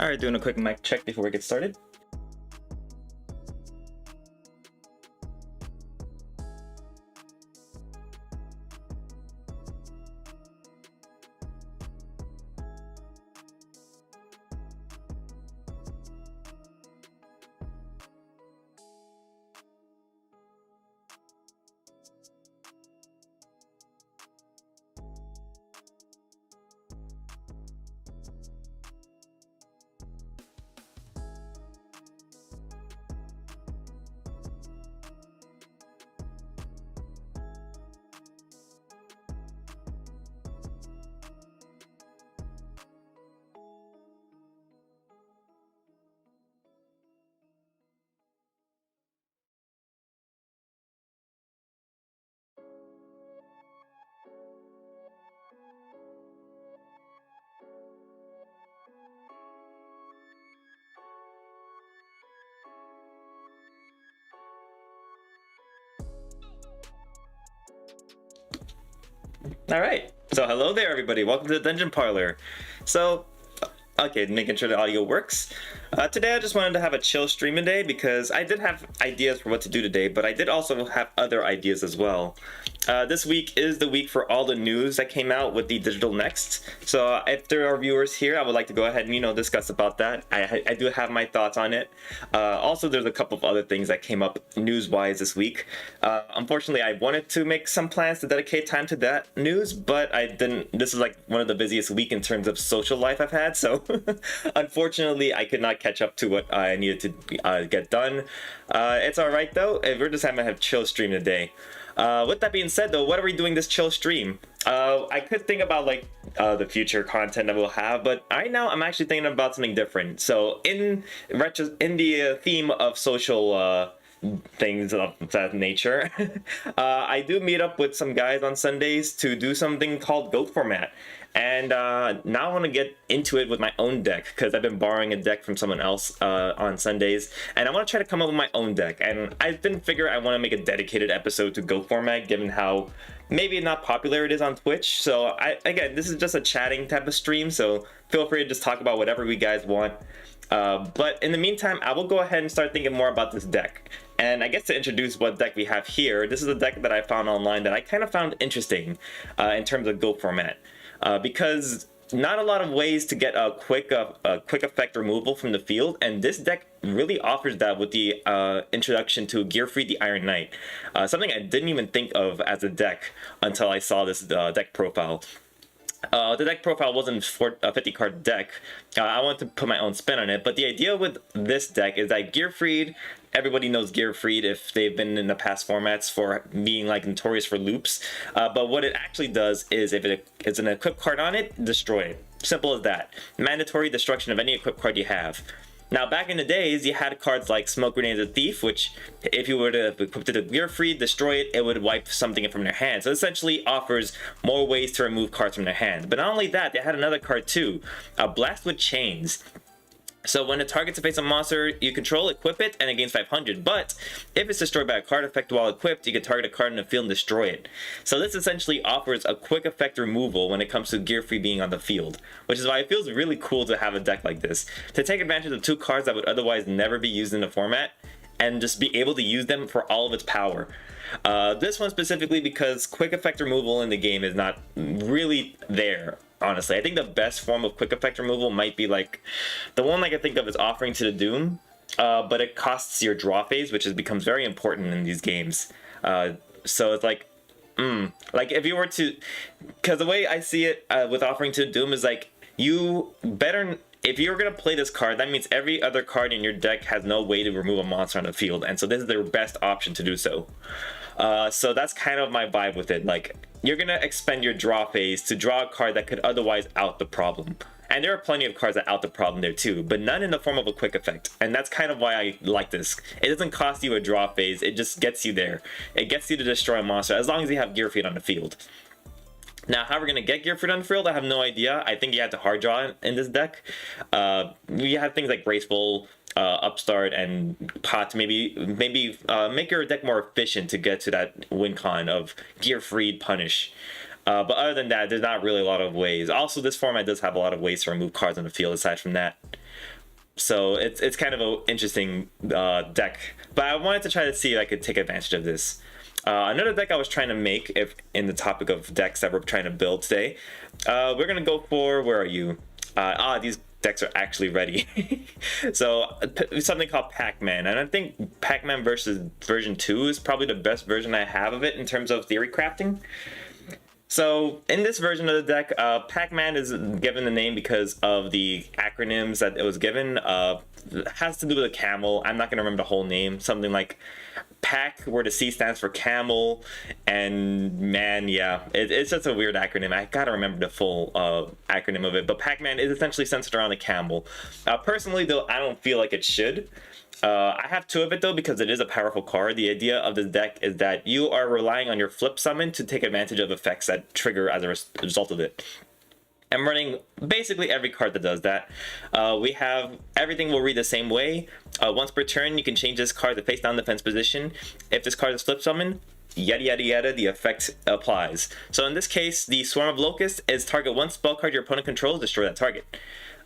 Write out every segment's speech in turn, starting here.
Alright, doing a quick mic check before we get started. Alright, so hello there everybody, welcome to the Dungeon Parlor. Okay, making sure the audio works. Today I just wanted to have a chill stream today because I did have ideas for what to do today, but I did also have other ideas as well. This week is the week for all the news that came out with the Digital Next. So if there are viewers here, I would like to go ahead and, discuss about that. I do have my thoughts on it. Also, there's a couple of other things that came up news-wise this week. Unfortunately, I wanted to make some plans to dedicate time to that news, but I didn't. This is like one of the busiest week in terms of social life I've had, so unfortunately, I could not catch up to what I needed to get done. It's alright though, we're just having a chill stream today. With that being said though, what are we doing this chill stream? I could think about the future content that we'll have, but right now I'm actually thinking about something different. So in the theme of social things of that nature, I do meet up with some guys on Sundays to do something called GOAT format. And now I want to get into it with my own deck because I've been borrowing a deck from someone else on Sundays, and I want to try to come up with my own deck. And I didn't figure I want to make a dedicated episode to GOAT format, given how maybe not popular it is on Twitch. So again, this is just a chatting type of stream, so feel free to just talk about whatever you guys want. But in the meantime, I will go ahead and start thinking more about this deck. And I guess to introduce what deck we have here, this is a deck that I found online that I kind of found interesting in terms of GOAT format. Because not a lot of ways to get a quick effect removal from the field, and this deck really offers that with the introduction to Gearfried the Iron Knight. Something I didn't even think of as a deck until I saw this deck profile. The deck profile wasn't for a 50 card deck. I wanted to put my own spin on it, but the idea with this deck is that Gearfried, everybody knows Gearfried if they've been in the past formats for being notorious for loops. But what it actually does is if it's an equipped card on it, destroy it. Simple as that. Mandatory destruction of any equipped card you have. Now, back in the days, you had cards like Smoke Grenade the Thief, which, if you were to equip it to Gearfried, destroy it, it would wipe something from their hand. So it essentially offers more ways to remove cards from their hand. But not only that, they had another card too, Blast with Chains. So when it targets a face-up monster you control, equip it, and it gains 500. But if it's destroyed by a card effect while equipped, you can target a card in the field and destroy it. So this essentially offers a quick effect removal when it comes to Gearfried being on the field, which is why it feels really cool to have a deck like this, to take advantage of two cards that would otherwise never be used in the format, and just be able to use them for all of its power. This one specifically because quick effect removal in the game is not really there. Honestly, I think the best form of quick effect removal might be the one I can think of is Offering to the Doom, but it costs your draw phase, which becomes very important in these games. So it's if you were to, because the way I see it with Offering to the Doom is you better, if you're going to play this card, that means every other card in your deck has no way to remove a monster on the field, and so this is their best option to do so. So that's kind of my vibe with it. You're going to expend your draw phase to draw a card that could otherwise out the problem. And there are plenty of cards that out the problem there too, but none in the form of a quick effect. And that's kind of why I like this. It doesn't cost you a draw phase, it just gets you there. It gets you to destroy a monster as long as you have Gearfried on the field. Now, how we're going to get Gearfried on the field, I have no idea. I think you have to hard draw in this deck. We have things like Graceful, Upstart, and Pot to maybe make your deck more efficient to get to that win con of Gearfried Punish. But other than that, there's not really a lot of ways. Also, this format does have a lot of ways to remove cards on the field aside from that. So it's kind of an interesting deck. But I wanted to try to see if I could take advantage of this. Another deck I was trying to make, if in the topic of decks that we're trying to build today, we're gonna go for, where are you? These decks are actually ready. So something called Pac-Man, and I think Pac-Man versus version 2 is probably the best version I have of it in terms of theory crafting. So in this version of the deck, Pac-Man is given the name because of the acronyms that it was given. It has to do with a camel. I'm not going to remember the whole name. Something like Pac, where the C stands for camel, and man, yeah, it's just a weird acronym. I gotta remember the full acronym of it. But Pac-Man is essentially centered around a camel. Personally, though, I don't feel like it should. I have two of it though because it is a powerful card. The idea of this deck is that you are relying on your flip summon to take advantage of effects that trigger as a result of it. I'm running basically every card that does that. We have everything will read the same way. Once per turn, you can change this card to face down defense position. If this card is flip summon, yada yada yada, the effect applies. So in this case, the Swarm of Locusts is target one spell card your opponent controls, destroy that target.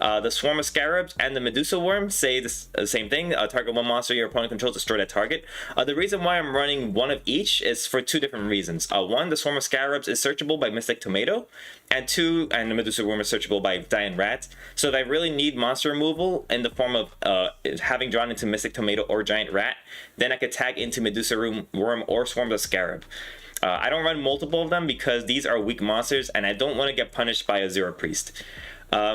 The Swarm of Scarabs and the Medusa Worm say the same thing. Target one monster your opponent controls, destroy that target. The reason why I'm running one of each is for two different reasons. One, the Swarm of Scarabs is searchable by Mystic Tomato, and two, and the Medusa Worm is searchable by Giant Rat. So if I really need monster removal in the form of having drawn into Mystic Tomato or Giant Rat, then I could tag into Medusa Worm or Swarm of Scarab. I don't run multiple of them because these are weak monsters, and I don't want to get punished by a Zero Priest.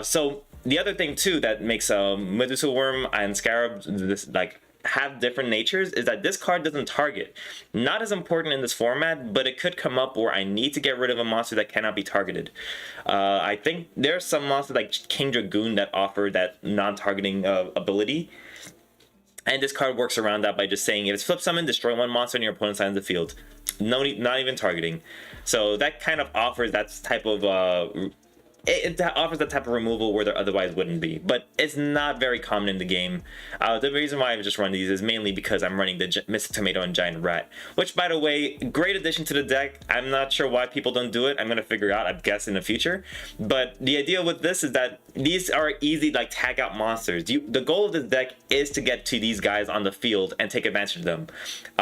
So the other thing too that makes Medusa Worm and Scarab have different natures is that this card doesn't target. Not as important in this format, but it could come up where I need to get rid of a monster that cannot be targeted. I think there are some monsters like King Dragoon that offer that non-targeting ability. And this card works around that by just saying if it's flip summon, destroy one monster on your opponent's side of the field. No, not even targeting. So that kind of offers that type of it offers that type of removal where there otherwise wouldn't be, but it's not very common in the game. The reason why I've just run these is mainly because I'm running the Mystic Tomato and Giant Rat, which, by the way, great addition to the deck. I'm not sure why people don't do it. I'm gonna figure out, I guess, in the future. But the idea with this is that these are easy, like, tag out monsters. The goal of this deck is to get to these guys on the field and take advantage of them.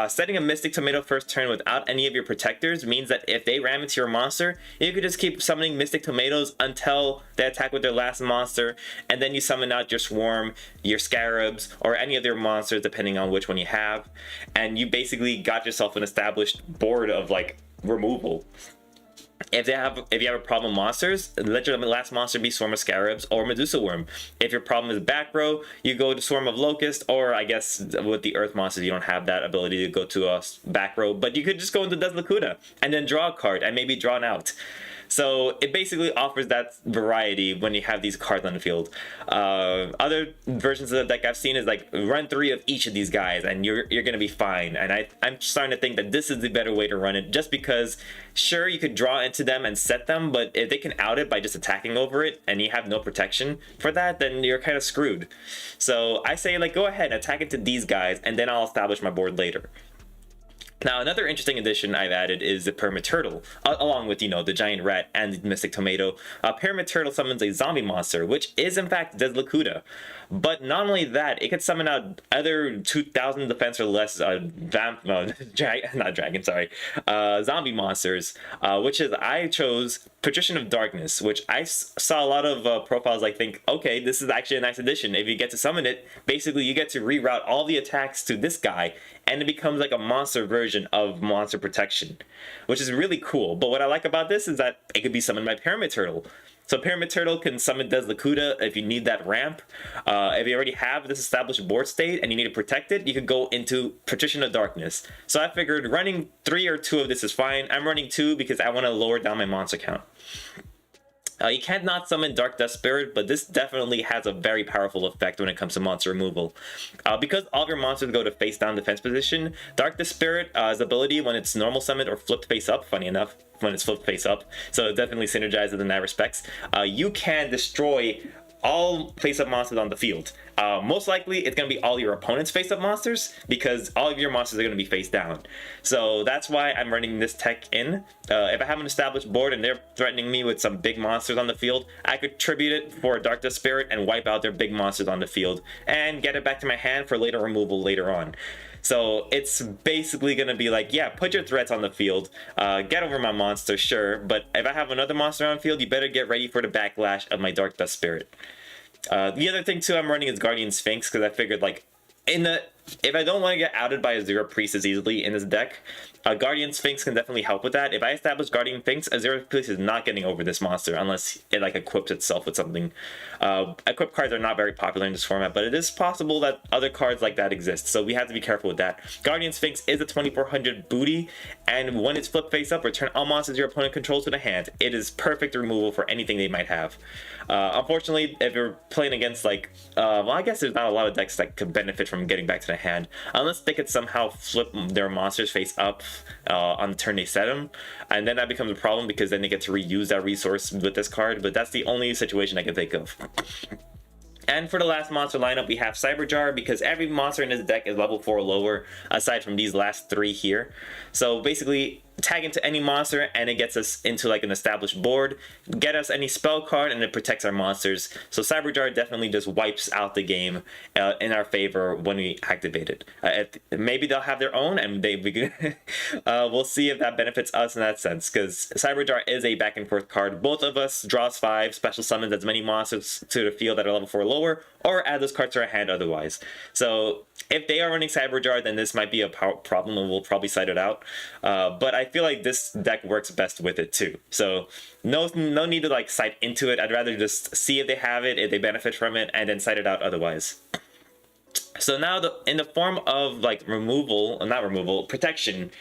Setting a Mystic Tomato first turn without any of your protectors means that if they ram into your monster, you could just keep summoning Mystic Tomatoes until they attack with their last monster, and then you summon out your Swarm, your Scarabs, or any of their monsters depending on which one you have, and you basically got yourself an established board of like removal. If you have a problem with monsters, let your last monster be Swarm of Scarabs or Medusa Worm. If your problem is back row, you go to Swarm of Locust, or I guess with the Earth monsters you don't have that ability to go to a back row, but you could just go into Deslacuda and then draw a card and maybe draw an out. So it basically offers that variety when you have these cards on the field. Other versions of the deck I've seen is like run 3 of each of these guys and you're gonna be fine. And I'm starting to think that this is the better way to run it, just because sure you could draw into them and set them, but if they can out it by just attacking over it and you have no protection for that, then you're kind of screwed. So I say, like, go ahead and attack into these guys and then I'll establish my board later. Now, another interesting addition I've added is the Pyramid Turtle, along with, the Giant Rat and the Mystic Tomato. Pyramid Turtle summons a zombie monster, which is in fact Deslacuda. But not only that, it could summon out other 2,000 defense or less zombie monsters, which is, I chose Patrician of Darkness, which I saw a lot of profiles like think, okay, this is actually a nice addition. If you get to summon it, basically you get to reroute all the attacks to this guy, and it becomes like a monster version of monster protection, which is really cool. But what I like about this is that it could be summoned by Pyramid Turtle. So Pyramid Turtle can summon Deslacuda if you need that ramp. If you already have this established board state and you need to protect it, you could go into Patrician of Darkness. So I figured running 3 or 2 of this is fine. I'm running 2 because I want to lower down my monster count. You can't not summon Dark Death Spirit, but this definitely has a very powerful effect when it comes to monster removal. Because all of your monsters go to face down defense position, Dark Death Spirit's ability when it's normal summoned or flipped face up, funny enough, when it's flipped face up, so it definitely synergizes in that respects, you can destroy all face-up monsters on the field. Most likely it's going to be all your opponent's face-up monsters, because all of your monsters are going to be face down. So that's why I'm running this tech in. If I have an established board and they're threatening me with some big monsters on the field, I could tribute it for Dark Dust Spirit and wipe out their big monsters on the field and get it back to my hand for later removal later on. So it's basically going to be like, yeah, put your threats on the field, get over my monster, sure, but if I have another monster on field, you better get ready for the backlash of my Dark Dust Spirit. The other thing too I'm running is Guardian Sphinx, because I figured, like, if I don't want to get outed by a Zero Priest as easily in this deck, Guardian Sphinx can definitely help with that. If I establish Guardian Sphinx, a Zero Priest is not getting over this monster unless it like equips itself with something. Equip cards are not very popular in this format, but it is possible that other cards like that exist, so we have to be careful with that. Guardian Sphinx is a 2400 booty, and when it's flipped face up, return all monsters your opponent controls to the hand. It is perfect removal for anything they might have. Unfortunately, if you're playing against, like, well, I guess there's not a lot of decks that could benefit from getting back to the hand, unless they could somehow flip their monsters face up on the turn they set them, and then that becomes a problem, because then they get to reuse that resource with this card, but that's the only situation I can think of. And for the last monster lineup, we have Cyberjar, because every monster in this deck is level 4 or lower, aside from these last 3 here. So basically, tag into any monster and it gets us into like an established board, get us any spell card, and it protects our monsters. So Cyberjar definitely just wipes out the game in our favor when we activate it. Maybe they'll have their own, and we'll see if that benefits us in that sense, because Cyberjar is a back and forth card. Both of us draws 5, special summons as many monsters to the field that are level 4 or lower, or add those cards to our hand otherwise. So if they are running Cyberjar, then this might be a problem, and we'll probably side it out. But I feel like this deck works best with it too. So no need to like side into it. I'd rather just see if they have it, if they benefit from it, and then side it out otherwise. So now in the form of like protection,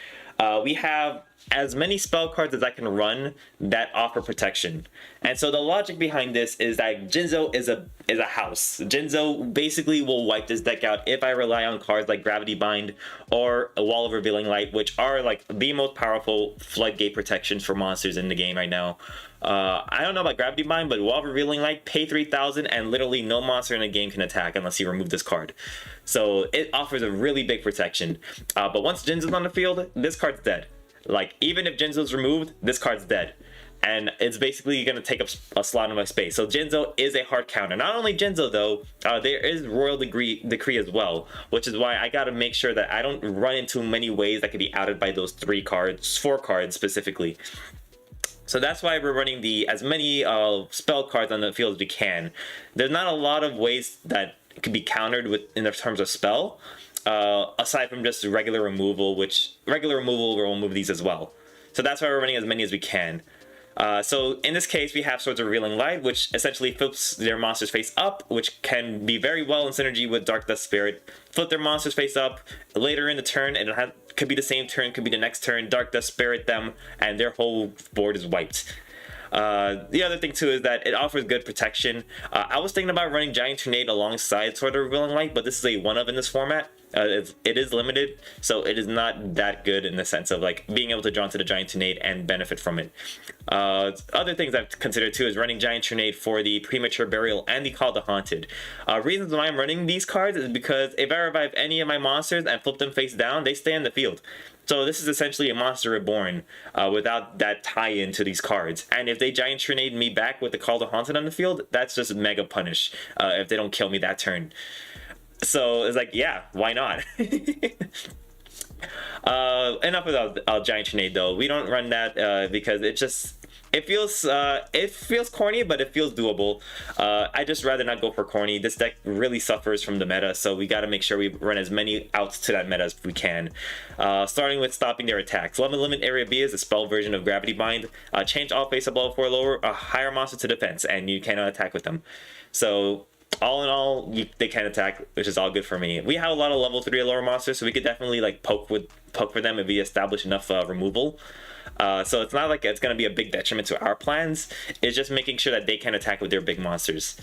we have as many spell cards as I can run that offer protection. And so the logic behind this is that Jinzo is a house. Jinzo basically will wipe this deck out if I rely on cards like Gravity Bind or a Wall of Revealing Light, which are like the most powerful floodgate protections for monsters in the game right now. I don't know about Gravity Bind, but Wall of Revealing Light, pay 3,000 and literally no monster in the game can attack unless you remove this card. So it offers a really big protection. But once Jinzo's on the field, this card's dead. Like, even if Jinzo's removed, this card's dead. And it's basically going to take up a slot in my space. So Jinzo is a hard counter. Not only Jinzo, though, there is Royal Decree as well, which is why I got to make sure that I don't run into many ways that could be outed by those 4 cards specifically. So that's why we're running as many spell cards on the field as we can. There's not a lot of ways that could be countered in terms of spell, aside from just regular removal, which regular removal will remove these as well. So that's why we're running as many as we can. So in this case, we have Swords of Revealing Light, which essentially flips their monsters face up, which can be very well in synergy with Dark Dust Spirit. Flip their monsters face up later in the turn, and it could be the same turn, could be the next turn, Dark Dust Spirit them, and their whole board is wiped. The other thing too is that it offers good protection. I was thinking about running Giant Tornado alongside Sword of Revealing Light, but this is a one-of in this format. It is limited, so it is not that good in the sense of like being able to draw into the Giant Tornado and benefit from it. Other things I've considered too is running Giant Tornado for the Premature Burial and the Call the Haunted. Reasons why I'm running these cards is because if I revive any of my monsters and flip them face down, they stay in the field. So this is essentially a monster reborn without that tie-in to these cards. And if they Giant Tornado me back with the Call the Haunted on the field, that's just mega punish if they don't kill me that turn. So it's like, yeah, why not? Enough about Giant Tornado though. We don't run that because it feels corny, but it feels doable. I just rather not go for corny. This deck really suffers from the meta, so we got to make sure we run as many outs to that meta as we can. Starting with stopping their attacks. Limit Area B is a spell version of Gravity Bind. Change all face-up level 4 lower, higher monster to defense, and you cannot attack with them. So all in all, they can attack, which is all good for me. We have a lot of level 3 or lower monsters, so we could definitely like poke for them if we establish enough removal. So it's not like it's going to be a big detriment to our plans. It's just making sure that they can attack with their big monsters.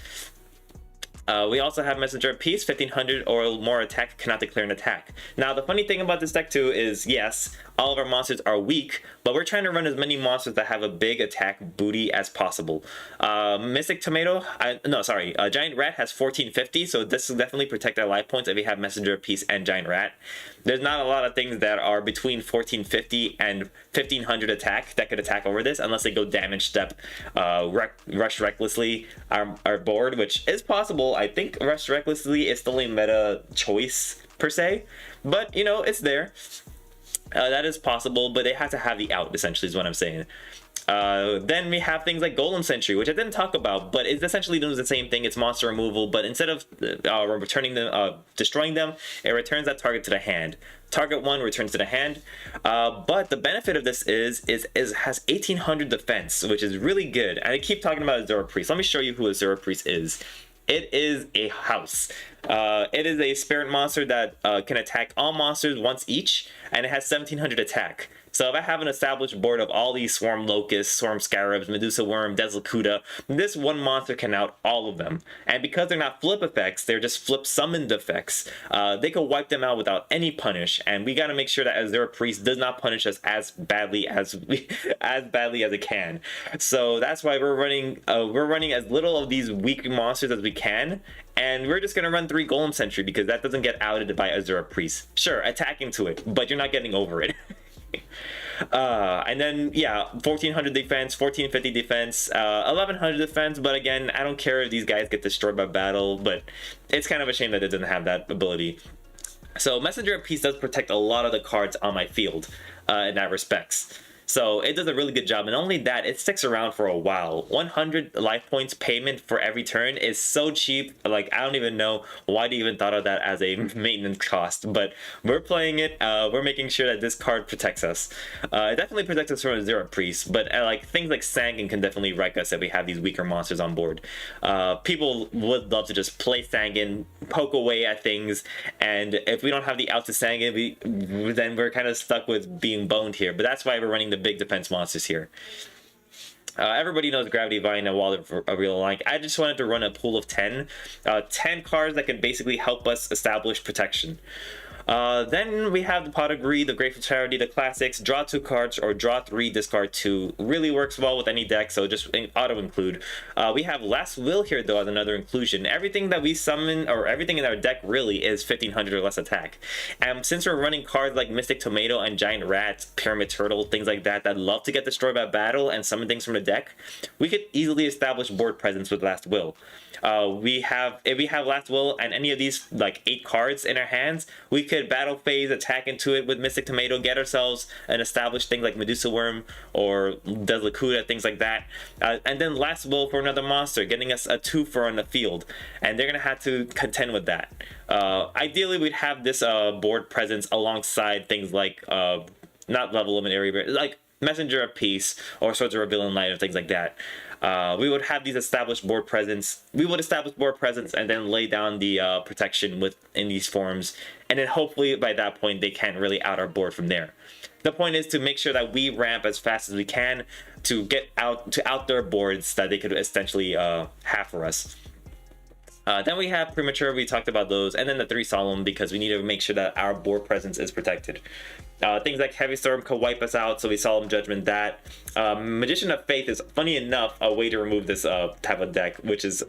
We also have Messenger of Peace, 1500 or more attack, cannot declare an attack. Now, the funny thing about this deck too is, yes, all of our monsters are weak, but we're trying to run as many monsters that have a big attack booty as possible. Mystic Tomato, Giant Rat has 1450, so this will definitely protect our life points if we have Messenger of Peace and Giant Rat. There's not a lot of things that are between 1450 and 1500 attack that could attack over this, unless they go damage step, rush recklessly our board, which is possible. I think rush recklessly is still a meta choice per se, but you know, it's there. That is possible, but they have to have the out, essentially, is what I'm saying. Then we have things like Golem Sentry, which I didn't talk about, but it's essentially doing the same thing. It's monster removal, but instead of returning them, destroying them, it returns that target to the hand. Target one returns to the hand, but the benefit of this is has 1800 defense, which is really good. And I keep talking about Azura Priest. Let me show you who Azura Priest is. It is a house. It is a spirit monster that can attack all monsters once each, and it has 1700 attack. So if I have an established board of all these Swarm Locusts, Swarm Scarabs, Medusa Worm, Deslicuta, this one monster can out all of them. And because they're not flip effects, they're just flip summoned effects, they can wipe them out without any punish. And we gotta make sure that Azura Priest does not punish us as badly as it can. So that's why we're running as little of these weak monsters as we can. And we're just going to run 3 Golem Sentry because that doesn't get outed by Azura Priest. Sure, attacking to it, but you're not getting over it. And then, yeah, 1400 defense, 1450 defense, 1100 defense, but again, I don't care if these guys get destroyed by battle, but it's kind of a shame that it doesn't have that ability. So Messenger of Peace does protect a lot of the cards on my field in that respects. So it does a really good job, and only that, it sticks around for a while. 100 life points payment for every turn is so cheap. Like, I don't even know why they even thought of that as a maintenance cost, but we're playing it. We're making sure that this card protects us. It definitely protects us from Azura Priest, but like things like Sangan can definitely wreck us if we have these weaker monsters on board. People would love to just play Sangan, poke away at things, and if we don't have the out to Sangan, then we're kind of stuck with being boned here. But that's why we're running the big defense monsters here. Everybody knows Gravity Vine and Wall of Real Alike. I just wanted to run a pool of 10 cards that can basically help us establish protection. Then we have the Pot of Greed, the Grateful Charity, the classics. Draw 2 cards or draw 3, discard 2. Really works well with any deck, so just auto include. We have Last Will here though as another inclusion. Everything that we summon, or everything in our deck really, is 1500 or less attack. And since we're running cards like Mystic Tomato and Giant Rat, Pyramid Turtle, things like that love to get destroyed by battle and summon things from the deck, we could easily establish board presence with Last Will. If we have Last Will and any of these like 8 cards in our hands, we could battle phase, attack into it with Mystic Tomato, get ourselves an established thing like Medusa Worm or Deslicuta, things like that, and then Last Will for another monster, getting us a 2-for on the field, and they're gonna have to contend with that. Ideally, we'd have this board presence alongside things like not level limit area, but like Messenger of Peace or Swords of Rebellion Light or things like that. We would have these established board presence. We would establish board presence and then lay down the protection in these forms, and then hopefully by that point they can't really out our board from there. The point is to make sure that we ramp as fast as we can to get out their boards that they could essentially have for us. Then we have Premature, we talked about those, and then the 3 Solemn because we need to make sure that our board presence is protected. Things like Heavy Storm could wipe us out, so we Solemn Judgment that. Magician of Faith is, funny enough, a way to remove this type of deck, which is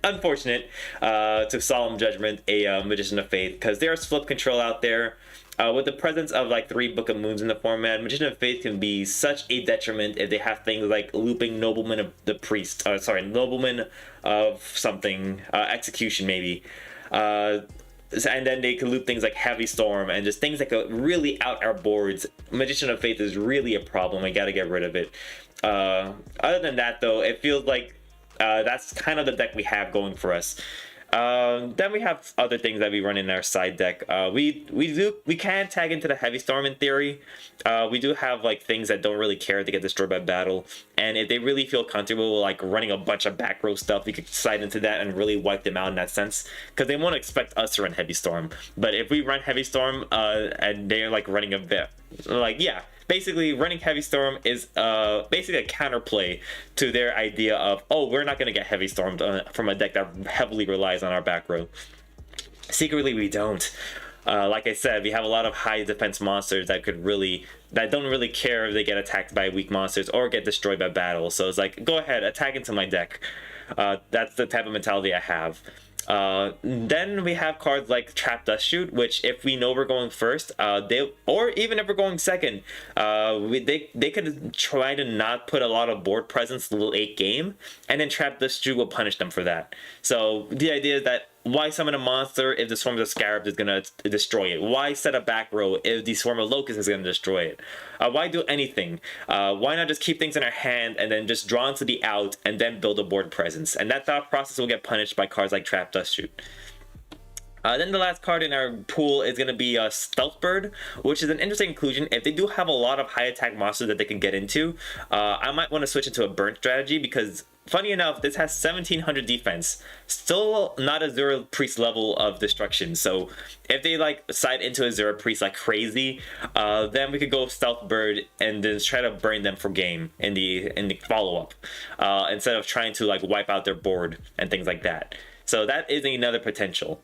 unfortunate, to Solemn Judgment a Magician of Faith, because there's flip control out there. With the presence of like 3 Book of Moons in the format, Magician of Faith can be such a detriment if they have things like looping Nobleman of the Priest, Nobleman of something, Execution maybe. And then they could loop things like Heavy Storm and just things that could really out our boards. Magician of Faith is really a problem. I gotta get rid of it. Other than that though, it feels like that's kind of the deck we have going for us. Then we have other things that we run in our side deck. We can tag into the Heavy Storm in theory. We do have like things that don't really care to get destroyed by battle, and if they really feel comfortable like running a bunch of back row stuff, we could slide into that and really wipe them out in that sense, because they won't expect us to run Heavy Storm. But if we run Heavy Storm and they're like running a bit, like, yeah, basically running Heavy Storm is basically a counterplay to their idea of, oh, we're not going to get Heavy Stormed from a deck that heavily relies on our back row. Secretly, we don't. Like I said, we have a lot of high defense monsters that could really that don't really care if they get attacked by weak monsters or get destroyed by battle. So it's like, go ahead, attack into my deck. That's the type of mentality I have. Then we have cards like Trap Dust Shoot, which if we know we're going first, or even if we're going second, they could try to not put a lot of board presence late game, and then Trap Dust Shoot will punish them for that. So the idea is that why summon a monster if the Swarm of Scarabs is gonna destroy it? Why set a back row if the Swarm of Locusts is gonna destroy it? Why do anything? Why not just keep things in our hand and then just draw into the out and then build a board presence? And that thought process will get punished by cards like Trap Dust Shoot. Then the last card in our pool is going to be Stealth Bird, which is an interesting inclusion. If they do have a lot of high attack monsters that they can get into, I might want to switch into a burnt strategy because, funny enough, this has 1700 defense. Still not a Zero Priest level of destruction. So if they like side into a Zero Priest like crazy, then we could go Stealth Bird and then try to burn them for game in the follow-up, instead of trying to like wipe out their board and things like that. So that is another potential.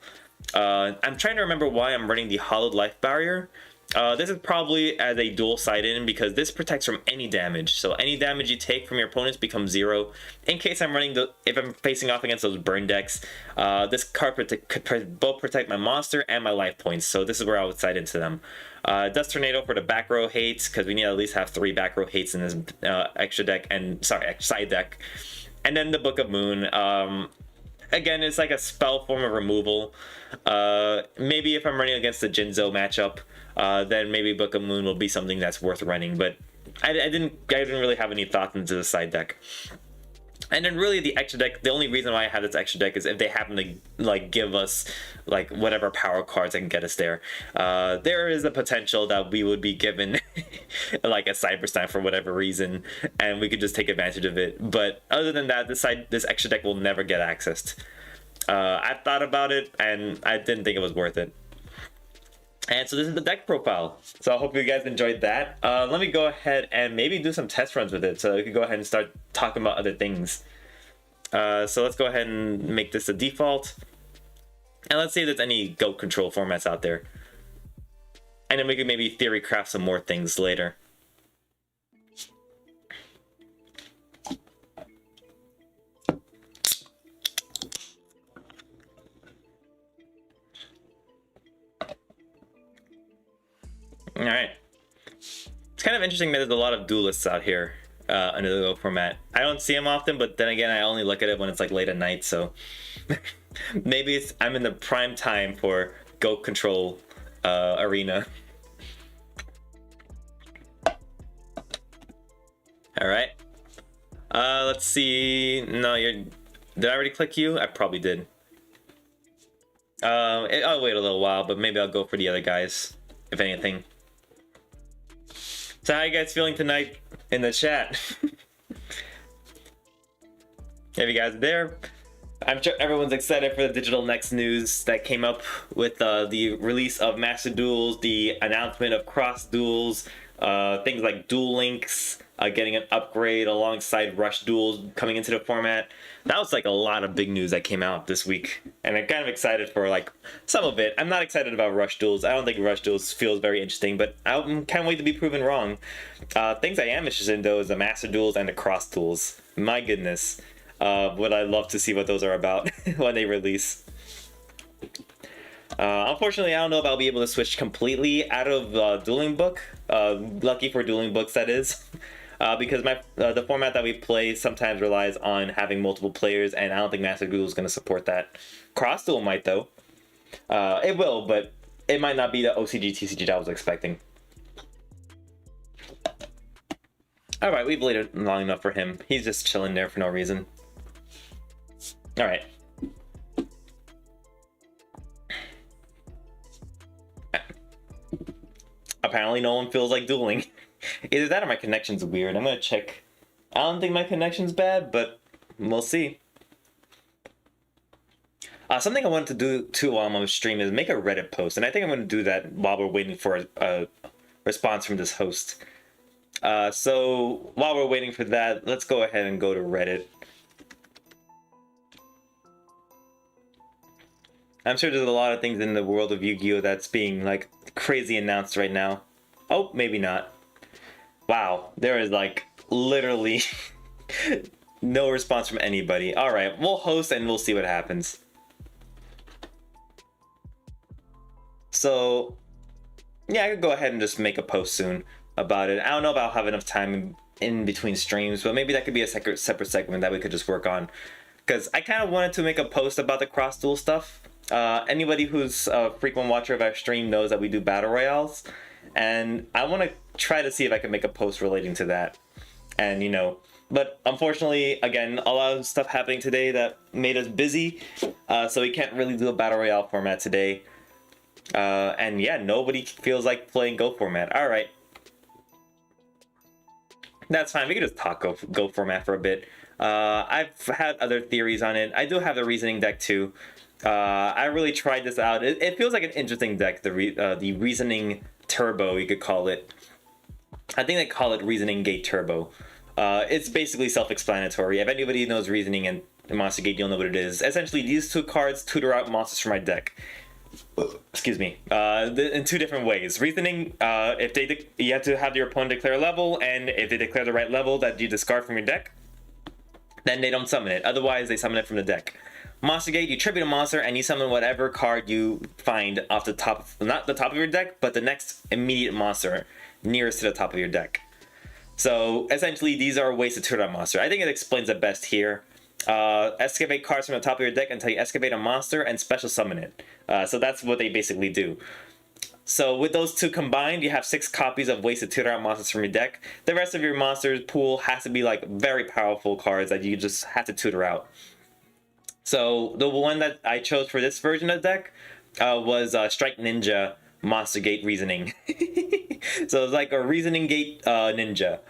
I'm trying to remember why I'm running the Hollowed Life Barrier. This is probably as a dual side in because this protects from any damage. So any damage you take from your opponents becomes 0. In case I'm running if I'm facing off against those burn decks, this card could both protect my monster and my life points. So this is where I would side into them. Dust Tornado for the back row hates because we need to at least have 3 back row hates in this extra deck side deck. And then the Book of Moon. Again, it's like a spell form of removal. Maybe if I'm running against the Jinzo matchup, then maybe Book of Moon will be something that's worth running. But I didn't really have any thoughts into the side deck. And then really the extra deck, the only reason why I have this extra deck is if they happen to like give us like whatever power cards that can get us there. There is a potential that we would be given like a Cyberstein for whatever reason, and we could just take advantage of it. But other than that, this extra deck will never get accessed. I thought about it and I didn't think it was worth it. And so this is the deck profile. So I hope you guys enjoyed that. Let me go ahead and maybe do some test runs with it so we can go ahead and start talking about other things. So let's go ahead and make this a default. And let's see if there's any GOAT control formats out there. And then we can maybe theory craft some more things later. Alright. It's kind of interesting that there's a lot of duelists out here under the GOAT format. I don't see them often, but then again, I only look at it when it's like late at night, so maybe I'm in the prime time for GOAT control arena. Alright. Let's see. No, did I already click you? I probably did. I'll wait a little while, but maybe I'll go for the other guys, if anything. So how you guys feeling tonight in the chat? If you guys are there, I'm sure everyone's excited for the Digital Next news that came up with the release of Master Duels, the announcement of Cross Duels, things like Duel Links getting an upgrade alongside Rush Duels coming into the format. That was like a lot of big news that came out this week, and I'm kind of excited for like some of it. I'm not excited about Rush Duels. I don't think Rush Duels feels very interesting, but I can't wait to be proven wrong. Things I am interested in though is the Master Duels and the Cross Duels. My goodness, would I love to see what those are about when they release. Unfortunately, I don't know if I'll be able to switch completely out of Dueling Book. Lucky for Dueling Books, that is. Because the format that we play sometimes relies on having multiple players, and I don't think Master Duel is going to support that. Cross Duel might, though. It will, but it might not be the OCG TCG that I was expecting. Alright, we've waited long enough for him. He's just chilling there for no reason. Alright. Apparently no one feels like dueling. Either that or my connection's weird. I'm gonna check. I don't think my connection's bad, but we'll see. Something I wanted to do too while I'm on stream is make a Reddit post, and I think I'm gonna do that while we're waiting for a response from this host. So while we're waiting for that, let's go ahead and go to Reddit. I'm sure there's a lot of things in the world of Yu-Gi-Oh! That's being like crazy announced right now. Oh, maybe not. Wow, there is like literally no response from anybody. All right, we'll host and we'll see what happens. So yeah, I could go ahead and just make a post soon about it. I don't know if I'll have enough time in between streams, but maybe that could be a separate segment that we could just work on. Because I kind of wanted to make a post about the cross duel stuff. Anybody who's a frequent watcher of our stream knows that we do battle royales, and I want to try to see if I can make a post relating to that. And you know, but unfortunately, again, a lot of stuff happening today that made us busy, so we can't really do a battle royale format today. And yeah, nobody feels like playing Go format. All right, that's fine. We can just talk Go format for a bit. I've had other theories on it. I do have the reasoning deck too. I really tried this out. It feels like an interesting deck. The reasoning turbo, you could call it. I think they call it reasoning gate turbo. It's basically self-explanatory. If anybody knows reasoning and Monster Gate, you'll know what it is. Essentially, these two cards tutor out monsters from my deck. Excuse me. In two different ways. Reasoning, if you have to have your opponent declare a level, and if they declare the right level that you discard from your deck, then they don't summon it. Otherwise, they summon it from the deck. Monster Gate, you tribute a monster and you summon whatever card you find off the top, not the top of your deck, but the next immediate monster nearest to the top of your deck. So essentially, these are ways to tutor a monster. I think it explains it best here. Excavate cards from the top of your deck until you excavate a monster and special summon it. So that's what they basically do. So with those two combined, you have 6 copies of ways to tutor out monsters from your deck. The rest of your monsters pool has to be like very powerful cards that you just have to tutor out. So the one that I chose for this version of the deck was Strike Ninja Monster Gate Reasoning. So it's like a Reasoning Gate ninja.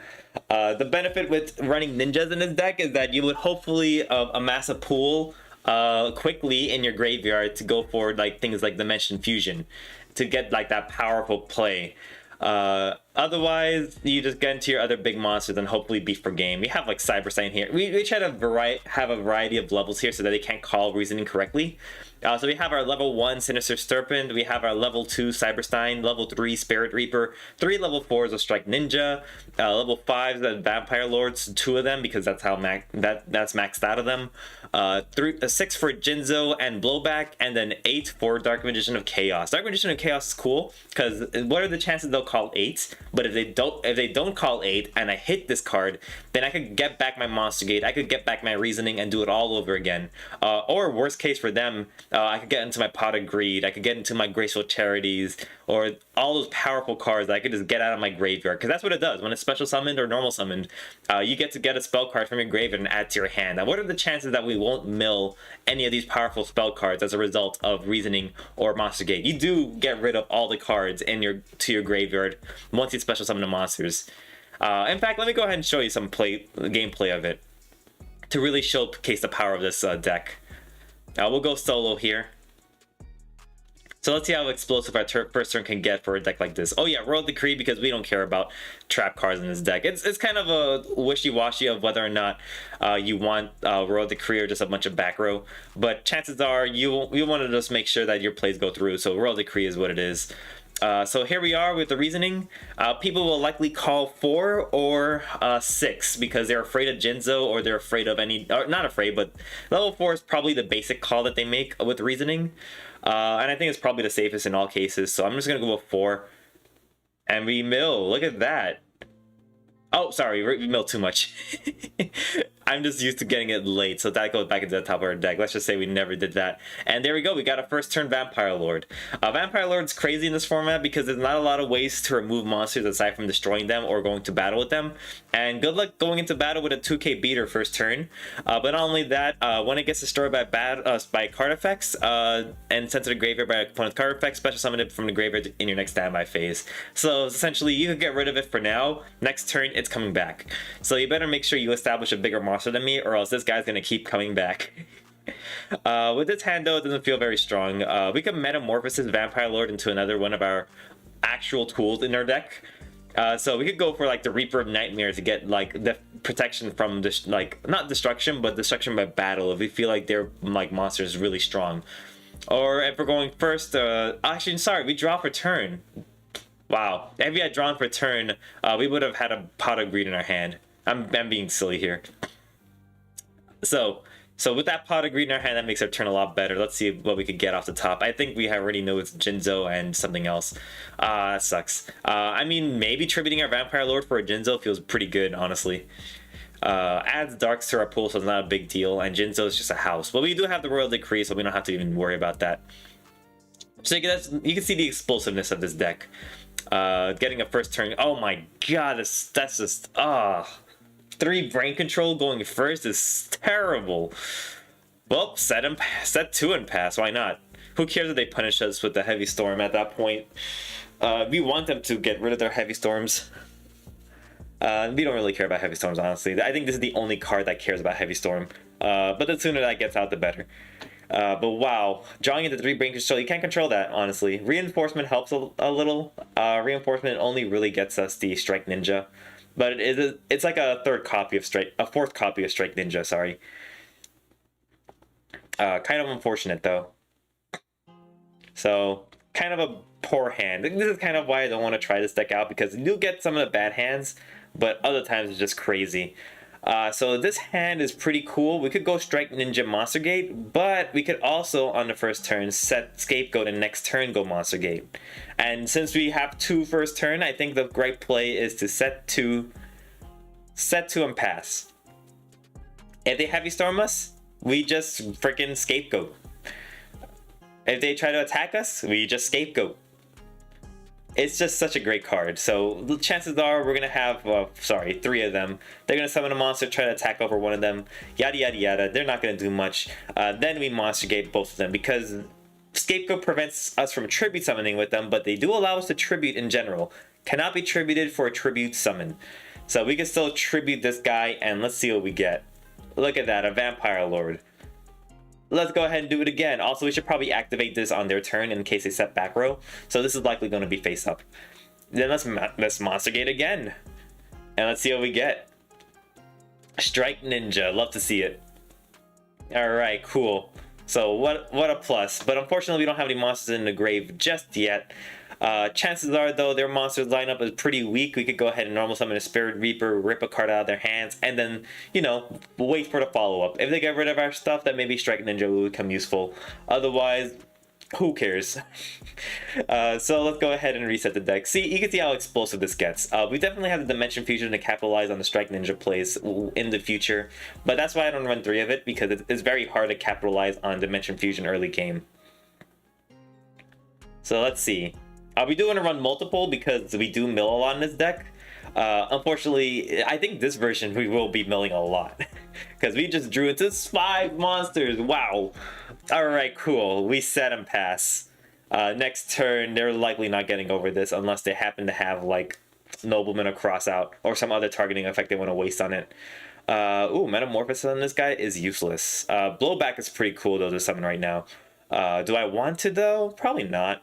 The benefit with running ninjas in this deck is that you would hopefully amass a pool quickly in your graveyard to go for like things like Dimension Fusion to get like that powerful play. Otherwise, you just get into your other big monsters and hopefully beat for game. We have like Cyber Sign here. We try to have a variety of levels here so that they can't call reasoning correctly. So we have our level 1 Sinister Serpent, we have our level 2 Cyberstein, level 3 Spirit Reaper, 3 level 4s of Strike Ninja, level 5s the Vampire Lords, 2 of them because that's how that's maxed out of them, 6 for Jinzo and Blowback, and then 8 for Dark Magician of Chaos. Dark Magician of Chaos is cool because what are the chances they'll call 8? But if they don't call 8 and I hit this card, then I could get back my Monster Gate, I could get back my Reasoning and do it all over again. Or worst case for them, I could get into my Pot of Greed, I could get into my Graceful Charities, or all those powerful cards that I could just get out of my graveyard. Because that's what it does. When it's special summoned or normal summoned, you get to get a spell card from your graveyard and add to your hand. Now, what are the chances that we won't mill any of these powerful spell cards as a result of Reasoning or Monster Gate? You do get rid of all the cards in your graveyard once you special summon the monsters. In fact, let me go ahead and show you some gameplay of it to really showcase the power of this deck. We'll go solo here. So let's see how explosive our first turn can get for a deck like this. Oh yeah, Royal Decree, because we don't care about trap cards in this deck. It's kind of a wishy-washy of whether or not you want Royal Decree or just a bunch of back row. But chances are you want to just make sure that your plays go through. So Royal Decree is what it is. So here we are with the reasoning. People will likely call 4 or 6 because they're afraid of Jinzo or they're afraid of any, or not afraid, but level 4 is probably the basic call that they make with reasoning. And I think it's probably the safest in all cases. So I'm just going to go with 4. And we mill. Look at that. Oh, sorry, we milled too much. I'm just used to getting it late, so that goes back into the top of our deck. Let's just say we never did that. And there we go, we got a first turn Vampire Lord. Vampire Lord's crazy in this format because there's not a lot of ways to remove monsters aside from destroying them or going to battle with them. And good luck going into battle with a 2k beater first turn. But not only that, when it gets destroyed by card effects and sent to the graveyard by opponent's card effects, special summon it from the graveyard in your next standby phase. So essentially, you can get rid of it for now. Next turn, it's coming back. So you better make sure you establish a bigger monster than me, or else this guy's gonna keep coming back. With this hand though, it doesn't feel very strong. We can metamorphose this Vampire Lord into another one of our actual tools in our deck. So we could go for like the Reaper of Nightmares to get like the protection from this, like not destruction, but destruction by battle if we feel like their like monster is really strong. Or if we're going first, actually sorry, we draw for turn. Wow. If we had drawn for turn, we would have had a pot of greed in our hand. I'm being silly here. So with that pot of greed in our hand, that makes our turn a lot better. Let's see what we could get off the top. I think we already know it's Jinzo and something else. That sucks. I mean, maybe tributing our Vampire Lord for a Jinzo feels pretty good, honestly. Adds Darks to our pool, so it's not a big deal. And Jinzo is just a house. But we do have the Royal Decree, so we don't have to even worry about that. So you can see the explosiveness of this deck. Getting a first turn. Oh my god, that's just 3 brain control going first is terrible. Well, set 2 and pass. Why not? Who cares if they punish us with the heavy storm at that point? We want them to get rid of their heavy storms. We don't really care about heavy storms, honestly. I think this is the only card that cares about heavy storm. But the sooner that gets out, the better. But wow, drawing into 3 brain control, you can't control that, honestly. Reinforcement helps a little. Reinforcement only really gets us the Strike Ninja. But it's like a fourth copy of Strike Ninja, sorry. Kind of unfortunate though. So, kind of a poor hand. This is kind of why I don't want to try this deck out, because you do get some of the bad hands, but other times it's just crazy. So this hand is pretty cool. We could go Strike Ninja Monster Gate, but we could also, on the first turn, set Scapegoat and next turn go Monster Gate. And since we have 2 first turn, I think the right play is to set 2 and pass. If they Heavy Storm us, we just freaking Scapegoat. If they try to attack us, we just Scapegoat. It's just such a great card. So the chances are we're gonna have 3 of them. They're gonna summon a monster, try to attack over one of them, yada yada yada. They're not gonna do much. Then we Monster Gate both of them, because Scapegoat prevents us from tribute summoning with them, but they do allow us to tribute in general. Cannot be tributed for a tribute summon. So we can still tribute this guy, and let's see what we get. Look at that, a Vampire Lord. Let's go ahead and do it again. Also, we should probably activate this on their turn in case they set back row. So this is likely going to be face up. Then let's Monster Gate again. And let's see what we get. Strike Ninja. Love to see it. Alright, cool. So what a plus. But unfortunately, we don't have any monsters in the grave just yet. Chances are, though, their monsters lineup is pretty weak. We could go ahead and normal summon a Spirit Reaper, rip a card out of their hands, and then, you know, wait for the follow-up. If they get rid of our stuff, then maybe Strike Ninja will become useful. Otherwise, who cares? So let's go ahead and reset the deck. See, you can see how explosive this gets. We definitely have the Dimension Fusion to capitalize on the Strike Ninja plays in the future, but that's why I don't run 3 of it, because it's very hard to capitalize on Dimension Fusion early game. So let's see. We do want to run multiple because we do mill a lot in this deck. Unfortunately, I think this version we will be milling a lot because we just drew into 5 monsters. Wow. All right, cool. We set and pass. Next turn, they're likely not getting over this unless they happen to have like Nobleman or Cross Out or some other targeting effect they want to waste on it. Ooh, Metamorphosis on this guy is useless. Blowback is pretty cool though to summon right now. Do I want to though? Probably not.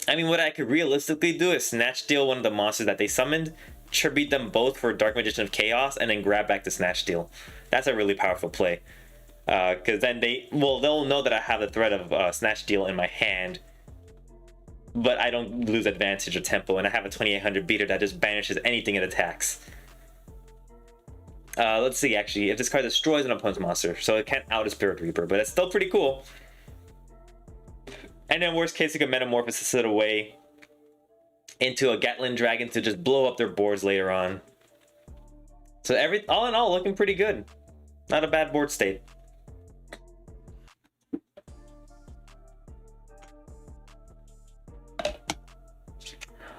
I mean, what I could realistically do is Snatch Steal one of the monsters that they summoned, tribute them both for Dark Magician of Chaos, and then grab back the Snatch Steal. That's a really powerful play. Because then they'll know that I have the threat of Snatch Steal in my hand, but I don't lose advantage or tempo, and I have a 2800 beater that just banishes anything it attacks. Let's see, actually, if this card destroys an opponent's monster, so it can't out a Spirit Reaper, but it's still pretty cool. And then worst case, you can Metamorphosis it away into a Gatlin Dragon to just blow up their boards later on. So all in all, looking pretty good. Not a bad board state.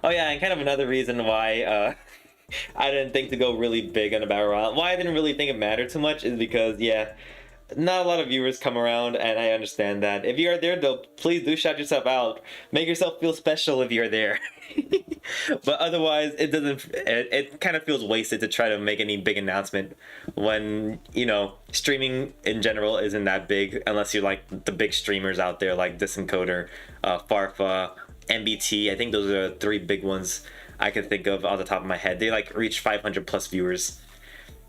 Oh yeah, and kind of another reason why I didn't think to go really big on a Battle Royale. Why I didn't really think it mattered too much is because, yeah, not a lot of viewers come around, and I understand that. If you are there, though, please do shout yourself out. Make yourself feel special if you're there. But otherwise, it kind of feels wasted to try to make any big announcement when, you know, streaming in general isn't that big, unless you're like the big streamers out there like Disencoder, Farfa, MBT. I think those are the 3 big ones I can think of off the top of my head. They like reach 500 plus viewers.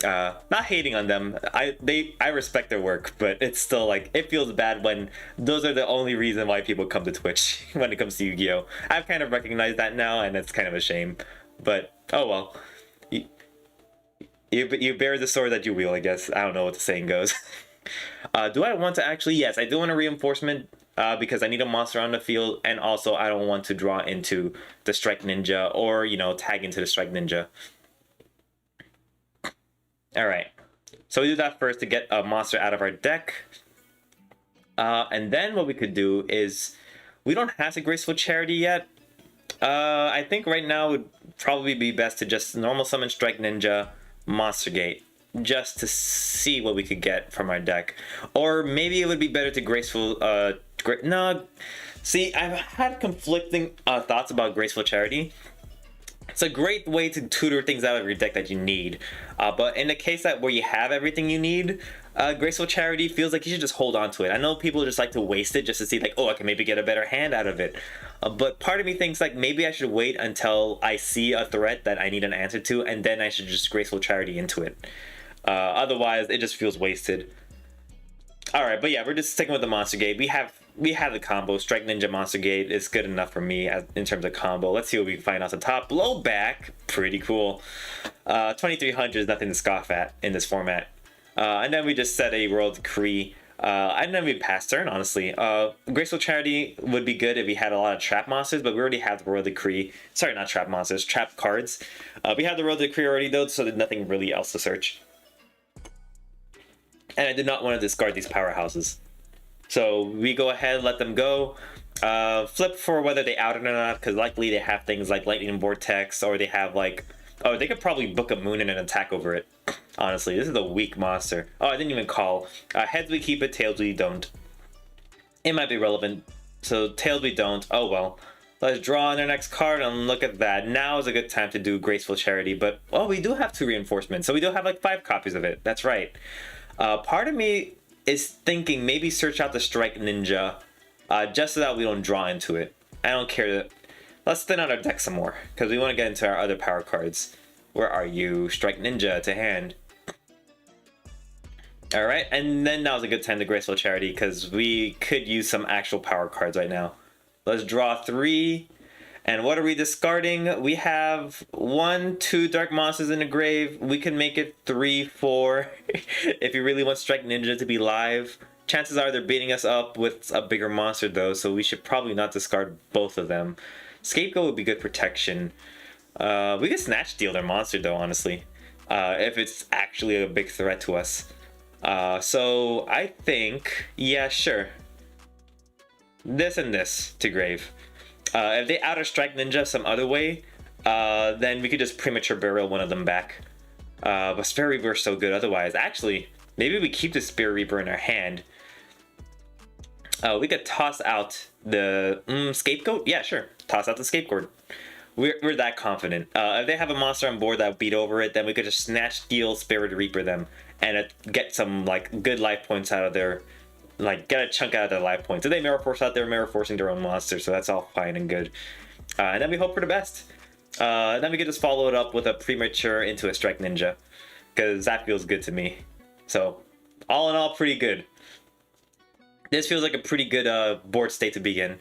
Not hating on them. I respect their work, but it's still like it feels bad when those are the only reason why people come to Twitch when it comes to Yu-Gi-Oh. I've kind of recognized that now, and it's kind of a shame. But oh well. You bear the sword that you wield, I guess. I don't know what the saying goes. Do I want to actually? Yes, I do want a reinforcement because I need a monster on the field, and also I don't want to draw into the Strike Ninja or, you know, tag into the Strike Ninja. All right, so we do that first to get a monster out of our deck. And then what we could do is, we don't have the Graceful Charity yet. I think right now would probably be best to just normal summon Strike Ninja, Monster Gate, just to see what we could get from our deck. Or maybe it would be better to Graceful, no, see, I've had conflicting thoughts about Graceful Charity. It's a great way to tutor things out of your deck that you need. But in the case that where you have everything you need, Graceful Charity feels like you should just hold on to it. I know people just like to waste it just to see like, oh, I can maybe get a better hand out of it. But part of me thinks like maybe I should wait until I see a threat that I need an answer to, and then I should just Graceful Charity into it. Otherwise, it just feels wasted. Alright, but yeah, we're just sticking with the Monster Gate. We have the combo. Strike Ninja Monster Gate is good enough for me in terms of combo. Let's see what we can find off the top. Blowback, pretty cool. 2300 is nothing to scoff at in this format. And then we just set a Royal Decree. And then we pass turn, honestly. Graceful Charity would be good if we had a lot of trap monsters, but we already have the Royal Decree. Sorry, not trap monsters, trap cards. We have the Royal Decree already though, so there's nothing really else to search. And I did not want to discard these powerhouses. So we go ahead, let them go. Flip for whether they out it or not, because likely they have things like Lightning Vortex, or they have like... Oh, they could probably book a moon and an attack over it. Honestly, this is a weak monster. Oh, I didn't even call. Heads we keep it, tails we don't. It might be relevant. So tails we don't. Oh well. Let's draw on our next card and look at that. Now is a good time to do Graceful Charity, but oh, we do have 2 reinforcements, so we do have like 5 copies of it. That's right. Part of me is thinking maybe search out the Strike Ninja, just so that we don't draw into it. I don't care. Let's thin out our deck some more, because we want to get into our other power cards. Where are you? Strike Ninja to hand. Alright, and then now's a good time to Graceful Charity, because we could use some actual power cards right now. Let's draw 3. And what are we discarding? We have 1, 2 Dark Monsters in the grave. We can make it 3, 4. If you really want Strike Ninja to be live. Chances are they're beating us up with a bigger monster though, so we should probably not discard both of them. Scapegoat would be good protection. We could Snatch Steal their monster though, honestly. If it's actually a big threat to us. So I think, yeah, sure. This and this to grave. If they outer Strike Ninja some other way, then we could just premature burial one of them back. But Spirit Reaper is so good otherwise. Actually, maybe we keep the Spirit Reaper in our hand. We could toss out the Scapegoat? Yeah, sure. Toss out the Scapegoat. We're that confident. If they have a monster on board that beat over it, then we could just Snatch Steal, Spirit Reaper them, and get some like good life points out of their... Like, get a chunk out of their life points. If they Mirror Force out, they're Mirror Forcing their own monster, so that's all fine and good. And then we hope for the best. Then we could just follow it up with a premature into a Strike Ninja, because that feels good to me. So, all in all, pretty good. This feels like a pretty good board state to begin.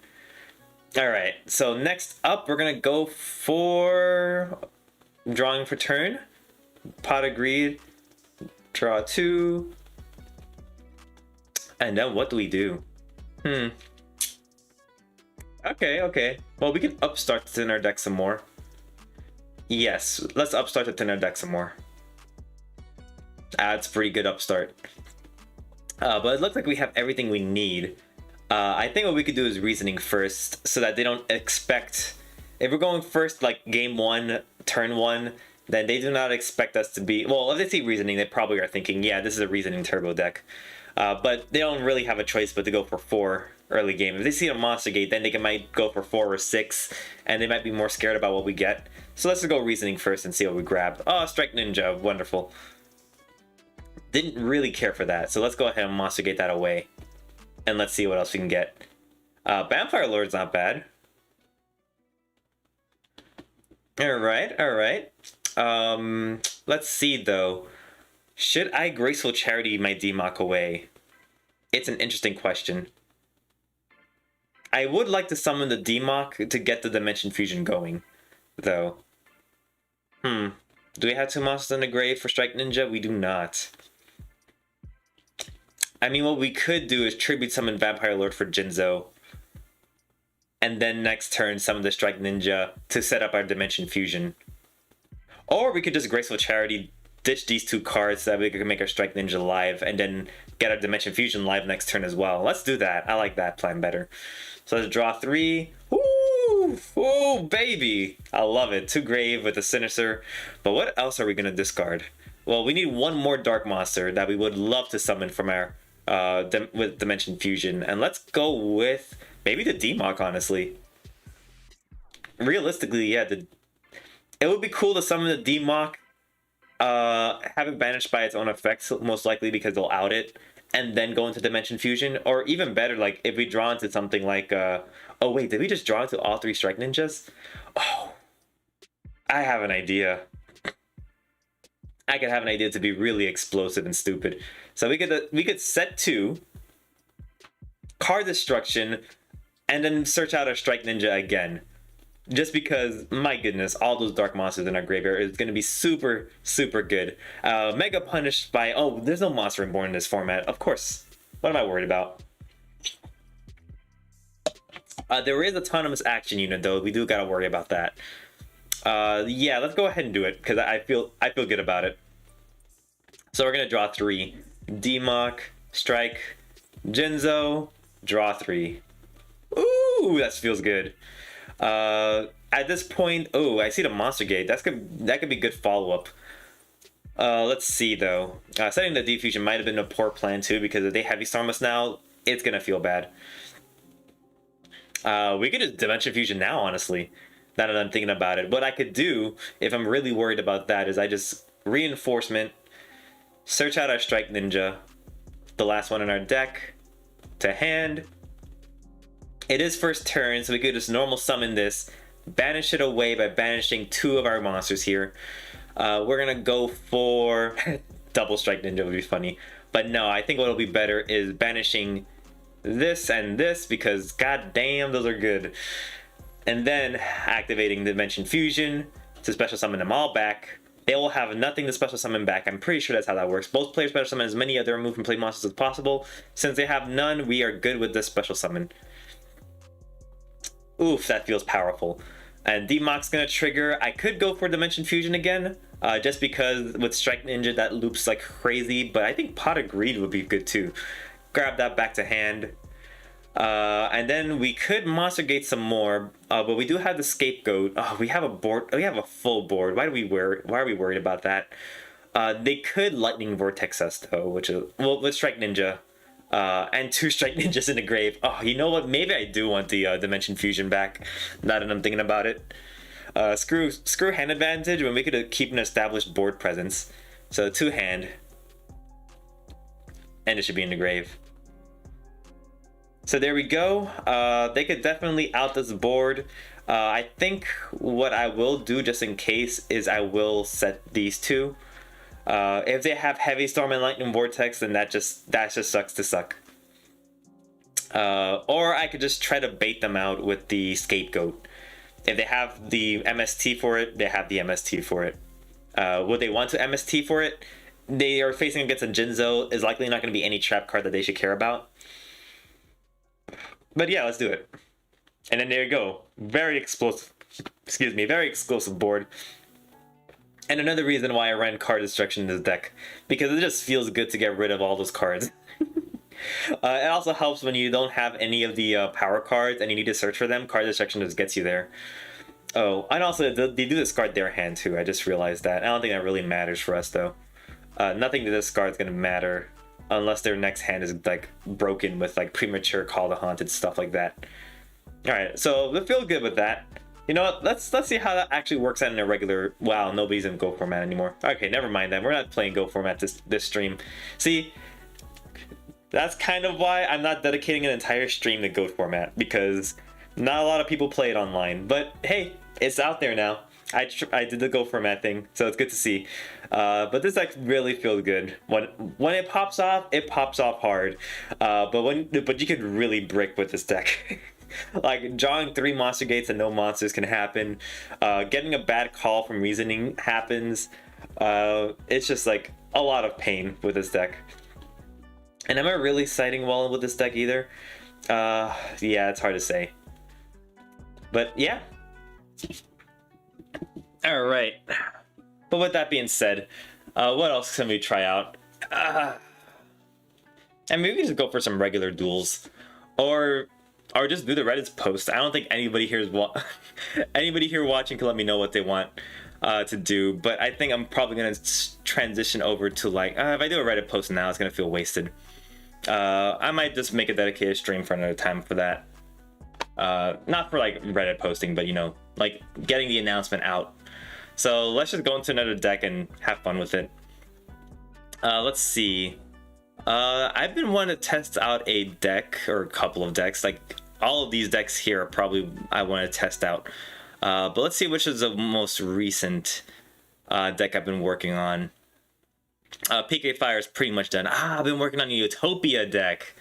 Alright, so next up, we're gonna go for drawing for turn. Pot of Greed. Draw 2. And then what do we do? Okay. Well, we can upstart to thin our deck some more. Yes, let's upstart to thin our deck some more. That's pretty good upstart. But it looks like we have everything we need. I think what we could do is Reasoning first, so that they don't expect... If we're going first, like game 1, turn 1, then they do not expect us to be... Well, if they see Reasoning, they probably are thinking, yeah, this is a Reasoning turbo deck. But they don't really have a choice but to go for 4 early game. If they see a Monster Gate, then they might go for 4 or 6, and they might be more scared about what we get. So let's just go Reasoning first and see what we grab. Oh, Strike Ninja, wonderful. Didn't really care for that, so let's go ahead and Monster Gate that away. And let's see what else we can get. Vampire Lord's not bad. Alright. Let's see though. Should I Graceful Charity my Demock away? It's an interesting question. I would like to summon the Demock to get the Dimension Fusion going, though. Do we have 2 monsters in the grave for Strike Ninja? We do not. I mean, what we could do is tribute summon Vampire Lord for Jinzo. And then next turn summon the Strike Ninja to set up our Dimension Fusion. Or we could just Graceful Charity, ditch these 2 cards so that we can make our Strike Ninja live and then get our Dimension Fusion live next turn as well. Let's do that. I like that plan better. So let's draw 3. Ooh, ooh, baby. I love it. 2 Grave with a Sinister. But what else are we going to discard? Well, we need 1 more Dark Monster that we would love to summon from our with Dimension Fusion. And let's go with maybe the Demock, honestly. Realistically, yeah, it would be cool to summon the Demock, have it banished by its own effects, most likely because they'll out it, and then go into Dimension Fusion. Or even better, like if we draw into something like, oh wait, did we just draw into all 3 Strike Ninjas? Oh, I have an idea. I could have an idea to be really explosive and stupid. So we could set 2, card destruction, and then search out our Strike Ninja again. Just because, my goodness, all those dark monsters in our graveyard is going to be super, super good. Mega Punish by... Oh, there's no Monster Reborn in this format. Of course. What am I worried about? There is Autonomous Action Unit, though. We do got to worry about that. Yeah, let's go ahead and do it, because I feel good about it. So we're going to draw 3. Demock, Strike, Jinzo, draw 3. Ooh, that feels good. At this point, oh, I see the Monster Gate. That could be good follow-up. Let's see though. Setting the Defusion might have been a poor plan too, because if they Heavy Storm us now, it's gonna feel bad. We could just Dimension Fusion now, honestly. Now that I'm thinking about it. What I could do, if I'm really worried about that, is I just Reinforcement, search out our Strike Ninja, the last one in our deck, to hand. It is first turn, so we could just normal summon this, banish it away by banishing 2 of our monsters here. We're gonna go for double Strike Ninja would be funny, but no, I think what'll be better is banishing this and this, because god damn, those are good. And then activating Dimension Fusion to special summon them all back. They will have nothing to special summon back. I'm pretty sure that's how that works. Both players special summon as many other remove from play monsters as possible. Since they have none, we are good with this special summon. Oof, that feels powerful. And Demock's gonna trigger. I could go for Dimension Fusion again, just because with Strike Ninja that loops like crazy, but I think Pot of Greed would be good too. Grab that back to hand. And then we could Monster Gate some more, but we do have the Scapegoat. Oh, we have a board. We have a full board. Why are we worried about that? They could Lightning Vortex us though, which is, well, with Strike Ninja. And 2 Strike Ninjas in the grave. Oh, you know what? Maybe I do want the Dimension Fusion back, now that I'm thinking about it. Screw hand advantage when we could keep an established board presence. So 2 hand. And it should be in the grave. So there we go. They could definitely out this board. I think what I will do, just in case, is I will set these 2. If they have Heavy Storm and Lightning Vortex, then that just sucks to suck. Or I could just try to bait them out with the Scapegoat. If they have the MST for it, they have the MST for it. Would they want to MST for it? They are facing against a Jinzo. Is likely not going to be any trap card that they should care about. But yeah, let's do it. And then there you go. Very explosive. Excuse me, very explosive board. And another reason why I ran card destruction in this deck, because it just feels good to get rid of all those cards. It also helps when you don't have any of the power cards and you need to search for them. Card destruction just gets you there. Oh, and also they do discard their hand too. I just realized that. I don't think that really matters for us though. Nothing to discard is gonna matter unless their next hand is like broken with like premature Call the Haunted, stuff like that. All right, so we feel good with that. You know what? Let's see how that actually works out in a regular. Wow, nobody's in Go format anymore. Okay, never mind then. We're not playing Go format this stream. See, that's kind of why I'm not dedicating an entire stream to Go format, because not a lot of people play it online. But hey, it's out there now. I did the go format thing, so it's good to see. But this deck really feels good. When it pops off hard. But you could really brick with this deck. Like drawing 3 monster gates and no monsters can happen. Getting a bad call from reasoning happens. It's just like a lot of pain with this deck. And am I really siding well with this deck either? Yeah, it's hard to say. But yeah. All right. But with that being said, what else can we try out? And maybe just go for some regular duels, or just do the Reddit's post. I don't think anybody here is anybody here watching can let me know what they want to do. But I think I'm probably gonna transition over to like if I do a Reddit post now, it's gonna feel wasted. I might just make a dedicated stream for another time for that. Not for like Reddit posting, but you know, like getting the announcement out. So let's just go into another deck and have fun with it. Let's see. I've been wanting to test out a deck, or a couple of decks. Like all of these decks here are probably I want to test out. But let's see which is the most recent deck I've been working on. PK Fire is pretty much done. I've been working on a Utopia deck.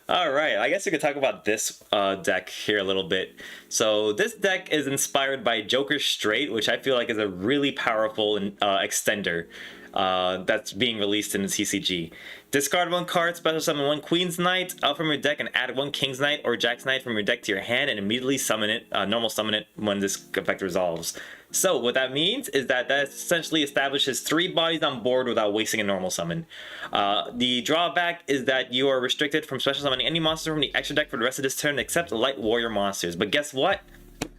Alright, I guess we could talk about this deck here a little bit. So this deck is inspired by Joker Straight, which I feel like is a really powerful extender that's being released in the TCG. Discard 1 card, special summon 1 Queen's Knight out from your deck, and add 1 King's Knight or Jack's Knight from your deck to your hand, and immediately summon it, normal summon it when this effect resolves. So what that means is that essentially establishes 3 bodies on board without wasting a normal summon. The drawback is that you are restricted from special summoning any monster from the extra deck for the rest of this turn except light warrior monsters. But guess what?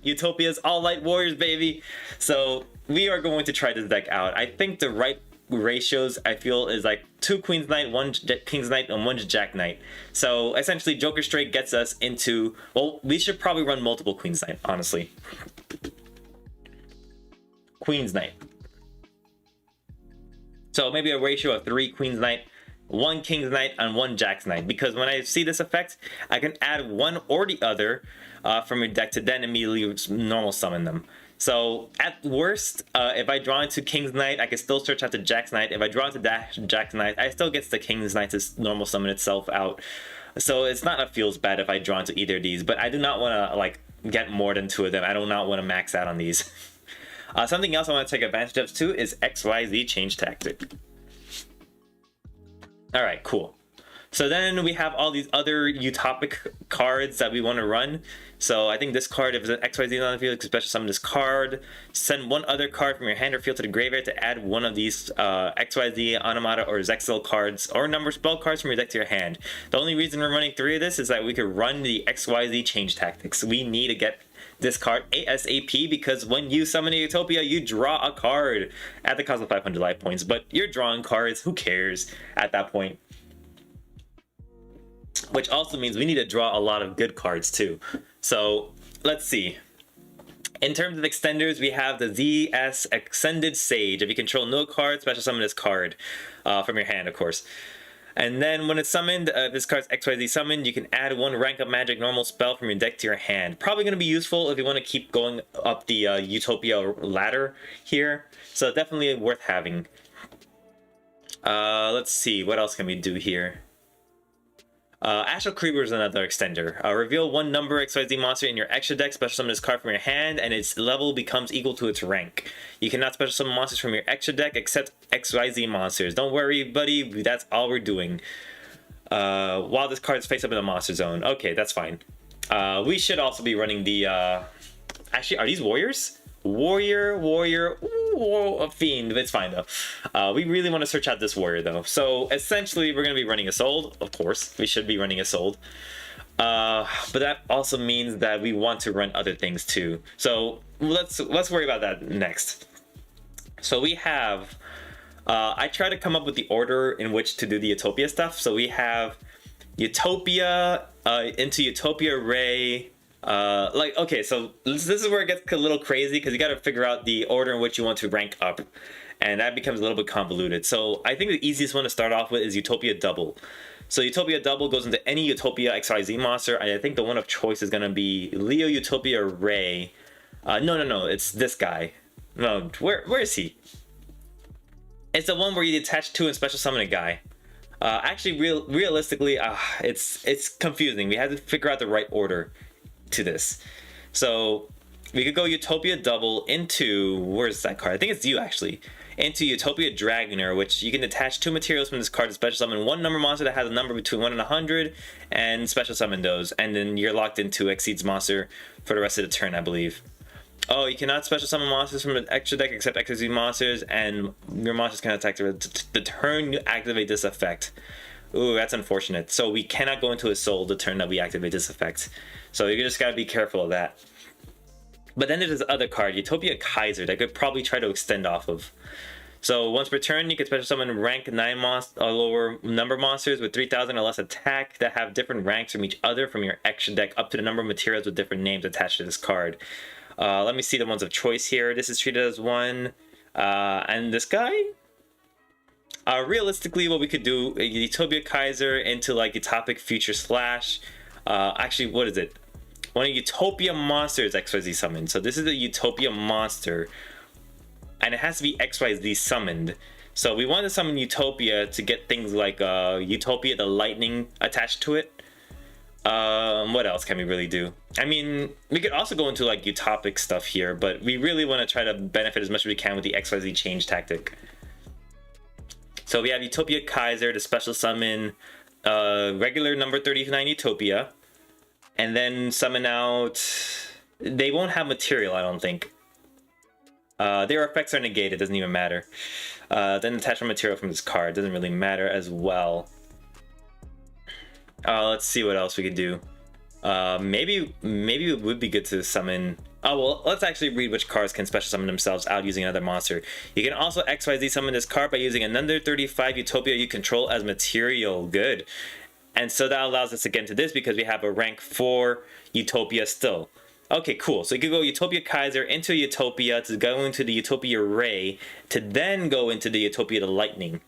Utopia's all light warriors, baby! So we are going to try this deck out. I think the right ratios I feel is like 2 Queen's Knight, 1 King's Knight, and 1 Jack Knight. So essentially Joker Straight gets us into, well, we should probably run multiple Queen's Knight, honestly. Queen's Knight. So maybe a ratio of 3 Queen's Knight, 1 King's Knight, and 1 Jack's Knight. Because when I see this effect, I can add one or the other from your deck to then immediately normal summon them. So at worst, if I draw into King's Knight, I can still search out the Jack's Knight. If I draw into Jack's Knight, I still get the King's Knight to normal summon itself out. So it's not a feels bad if I draw into either of these. But I do not want to like get more than 2 of them. I do not want to max out on these. Something else I want to take advantage of too is XYZ change tactic. Alright, cool. So then we have all these other utopic cards that we want to run. So I think this card, if it's an XYZ on the field, you can special summon this card. Send 1 other card from your hand or field to the graveyard to add 1 of these XYZ, Automata, or Zexal cards, or number spell cards from your deck to your hand. The only reason we're running 3 of this is that we could run the XYZ change tactics. We need to get this card ASAP because when you summon a Utopia, you draw a card at the cost of 500 life points. But you're drawing cards, who cares at that point? Which also means we need to draw a lot of good cards too. So let's see. In terms of extenders, we have the ZS Extended Sage. If you control no card, special summon this card from your hand, of course. And then when it's summoned, this card's XYZ summoned, you can add 1 rank up magic normal spell from your deck to your hand. Probably going to be useful if you want to keep going up the Utopia ladder here. So definitely worth having. Let's see, what else can we do here? Astral Creeper is another extender. Reveal 1 number XYZ monster in your extra deck, special summon this card from your hand, and its level becomes equal to its rank. You cannot special summon monsters from your extra deck except XYZ monsters. Don't worry, buddy, that's all we're doing. While this card is face up in the monster zone. Okay, that's fine. We should also be running the... Actually, are these warriors? Warrior, ooh, a fiend. It's fine though. We really want to search out this warrior though. So essentially, we're going to be running a sold. Of course, we should be running a sold. But that also means that we want to run other things too. So let's worry about that next. So we have. I try to come up with the order in which to do the Utopia stuff. So we have Utopia into Utopia Ray. Like, okay, so this is where it gets a little crazy because you got to figure out the order in which you want to rank up, and that becomes a little bit convoluted. So I think the easiest one to start off with is Utopia Double. So Utopia Double goes into any Utopia XYZ monster, and I think the one of choice is going to be Leo Utopia Ray. No, it's this guy. No, where is he? It's the one where you detach two and special summon a guy. Actually, realistically, it's confusing. We had to figure out the right order to this. So we could go Utopia double into, where's that card? I think it's you actually. Into Utopia Dragoner, which you can detach two materials from this card to special summon one number monster that has a number between 1 and 100, and special summon those. And then you're locked into Exceeds monster for the rest of the turn, I believe. Oh, you cannot special summon monsters from an extra deck except XYZ monsters, and your monsters can attack the turn you activate this effect. Ooh, that's unfortunate. So we cannot go into a soul the turn that we activate this effect. So you just gotta be careful of that. But then there's this other card, Utopia Kaiser, that I could probably try to extend off of. So once per turn, you can special summon rank 9 lower number monsters with 3,000 or less attack that have different ranks from each other from your extra deck up to the number of materials with different names attached to this card. Let me see the ones of choice here. This is treated as one. And this guy? Realistically, what we could do, Utopia Kaiser into like Utopic Future Slash. Actually, what is it? One of Utopia monsters XYZ summoned. So this is a Utopia monster. And it has to be XYZ summoned. So we want to summon Utopia to get things like Utopia the Lightning attached to it. What else can we really do? I mean, we could also go into like utopic stuff here, but we really want to try to benefit as much as we can with the XYZ change tactic. So we have Utopia Kaiser to special summon regular number 39 Utopia, and then summon out. They won't have material, I don't think. Their effects are negated, doesn't even matter. Then attachment material from this card doesn't really matter as well. Let's see what else we could do. Maybe it would be good to summon. Oh well, let's actually read which cards can special summon themselves out using another monster. You can also XYZ summon this card by using another 35 Utopia you control as material. Good. And so that allows us to get into this because we have a rank 4 Utopia still. Okay, cool. So you could go Utopia Kaiser into Utopia to go into the Utopia Ray to then go into the Utopia the Lightning.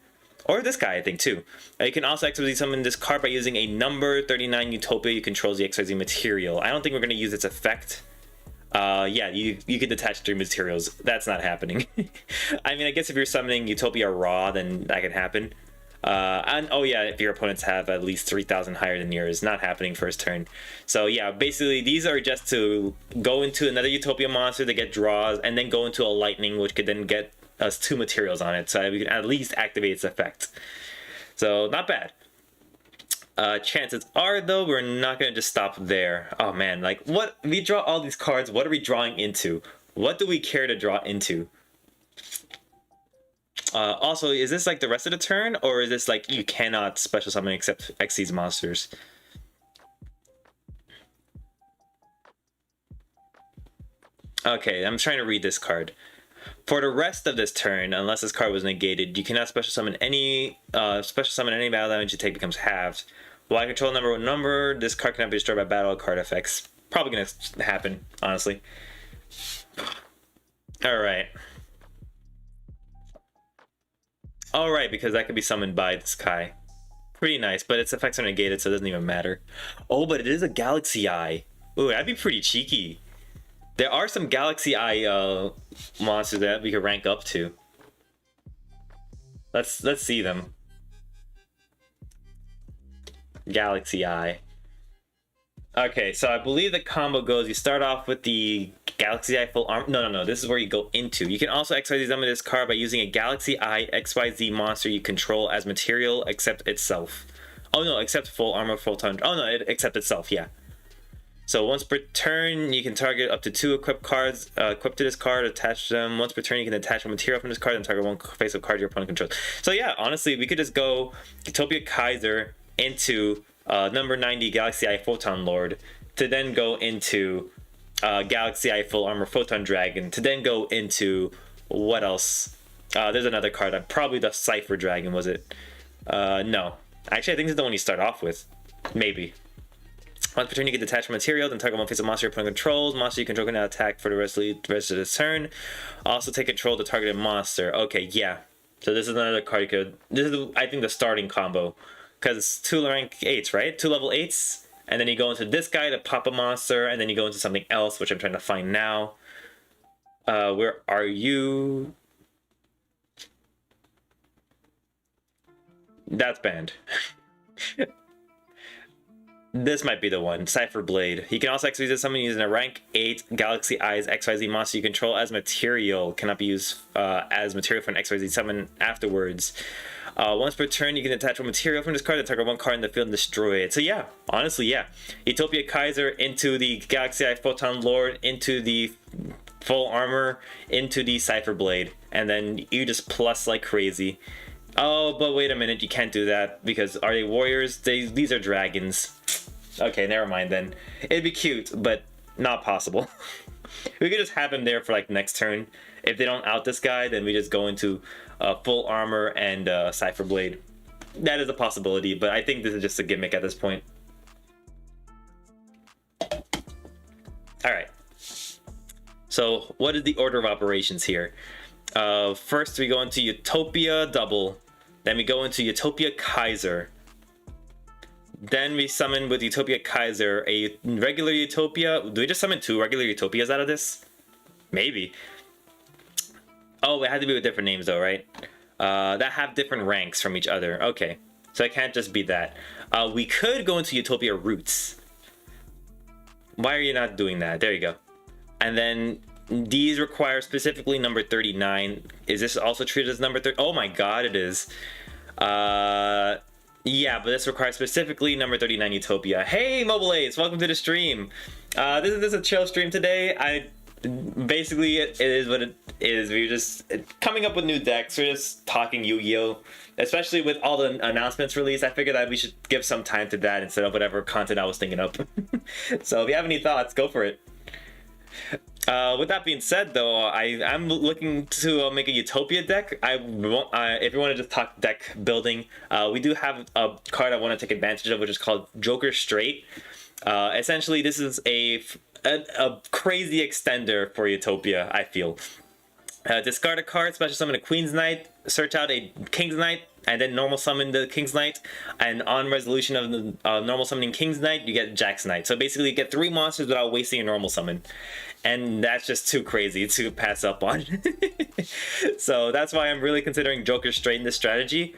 Or this guy, I think, too. You can also XYZ summon this card by using a number 39 Utopia you control the XYZ material. I don't think we're going to use its effect. Yeah, you could detach 3 materials. That's not happening. I mean, I guess if you're summoning Utopia Raw, then that could happen. And oh yeah, if your opponents have at least 3,000 higher than yours, not happening first turn. So yeah, basically these are just to go into another Utopia monster to get draws, and then go into a Lightning, which could then get us 2 materials on it, so we can at least activate its effect. So not bad. Chances are though we're not gonna just stop there. Oh man, like what, we draw all these cards, what are we drawing into? What do we care to draw into? Also, is this like the rest of the turn, or is this like you cannot special summon except Xyz monsters? Okay, I'm trying to read this card. For the rest of this turn, unless this card was negated, you cannot special summon any battle damage you take becomes halved. While I control number, this card cannot be destroyed by battle card effects. Probably gonna happen, honestly. Alright. Alright, because that could be summoned by this guy. Pretty nice, but its effects are negated, so it doesn't even matter. Oh, but it is a Galaxy Eye. Ooh, that'd be pretty cheeky. There are some Galaxy Eye monsters that we could rank up to. Let's see them. Galaxy Eye. Okay, so I believe the combo goes, you start off with the Galaxy Eye full armor. No, this is where you go into. You can also XYZ summon this card by using a Galaxy Eye XYZ monster you control as material except itself. Oh no, except full armor, full time. Oh no, except itself, yeah. So once per turn, you can target up to 2 equipped cards equipped to this card, attach them. Once per turn, you can attach a material from this card and target 1 face-up card your opponent controls. So yeah, honestly, we could just go Utopia Kaiser into number 90 Galaxy Eye Photon Lord to then go into Galaxy Eye Full Armor Photon Dragon to then go into what else? There's another card, probably the Cypher Dragon, was it? No. Actually, I think this is the one you start off with. Maybe. Once per turn, you can detach material, then target 1 face of monster your opponent controls. Monster you control can now attack for the rest of the turn. Also take control of the targeted monster. Okay, yeah. So this is another card you could... This is, I think, the starting combo. Because it's 2 rank 8s, right? 2 level 8s. And then you go into this guy to pop a monster, and then you go into something else, which I'm trying to find now. Where are you? That's banned. This might be the one. Cypher Blade. He can also XYZ summon using a rank 8 Galaxy Eyes XYZ monster you control as material. Cannot be used as material for an XYZ summon afterwards. Once per turn, you can attach one material from this card, attack one card in the field and destroy it. So yeah, honestly, yeah. Utopia Kaiser into the Galaxy Eye Photon Lord, into the full armor, into the Cypher Blade. And then you just plus like crazy. Oh, but wait a minute, you can't do that, because are they warriors? These are dragons. Okay, never mind then. It'd be cute, but not possible. We could just have him there for like next turn. If they don't out this guy, then we just go into full armor and Cypher Blade. That is a possibility, but I think this is just a gimmick at this point. Alright. So, what is the order of operations here? First, we go into Utopia Double. Then we go into Utopia Kaiser. Then we summon with Utopia Kaiser a regular Utopia. Do we just summon 2 regular Utopias out of this? Maybe. Oh, it had to be with different names though, right? That have different ranks from each other. Okay, so it can't just be that. We could go into Utopia Roots. Why are you not doing that? There you go. And then these require specifically number 39. Is this also treated as number 30? Oh my god, it is. Yeah, but this requires specifically number 39 Utopia. Hey, Mobile Ace, welcome to the stream. This is a chill stream today. Basically, it is what it is. We're just coming up with new decks. We're just talking Yu-Gi-Oh! Especially with all the announcements released, I figured that we should give some time to that instead of whatever content I was thinking up. So if you have any thoughts, go for it. With that being said, though, I'm looking to make a Utopia deck. If you want to just talk deck building, we do have a card I want to take advantage of, which is called Joker Straight. Essentially, this is a crazy extender for Utopia, I feel. Discard a card, special summon a Queen's Knight, search out a King's Knight, and then normal summon the King's Knight. And on resolution of the normal summoning King's Knight, you get Jack's Knight. So basically, you get 3 monsters without wasting a normal summon. And that's just too crazy to pass up on. So that's why I'm really considering Joker Straight in this strategy.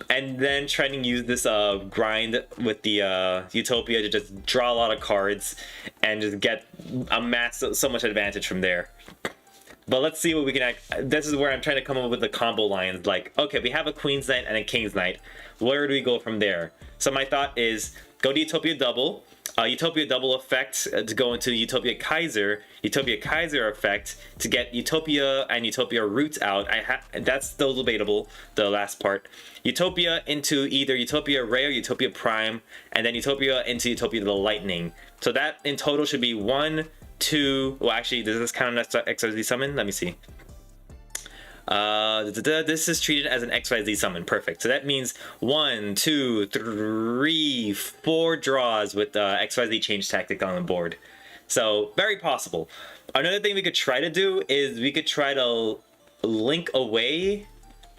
And then trying to use this grind with the Utopia to just draw a lot of cards and just get amass so much advantage from there. But let's see what we can this is where I'm trying to come up with the combo lines. Like, okay, we have a Queen's Knight and a King's Knight. Where do we go from there? So my thought is go to Utopia Double. Utopia Double effect to go into Utopia Kaiser. Utopia Kaiser effect to get Utopia and Utopia Roots out. That's still debatable, the last part. Utopia into either Utopia Ray or Utopia Prime, and then Utopia into Utopia the Lightning. So that in total should be 1, 2. Well, actually, does this count as XYZ summon? Let me see. This is treated as an XYZ summon. Perfect. So that means 1, 2, 3, 4 draws with XYZ change tactic on the board. So very possible. Another thing we could try to do is we could try to link away.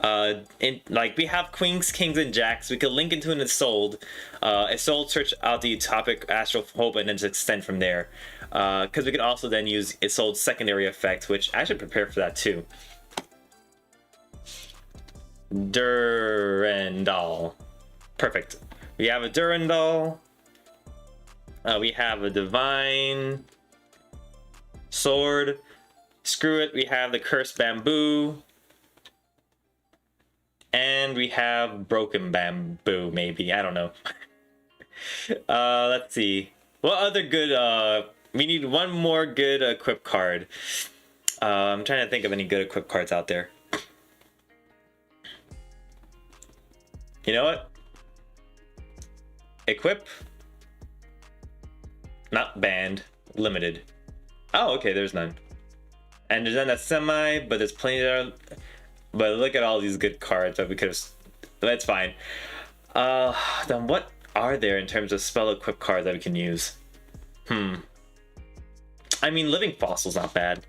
Like we have Queens, Kings, and Jacks. We could link into an Isolde. Isolde search out the Utopic Astral Hope and then just extend from there. Because we could also then use Isolde's secondary effect, which I should prepare for that too. Durandal. Perfect. We have a Durandal. We have a Divine Sword. Screw it. We have the Cursed Bamboo. And we have Broken Bamboo, maybe. I don't know. Let's see. What other good... we need one more good equip card. I'm trying to think of any good equip cards out there. You know what? Equip. Not banned. Limited. Oh, okay, there's none. And there's none that's semi, but there's plenty there. But look at all these good cards that we could have... That's fine. Then what are there in terms of spell equip cards that we can use? I mean, Living Fossil's not bad.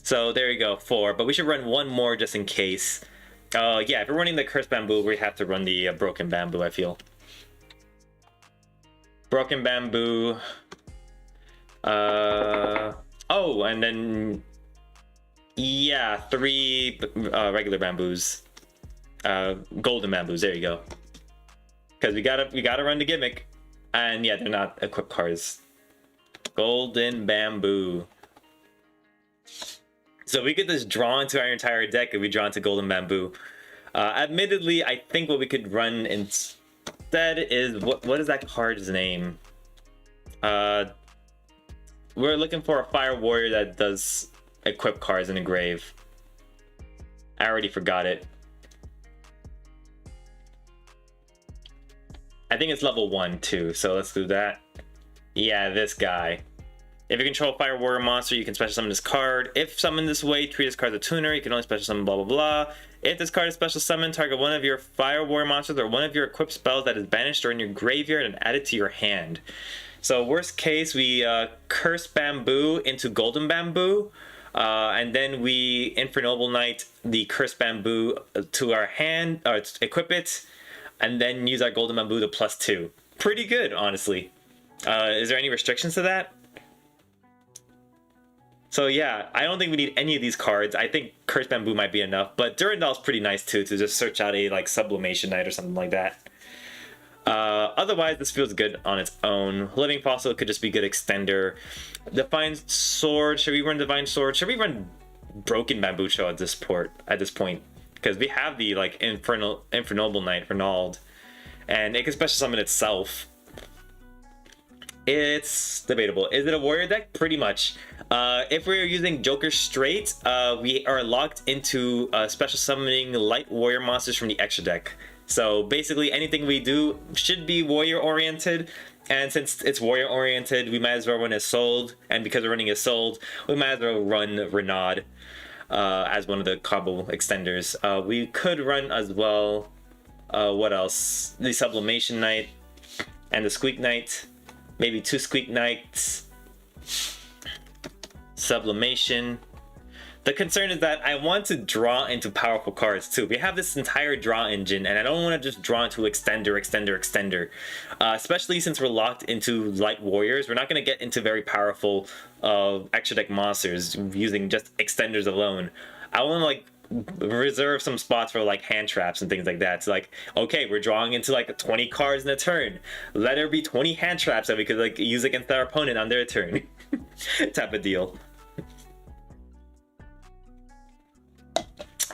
So there you go, 4. But we should run one more just in case. Yeah, if we're running the Cursed Bamboo, we have to run the Broken Bamboo, I feel. Broken Bamboo. Oh, and then yeah, 3 regular bamboos. Golden bamboos. There you go. Because we gotta run the gimmick, and yeah, they're not equipped cards. Golden bamboo. So we could just draw into our entire deck if we draw into golden bamboo. Admittedly, I think what we could run instead is what is that card's name? We're looking for a fire warrior that does equip cards in the grave. I already forgot it. I think it's level 1 too, so let's do that. Yeah, this guy. If you control a fire warrior monster, you can special summon this card. If summoned this way, treat this card as a tuner. You can only special summon blah blah blah. If this card is special summoned, target one of your fire warrior monsters or one of your equipped spells that is banished or in your graveyard and add it to your hand. So worst case, we curse bamboo into golden bamboo, and then we Infernoble Knight the cursed bamboo to our hand, or equip it, and then use our golden bamboo to +2. Pretty good, honestly. Is there any restrictions to that? So yeah, I don't think we need any of these cards. I think Cursed Bamboo might be enough, but Durandal's pretty nice too, to just search out a like Sublimation Knight or something like that. Otherwise, this feels good on its own. Living Fossil could just be good extender. Divine Sword, should we run Divine Sword? Should we run Broken Bambucho at this point? Because we have the like Infernoble Knight, Renald, and it can special summon itself. It's debatable. Is it a warrior deck? Pretty much. If we're using Joker straight, we are locked into special summoning light warrior monsters from the extra deck. So basically anything we do should be warrior oriented, and since it's warrior oriented, we might as well run Isolde, and because we're running Isolde, we might as well run Renaud as one of the combo extenders. We could run as well, what else? The Sublimation Knight and the Squeak Knight. Maybe 2 Squeak Knights. Sublimation. The concern is that I want to draw into powerful cards too. We have this entire draw engine, and I don't want to just draw into extender. Especially since we're locked into light warriors, we're not going to get into very powerful extra deck monsters using just extenders alone. I want to like reserve some spots for like hand traps and things like that. It's like, okay, we're drawing into like 20 cards in a turn. Let there be 20 hand traps that we could like use against our opponent on their turn. Type of deal.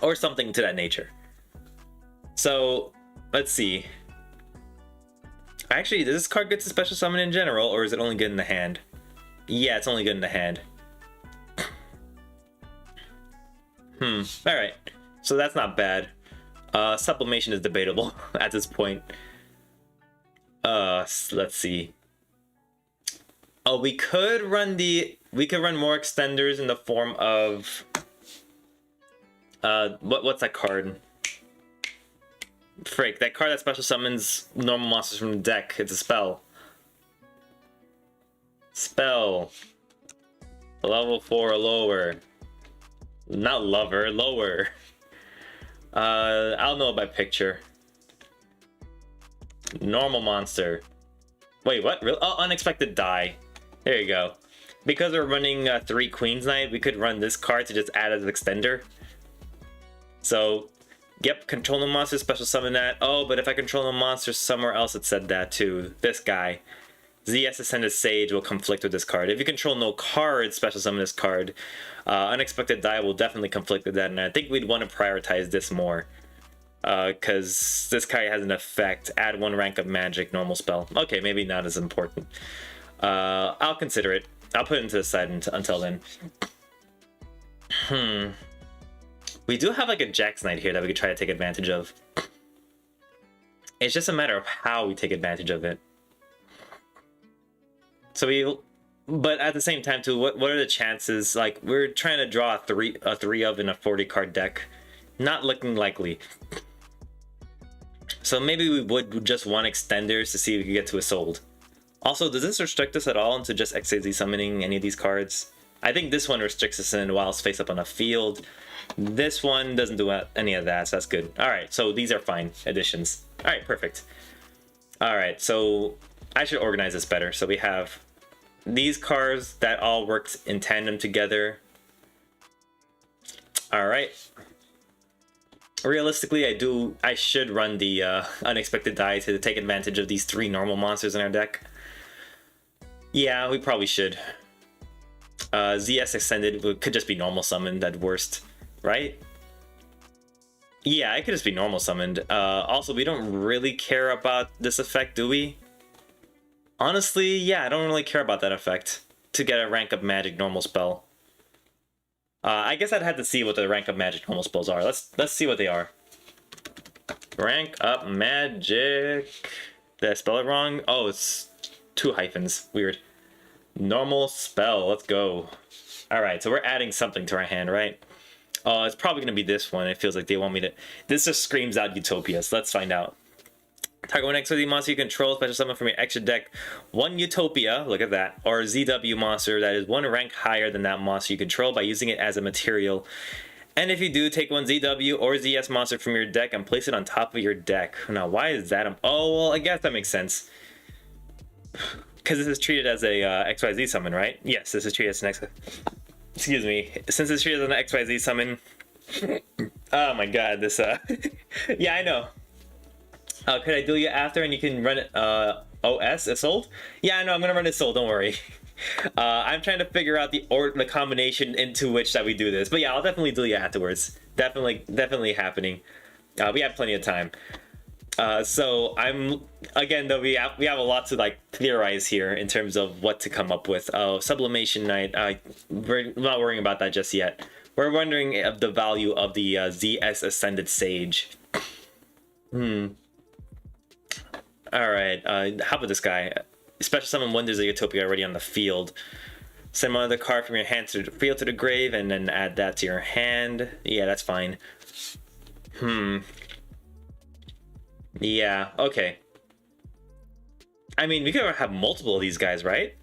Or something to that nature. So, let's see. Actually, does this card get to special summon in general, or is it only good in the hand? Yeah, it's only good in the hand. Alright. So that's not bad. Sublimation is debatable at this point. Let's see. Oh, we could run more extenders in the form of what's that card? Frick, that card that special summons normal monsters from the deck. It's a spell. Spell. Level 4 or lower. Not lover, lower. I'll know by picture. Normal monster. Wait, what? Really? Oh, unexpected die. There you go. Because we're running 3 Queen's Knight, we could run this card to just add as an extender. So, yep, control the monster, special summon that. Oh, but if I control the monster somewhere else, it said that too. This guy. ZS Ascended Sage will conflict with this card. If you control no cards, special summon this card. Unexpected Die will definitely conflict with that, and I think we'd want to prioritize this more. Because this guy has an effect. Add 1 rank of magic, normal spell. Okay, maybe not as important. I'll consider it. I'll put it into the side until then. We do have like a Jax Knight here that we could try to take advantage of. It's just a matter of how we take advantage of it. So but at the same time too, what are the chances? Like, we're trying to draw a three of in a 40 card deck. Not looking likely. So maybe we would just want extenders to see if we can get to a sold. Also, does this restrict us at all into just XYZ summoning any of these cards? I think this one restricts us in while it's face up on a field. This one doesn't do any of that, so that's good. Alright, so these are fine additions. Alright, perfect. Alright, so I should organize this better. So we have these cards that all worked in tandem together. All right. Realistically, I should run the unexpected die to take advantage of these 3 normal monsters in our deck. Yeah, we probably should. ZS Extended could just be normal summoned at worst, right? Yeah, it could just be normal summoned. Also, we don't really care about this effect, do we? Honestly, yeah, I don't really care about that effect to get a rank up magic normal spell. I guess I'd have to see what the rank up magic normal spells are. Let's see what they are. Rank up magic. Did I spell it wrong? Oh, it's 2 hyphens. Weird. Normal spell. Let's go. All right, so we're adding something to our hand, right? Oh, it's probably gonna be this one. It feels like they want me to. This just screams out Utopia. So let's find out. Target one XYZ monster you control, special summon from your extra deck, 1 Utopia, look at that, or ZW monster that is 1 rank higher than that monster you control by using it as a material. And if you do, take 1 ZW or ZS monster from your deck and place it on top of your deck. Now, why is that? Oh, well, I guess that makes sense. Because this is treated as a XYZ summon, right? Yes, this is treated as an Excuse me. Since it's treated as an XYZ summon... Oh my god, this... Yeah, I know. Could I deal you after and you can run it OS Assault? Yeah, I know, I'm gonna run Assault, don't worry. I'm trying to figure out the combination into which that we do this. But yeah, I'll definitely deal you afterwards. Definitely happening. We have plenty of time. So I'm again though we have a lot to like theorize here in terms of what to come up with. Oh, Sublimation Knight. We're not worrying about that just yet. We're wondering of the value of the ZS Ascended Sage. Alright, how about this guy? Special summon Wonders of Utopia already on the field. Send one other card from your hand to the field to the grave and then add that to your hand. Yeah, that's fine. Yeah, okay. I mean, we could have multiple of these guys, right?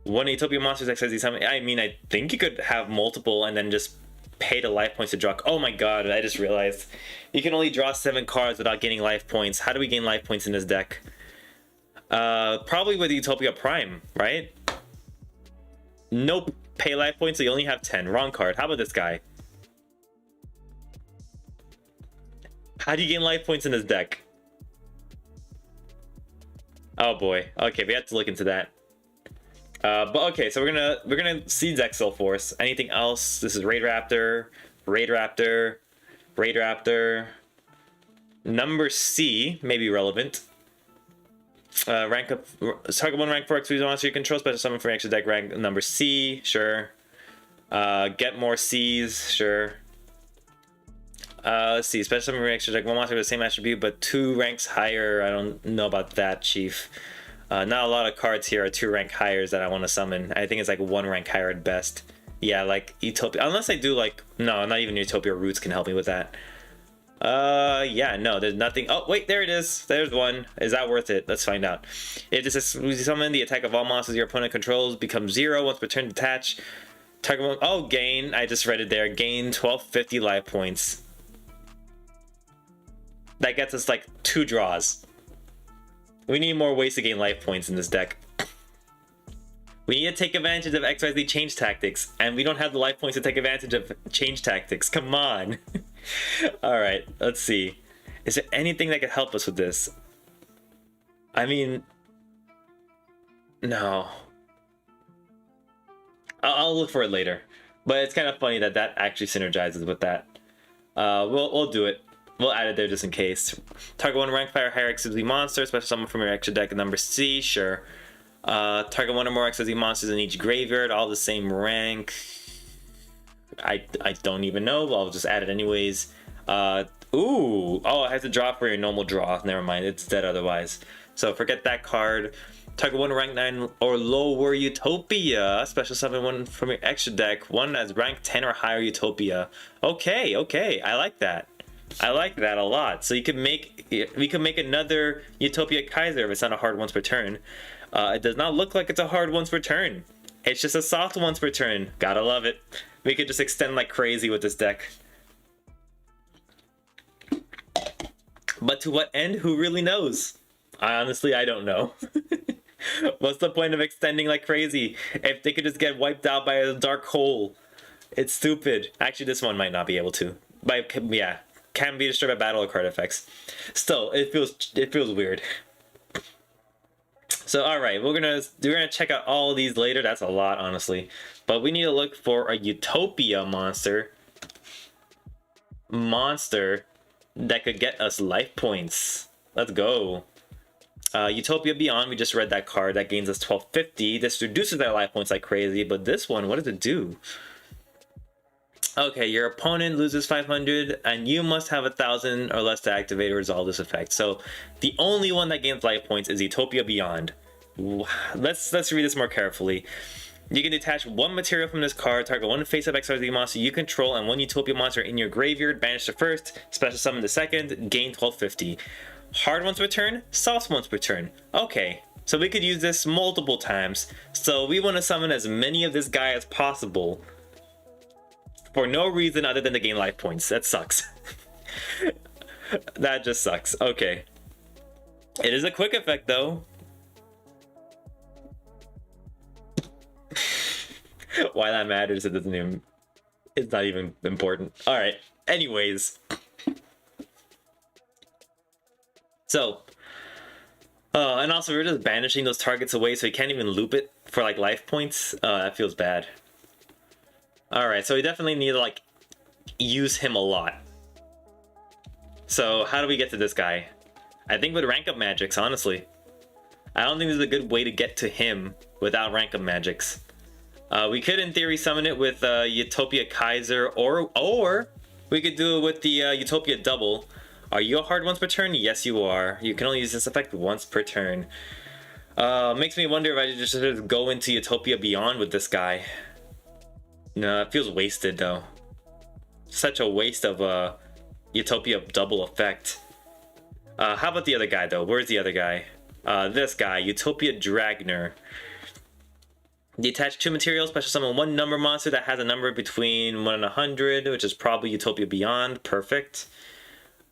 1 Utopia monsters XYZ summon. I mean, I think you could have multiple and then just pay the life points to draw. Oh my god, I just realized. You can only draw 7 cards without gaining life points. How do we gain life points in this deck? Probably with Utopia Prime, right? Nope. Pay life points, so you only have 10. Wrong card. How about this guy? How do you gain life points in this deck? Oh boy. Okay, we have to look into that. But okay, so we're gonna Seeds Exile Force. Anything else? This is Raid Raptor, Raid Raptor, Raid Raptor. Number C may be relevant. Rank up. Target 1 rank 4 XP monster you control. Special summon for extra deck rank number C. Sure. Get more C's. Sure. Let's see. Special summon for extra deck 1 monster with the same attribute but 2 ranks higher. I don't know about that, Chief. Not a lot of cards here are 2 rank higher that I want to summon. I think it's like 1 rank higher at best. Yeah, like Utopia. Unless I do like... No, not even Utopia Roots can help me with that. Yeah, no, there's nothing. Oh, wait, there it is. There's one. Is that worth it? Let's find out. If this is summon, the attack of all monsters your opponent controls becomes 0 once per turn detached. Target one. Oh, gain. I just read it there. Gain 1250 life points. That gets us like 2 draws. We need more ways to gain life points in this deck. We need to take advantage of XYZ change tactics, and we don't have the life points to take advantage of change tactics. Come on. Alright, let's see. Is there anything that could help us with this? I mean... No. I'll look for it later. But it's kind of funny that that actually synergizes with that. We'll do it. We'll add it there just in case. Target 1 rank 5 or higher XYZ monster, special summon from your extra deck at number C, sure. Target 1 or more XYZ monsters in each graveyard, all the same rank. I don't even know, I'll just add it anyways. Ooh, oh, I have to draw for your normal draw. Never mind, it's dead otherwise. So forget that card. Target 1 rank 9 or lower Utopia. Special summon 1 from your extra deck. 1 as rank 10 or higher Utopia. Okay, okay, I like that. I like that a lot. So we could make another Utopia Kaiser if it's not a hard once per turn. It does not look like it's a hard once per turn. It's just a soft once per turn. Gotta love it. We could just extend like crazy with this deck. But to what end? Who really knows? Honestly, I don't know. What's the point of extending like crazy if they could just get wiped out by a dark hole? It's stupid. Actually, this one might not be able to. Yeah, can be destroyed by battle or card effects. Still, it feels weird. So all right, we're gonna check out all of these later. That's a lot, honestly, but we need to look for a Utopia monster that could get us life points. Let's go. Utopia Beyond, we just read that card. That gains us 1250. This reduces their life points like crazy, but this one, what does it do? Okay, your opponent loses 500, and you must have 1,000 or less to activate or resolve this effect. So the only one that gains life points is Utopia Beyond. Let's read this more carefully. You can detach one material from this card, target one face-up XYZ monster you control, and one Utopia monster in your graveyard, banish the first, special summon the second, gain 1250. Hard ones per turn, soft ones per turn. Okay, so we could use this multiple times. So we want to summon as many of this guy as possible for no reason other than to gain life points. That sucks. That just sucks. Okay. It is a quick effect though. Why that matters, it's not even important. All right. Anyways. So, and also we're just banishing those targets away so you can't even loop it for like life points. That feels bad. All right, so we definitely need to like use him a lot. So how do we get to this guy? I think with rank up magics, honestly. I don't think there's a good way to get to him without rank up magics. We could, in theory, summon it with Utopia Kaiser, or we could do it with the Utopia Double. Are you a hard once per turn? Yes, you are. You can only use this effect once per turn. Makes me wonder if I just go into Utopia Beyond with this guy. No, it feels wasted though. Such a waste of Utopia Double effect. How about the other guy though? Where's the other guy? This guy, Utopia Dragner. Detach two materials, special summon one number monster that has a number between 1 and 100, which is probably Utopia Beyond. Perfect.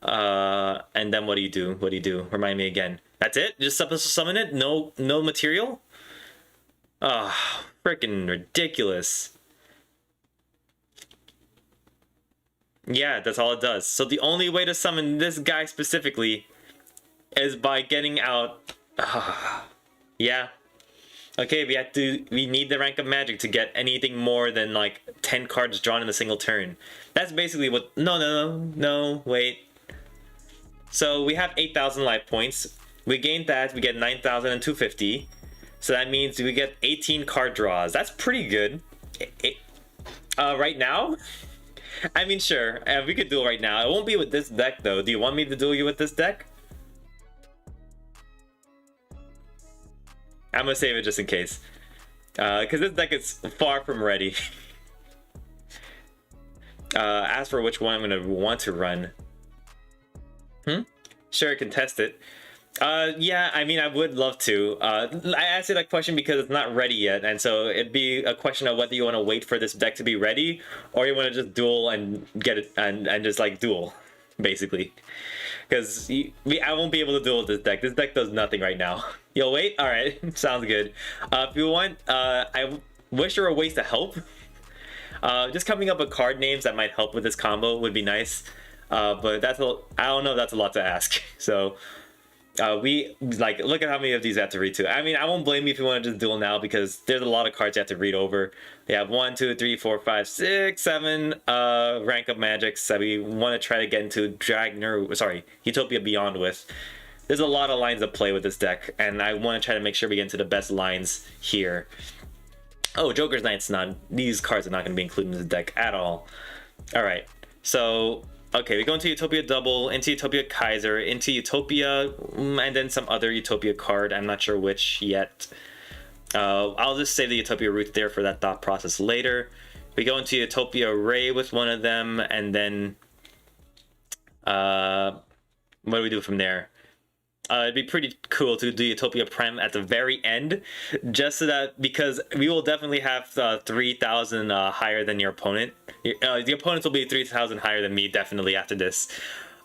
And then what do you do? What do you do? Remind me again. That's it? Just supposed to summon it? No material? Ah, freaking ridiculous. Yeah, that's all it does. So the only way to summon this guy specifically is by getting out. Yeah. Okay, we need the rank of magic to get anything more than like 10 cards drawn in a single turn. That's basically what. No, wait. So we have 8,000 life points. We gained that, we get 9,250. So that means we get 18 card draws. That's pretty good. Right now? I mean, sure, we could do it right now. It won't be with this deck though. Do you want me to duel you with this deck? I'm gonna save it just in case. Because this deck is far from ready. As for which one I'm gonna want to run. Sure, I can test it. Yeah, I mean, I would love to. I asked you that question because it's not ready yet, and so it'd be a question of whether you want to wait for this deck to be ready, or you want to just duel and get it and just like duel, basically. Because I won't be able to duel with this deck. This deck does nothing right now. You'll wait? All right, sounds good. If you want, I wish there were ways to help. Just coming up with card names that might help with this combo would be nice. But I don't know if that's a lot to ask. So look at how many of these I have to read to. I mean, I won't blame you if you want to just duel now because there's a lot of cards you have to read over. You have 1, 2, 3, 4, 5, 6, 7 rank up magics that we want to try to get into Utopia Beyond with. There's a lot of lines to play with this deck, and I want to try to make sure we get into the best lines here. Oh, Joker's Knight's not. These cards are not going to be included in the deck at all. All right, so. Okay, we go into Utopia Double, into Utopia Kaiser, into Utopia, and then some other Utopia card. I'm not sure which yet. I'll just save the Utopia route there for that thought process later. We go into Utopia Ray with one of them, and then what do we do from there? It'd be pretty cool to do Utopia Prem at the very end, just so that, because we will definitely have 3,000 higher than your opponent. The opponents will be 3,000 higher than me, definitely, after this.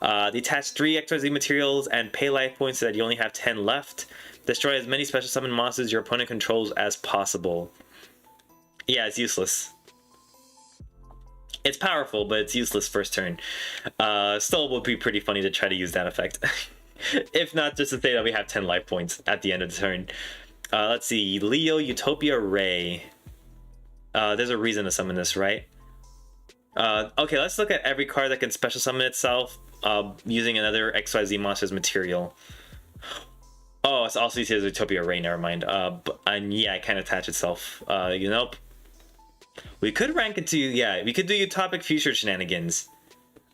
Detach 3 XYZ materials and pay life points so that you only have 10 left. Destroy as many special summon monsters your opponent controls as possible. Yeah, it's useless. It's powerful, but it's useless first turn. Still would be pretty funny to try to use that effect. If not, just to say that we have 10 life points at the end of the turn. Let's see, Leo, Utopia, Ray. There's a reason to summon this, right? Okay, let's look at every card that can special summon itself using another XYZ monster's material. Oh, it's also uses Utopia Ray, never mind. And yeah, it can attach itself. You know, we could rank into, yeah, we could do Utopic Future shenanigans.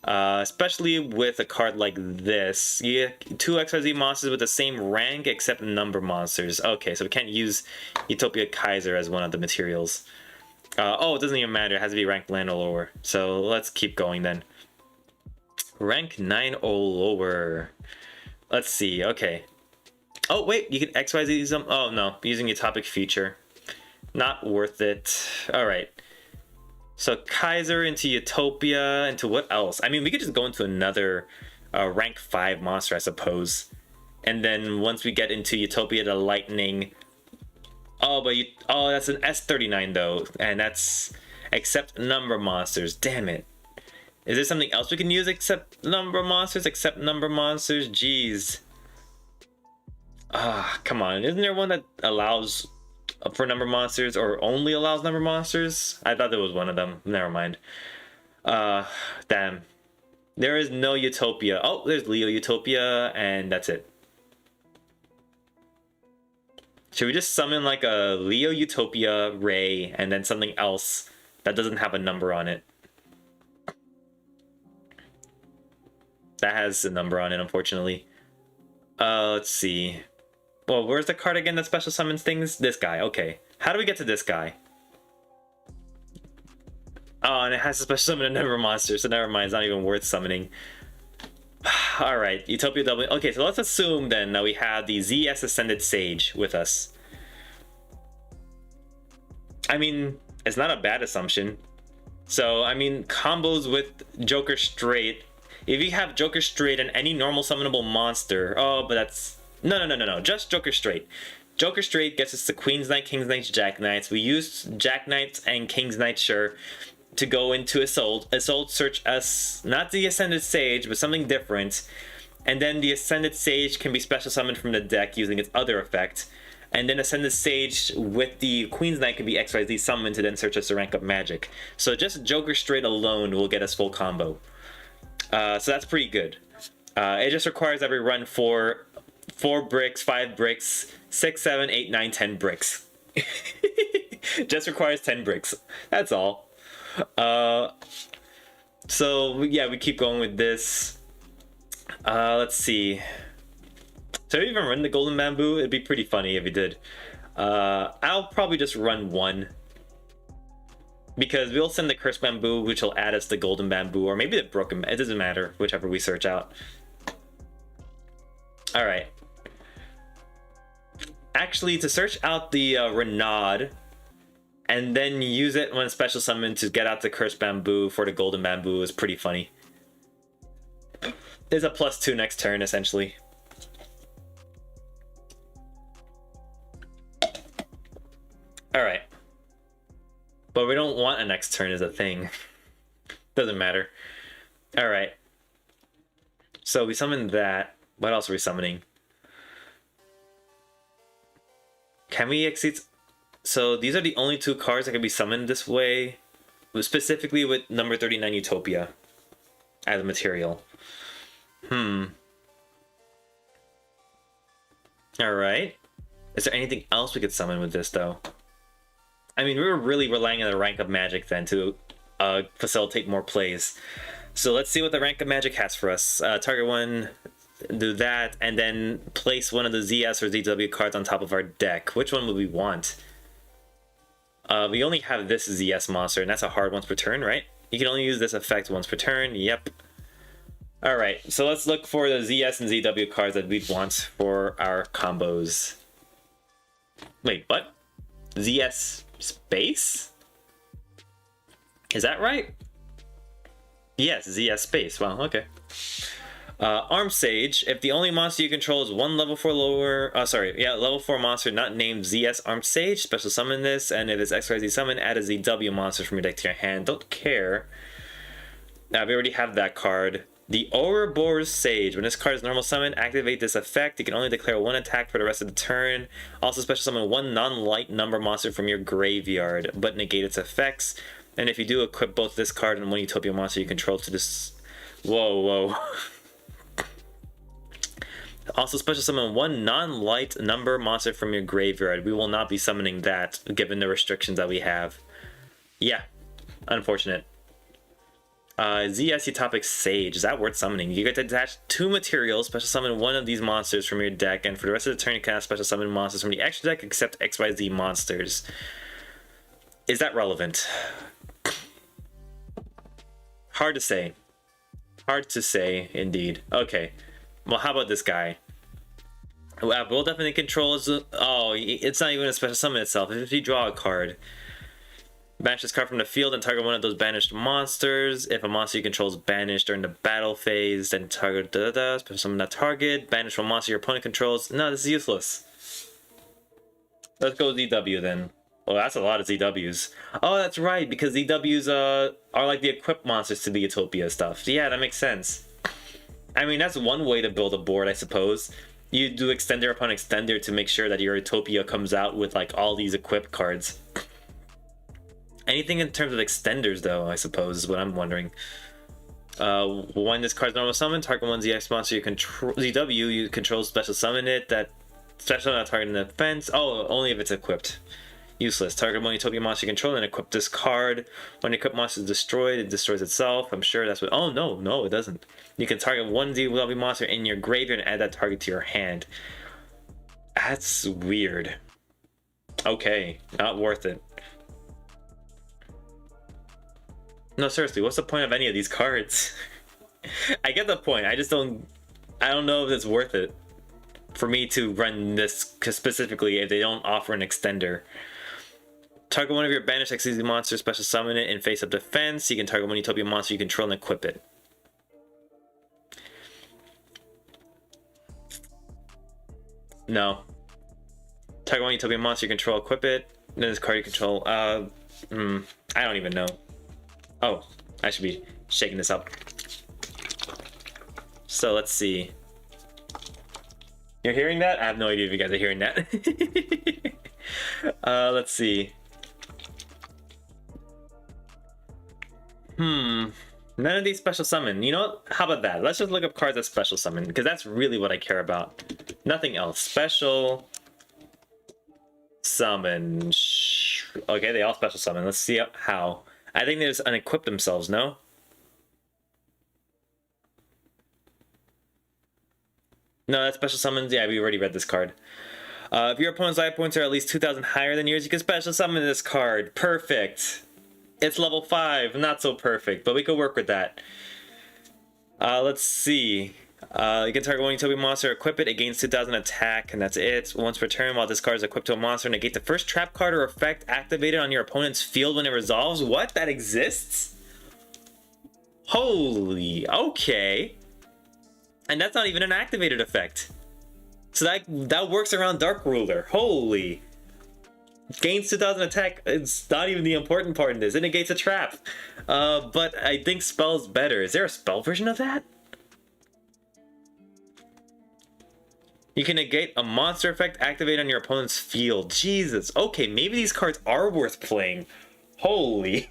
Especially with a card like this. You get 2 XYZ monsters with the same rank except number monsters. Okay, so we can't use Utopia Kaiser as one of the materials. Oh, it doesn't even matter. It has to be ranked land or lower. So let's keep going then. Rank 9 or lower. Let's see. Okay. Oh, wait. You can XYZ some. Oh, no. Using Utopic Future. Not worth it. All right. So Kaiser into Utopia, into what else? I mean, we could just go into another rank 5 monster, I suppose. And then once we get into Utopia, the Lightning. Oh, but oh, that's an S39 though, and that's except number monsters. Damn it! Is there something else we can use except number monsters? Except number monsters? Jeez. Ah, come on! Isn't there one that allows for number monsters or only allows number monsters? I thought there was one of them. Never mind. Damn. There is no Utopia. Oh, there's Leo Utopia, and that's it. Should we just summon like a Leo Utopia Ray and then something else that doesn't have a number on it? That has a number on it, unfortunately. Let's see. Well, where's the card again that special summons things? This guy, okay. How do we get to this guy? Oh, and it has a special summon a number monster, so never mind, it's not even worth summoning. Alright, Utopia W. Okay, so let's assume then that we have the ZS Ascended Sage with us. I mean, it's not a bad assumption. So, I mean, combos with Joker Straight. If you have Joker Straight and any normal summonable monster. Oh, but that's... No. Just Joker Straight. Joker Straight gets us to Queen's Knight, King's Knights, Jack Knights. We use Jack Knights and King's Knights, sure, to go into Assault. Assault search us, not the Ascended Sage, but something different. And then the Ascended Sage can be special summoned from the deck using its other effect. And then Ascended Sage with the Queen's Knight can be XYZ summoned to then search us to rank up magic. So just Joker Straight alone will get us full combo. So that's pretty good. It just requires that we run 4 bricks, 5 bricks, 6, 7, 8, 9, 10 bricks. Just requires 10 bricks. That's all. So yeah, we keep going with this. Let's see. So if you even run the Golden Bamboo, it'd be pretty funny if you did. I'll probably just run 1. Because we'll send the Cursed Bamboo, which will add us the Golden Bamboo, or maybe the Broken. It doesn't matter, whichever we search out. Alright. Actually, to search out the Renaud, and then use it when special summon to get out the Cursed Bamboo for the Golden Bamboo is pretty funny. There's a +2 next turn, essentially. Alright. But we don't want a next turn as a thing. Doesn't matter. Alright. So we summoned that. What else are we summoning? Can we exceed... So these are the only 2 cards that can be summoned this way. Specifically with number 39 Utopia as a material. Alright. Is there anything else we could summon with this though? I mean, we were really relying on the rank of magic then to facilitate more plays. So let's see what the rank of magic has for us. Target 1, do that, and then place one of the ZS or ZW cards on top of our deck. Which one would we want? We only have this ZS monster, and that's a hard once per turn, right? You can only use this effect once per turn, yep. Alright, so let's look for the ZS and ZW cards that we'd want for our combos. Wait, what? ZS space? Is that right? Yes, ZS space. Wow, okay. Arm Sage. If the only monster you control is one level 4 lower, level 4 monster not named ZS Arm Sage, special summon this, and if it's XYZ summon, add a ZW monster from your deck to your hand. Don't care. Now we already have that card. The Ouroboros Sage. When this card is normal summon, activate this effect. You can only declare one attack for the rest of the turn. Also special summon one non-light number monster from your graveyard, but negate its effects. And if you do, equip both this card and one Utopia monster you control to this. Whoa. Also special summon one non-light number monster from your graveyard. We will not be summoning that given the restrictions that we have. Yeah, unfortunate. ZS Utopic Sage. Is that worth summoning? You get to attach 2 materials, special summon one of these monsters from your deck, and for the rest of the turn you cannot special summon monsters from the extra deck except XYZ monsters. Is that relevant? Hard to say. Hard to say, indeed. Okay. Well, how about this guy? Will definitely controls. Oh, it's not even a special summon itself. If you draw a card, banish this card from the field and target one of those banished monsters. If a monster you control is banished during the battle phase, then target special summon that target. Banish one monster your opponent controls. No, this is useless. Let's go ZW then. Well, that's a lot of ZWs. Oh, that's right, because ZWs are like the equipped monsters to the Utopia stuff. Yeah, that makes sense. I mean, that's one way to build a board, I suppose. You do extender upon extender to make sure that your Utopia comes out with like all these equipped cards. Anything in terms of extenders, though, I suppose, is what I'm wondering. When this card's normal summon, target one ZX monster you control. ZW, you control special summon it. That special not targeting the defense. Oh, only if it's equipped. Useless. Target one Utopia monster you control and equip this card. When the equipped monster is destroyed, it destroys itself. I'm sure that's what. Oh, no, it doesn't. You can target one ZW monster in your graveyard and add that target to your hand. That's weird. Okay, not worth it. No, seriously, what's the point of any of these cards? I get the point. I don't know if it's worth it for me to run this specifically if they don't offer an extender. Target one of your banished XYZ monsters, special summon it in face up defense. You can target one Utopia monster you control and equip it. No. Target one Utopia monster you control, equip it. Then this card you control. I don't even know. Oh, I should be shaking this up. So let's see. You're hearing that? I have no idea if you guys are hearing that. Let's see. None of these special summon. You know what? How about that? Let's just look up cards that special summon, because that's really what I care about. Nothing else. Special summon. Okay, they all special summon. Let's see how. I think they just unequip themselves, no? No, that's special summons. Yeah, we already read this card. If your opponent's life points are at least 2,000 higher than yours, you can special summon this card. Perfect. It's level 5. Not so perfect, but we could work with that. Let's see. You can target one Utopia monster, equip it, it gains 2,000 attack, and that's it. Once per turn, while this card is equipped to a monster, negate the first trap card or effect activated on your opponent's field when it resolves. What? That exists? Holy, okay. And that's not even an activated effect. So that works around Dark Ruler. Holy. Gains 2,000 attack. It's not even the important part in this. It negates a trap. But I think spell's better. Is there a spell version of that? You can negate a monster effect activated on your opponent's field. Jesus. Okay, maybe these cards are worth playing. Holy.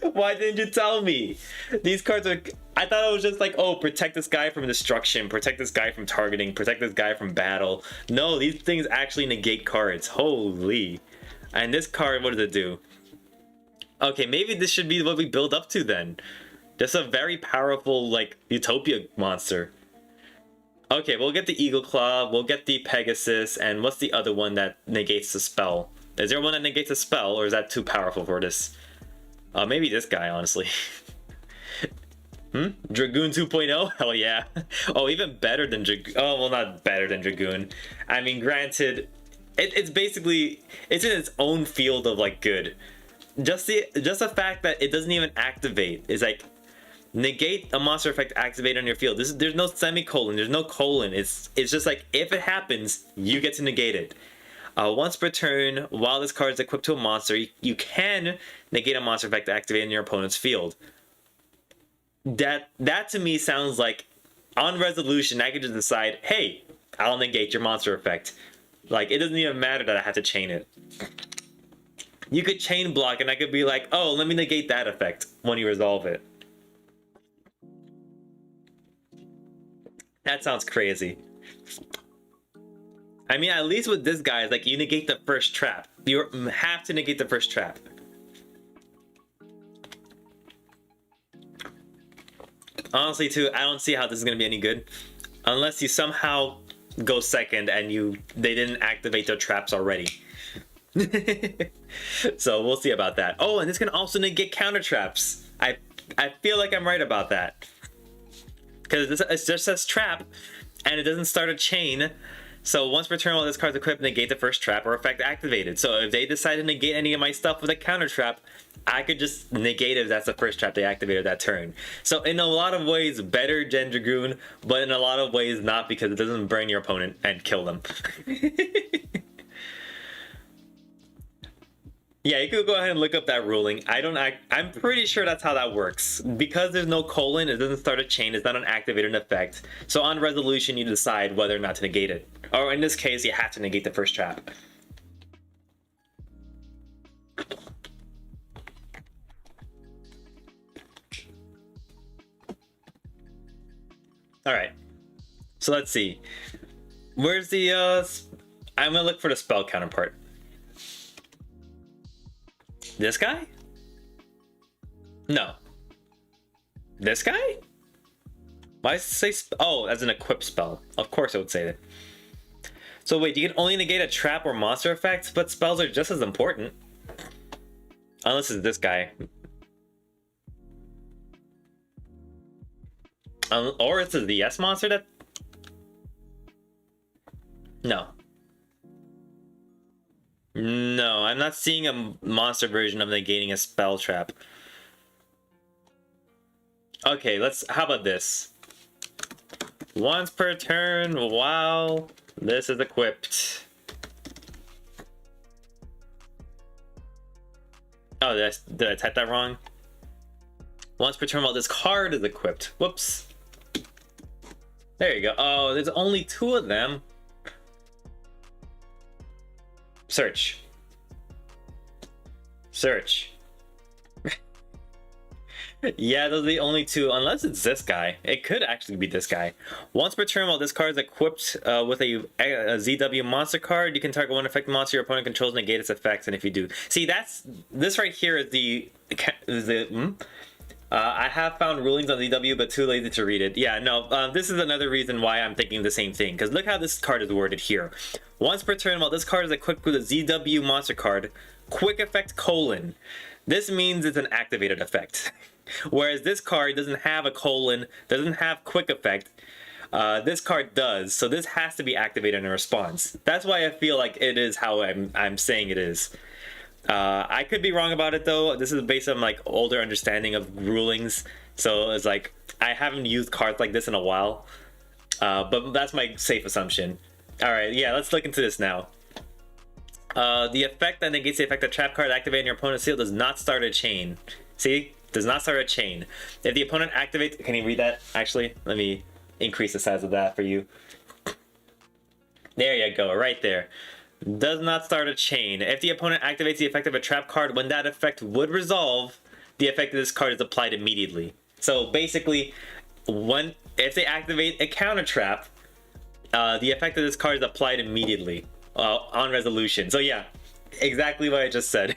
Why didn't you tell me? These cards are... I thought it was just like, oh, protect this guy from destruction, protect this guy from targeting, protect this guy from battle. No, these things actually negate cards. Holy. And this card, what does it do? Okay, maybe this should be what we build up to then. Just a very powerful, like, Utopia monster. Okay, we'll get the Eagle Claw, we'll get the Pegasus, and what's the other one that negates the spell? Is there one that negates a spell, or is that too powerful for this? Maybe this guy, honestly. Dragoon 2.0? Hell yeah. Oh, even better than Dragoon. Oh, well, not better than Dragoon. I mean, granted, it's basically, it's in its own field of, like, good. Just the fact that it doesn't even activate is, like, negate a monster effect activated on your field. There's no semicolon, there's no colon. It's just like if it happens, you get to negate it. Once per turn, while this card is equipped to a monster, you can negate a monster effect activated in your opponent's field. That to me sounds like on resolution, I could just decide, hey, I'll negate your monster effect. Like, it doesn't even matter that I have to chain it. You could chain block and I could be like, oh, let me negate that effect when you resolve it. That sounds crazy. I mean, at least with this guy, like, you negate the first trap. You have to negate the first trap. Honestly, too, I don't see how this is going to be any good. Unless you somehow go second and they didn't activate their traps already. So we'll see about that. Oh, and this can also negate counter traps. I feel like I'm right about that. Because it just says trap, and it doesn't start a chain. So once per turn while this card's equipped, negate the first trap or effect activated. So if they decide to negate any of my stuff with a counter trap, I could just negate it if that's the first trap they activated that turn. So in a lot of ways, better than Dragoon, but in a lot of ways not, because it doesn't burn your opponent and kill them. Yeah, you could go ahead and look up that ruling. I'm pretty sure that's how that works. Because there's no colon, it doesn't start a chain, it's not an activated effect. So on resolution, you decide whether or not to negate it. Or in this case, you have to negate the first trap. Alright. So let's see. Where's the, I'm gonna look for the spell counterpart. This guy? No. This guy? Why does it say oh, as an equip spell. Of course it would say that. So wait, you can only negate a trap or monster effect, but spells are just as important. Unless it's this guy. Or it's a DS monster that... No. No, I'm not seeing a monster version of negating a spell trap. Okay, how about this? Once per turn while this is equipped. Oh, did I type that wrong? Once per turn while this card is equipped. Whoops. There you go. Oh, there's only 2 of them. Search. Search. Yeah, those are the only 2, unless it's this guy. It could actually be this guy. Once per turn, while this card is equipped with a ZW monster card, you can target one effective monster your opponent controls, negate its effects, and if you do... See, this right here is I have found rulings on ZW, but too lazy to read it. Yeah, no, this is another reason why I'm thinking the same thing, because look how this card is worded here. Once per turn, while this card is equipped with a ZW monster card, quick effect : this means it's an activated effect. Whereas this card doesn't have a colon, doesn't have quick effect. This card does, so this has to be activated in response. That's why I feel like it is how I'm saying it is. I could be wrong about it though. This is based on like older understanding of rulings, so it's like I haven't used cards like this in a while, but that's my safe assumption. All right, yeah, let's look into this now. The effect that negates the effect of trap card activating your opponent's seal does not start a chain. See, does not start a chain. If the opponent activates, can you read that? Actually, let me increase the size of that for you. There you go, right there. Does not start a chain. If the opponent activates the effect of a trap card, when that effect would resolve, the effect of this card is applied immediately. So basically, if they activate a counter trap, the effect of this card is applied immediately on resolution. So yeah, exactly what I just said.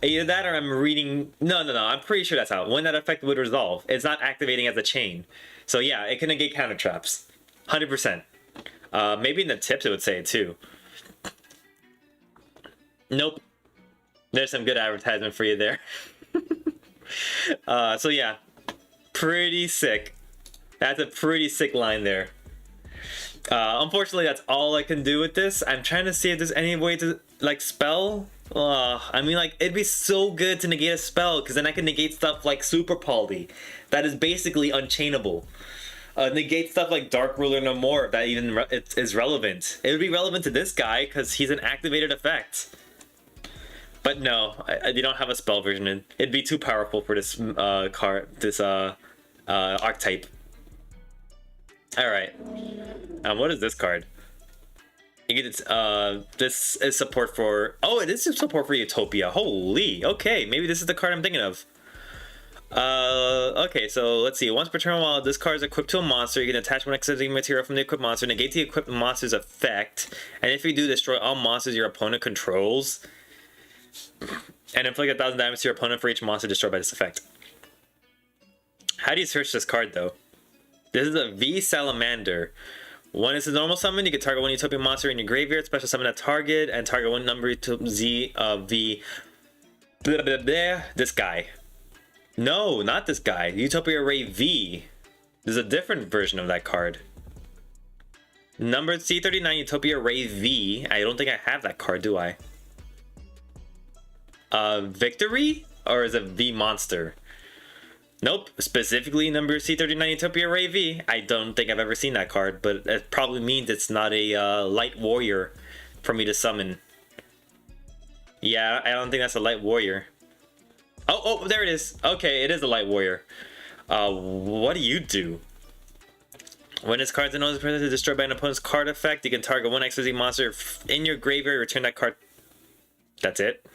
Either that or I'm reading... No, I'm pretty sure that's how. When that effect would resolve, it's not activating as a chain. So yeah, it can negate counter traps. 100%. Maybe in the tips it would say it too. Nope. There's some good advertisement for you there. So yeah, pretty sick. That's a pretty sick line there. Unfortunately, that's all I can do with this. I'm trying to see if there's any way to like spell. I mean, like it'd be so good to negate a spell because then I can negate stuff like Super Poly, that is basically unchainable. Negate stuff like Dark Ruler no more that even it is relevant. It would be relevant to this guy because he's an activated effect. But no, they don't have a spell version. It'd be too powerful for this archetype. All right. What is this card? You get this is support for. Oh, it is support for Utopia. Holy. Okay, maybe this is the card I'm thinking of. Okay, so let's see. Once per turn, while this card is equipped to a monster, you can attach one exciting material from the equipped monster, negate the equipped monster's effect, and if you do, destroy all monsters your opponent controls, and inflict 1,000 damage to your opponent for each monster destroyed by this effect. How do you search this card, though? This is a V Salamander. One is a normal summon. You can target one Utopia monster in your graveyard, special summon that target, and target one number to Z V. Blah, blah, blah. This guy. No, not this guy. Utopia Ray V. There's a different version of that card. Number C39 Utopia Ray V. I don't think I have that card, do I? Victory? Or is it V Monster? Nope, specifically number C39 Utopia Ray V. I don't think I've ever seen that card, but it probably means it's not a light warrior for me to summon. Yeah, I don't think that's a light warrior. Oh, there it is. Okay, it is a light warrior. What do you do? When this card's another present is destroyed by an opponent's card effect, you can target one XYZ monster in your graveyard, return that card. That's it.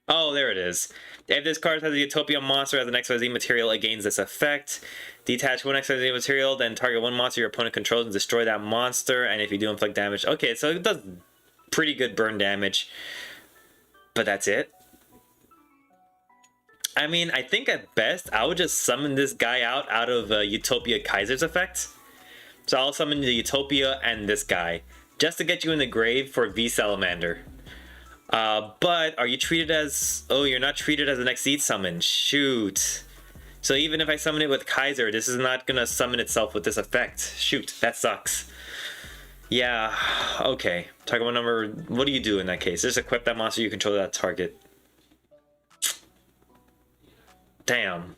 Oh, there it is. If this card has a Utopia monster as an XYZ material, it gains this effect. Detach one XYZ material, then target one monster your opponent controls and destroy that monster. And if you do inflict damage, okay, so it does pretty good burn damage. But that's it. I mean, I think at best, I would just summon this guy out of Utopia Kaiser's effect. So I'll summon the Utopia and this guy, just to get you in the grave for V Salamander. But are you treated as... Oh, you're not treated as an Exceed summon. Shoot. So even if I summon it with Kaiser, this is not gonna summon itself with this effect. Shoot, that sucks. Yeah, okay. Target one number... What do you do in that case? Just equip that monster you control that target. Damn.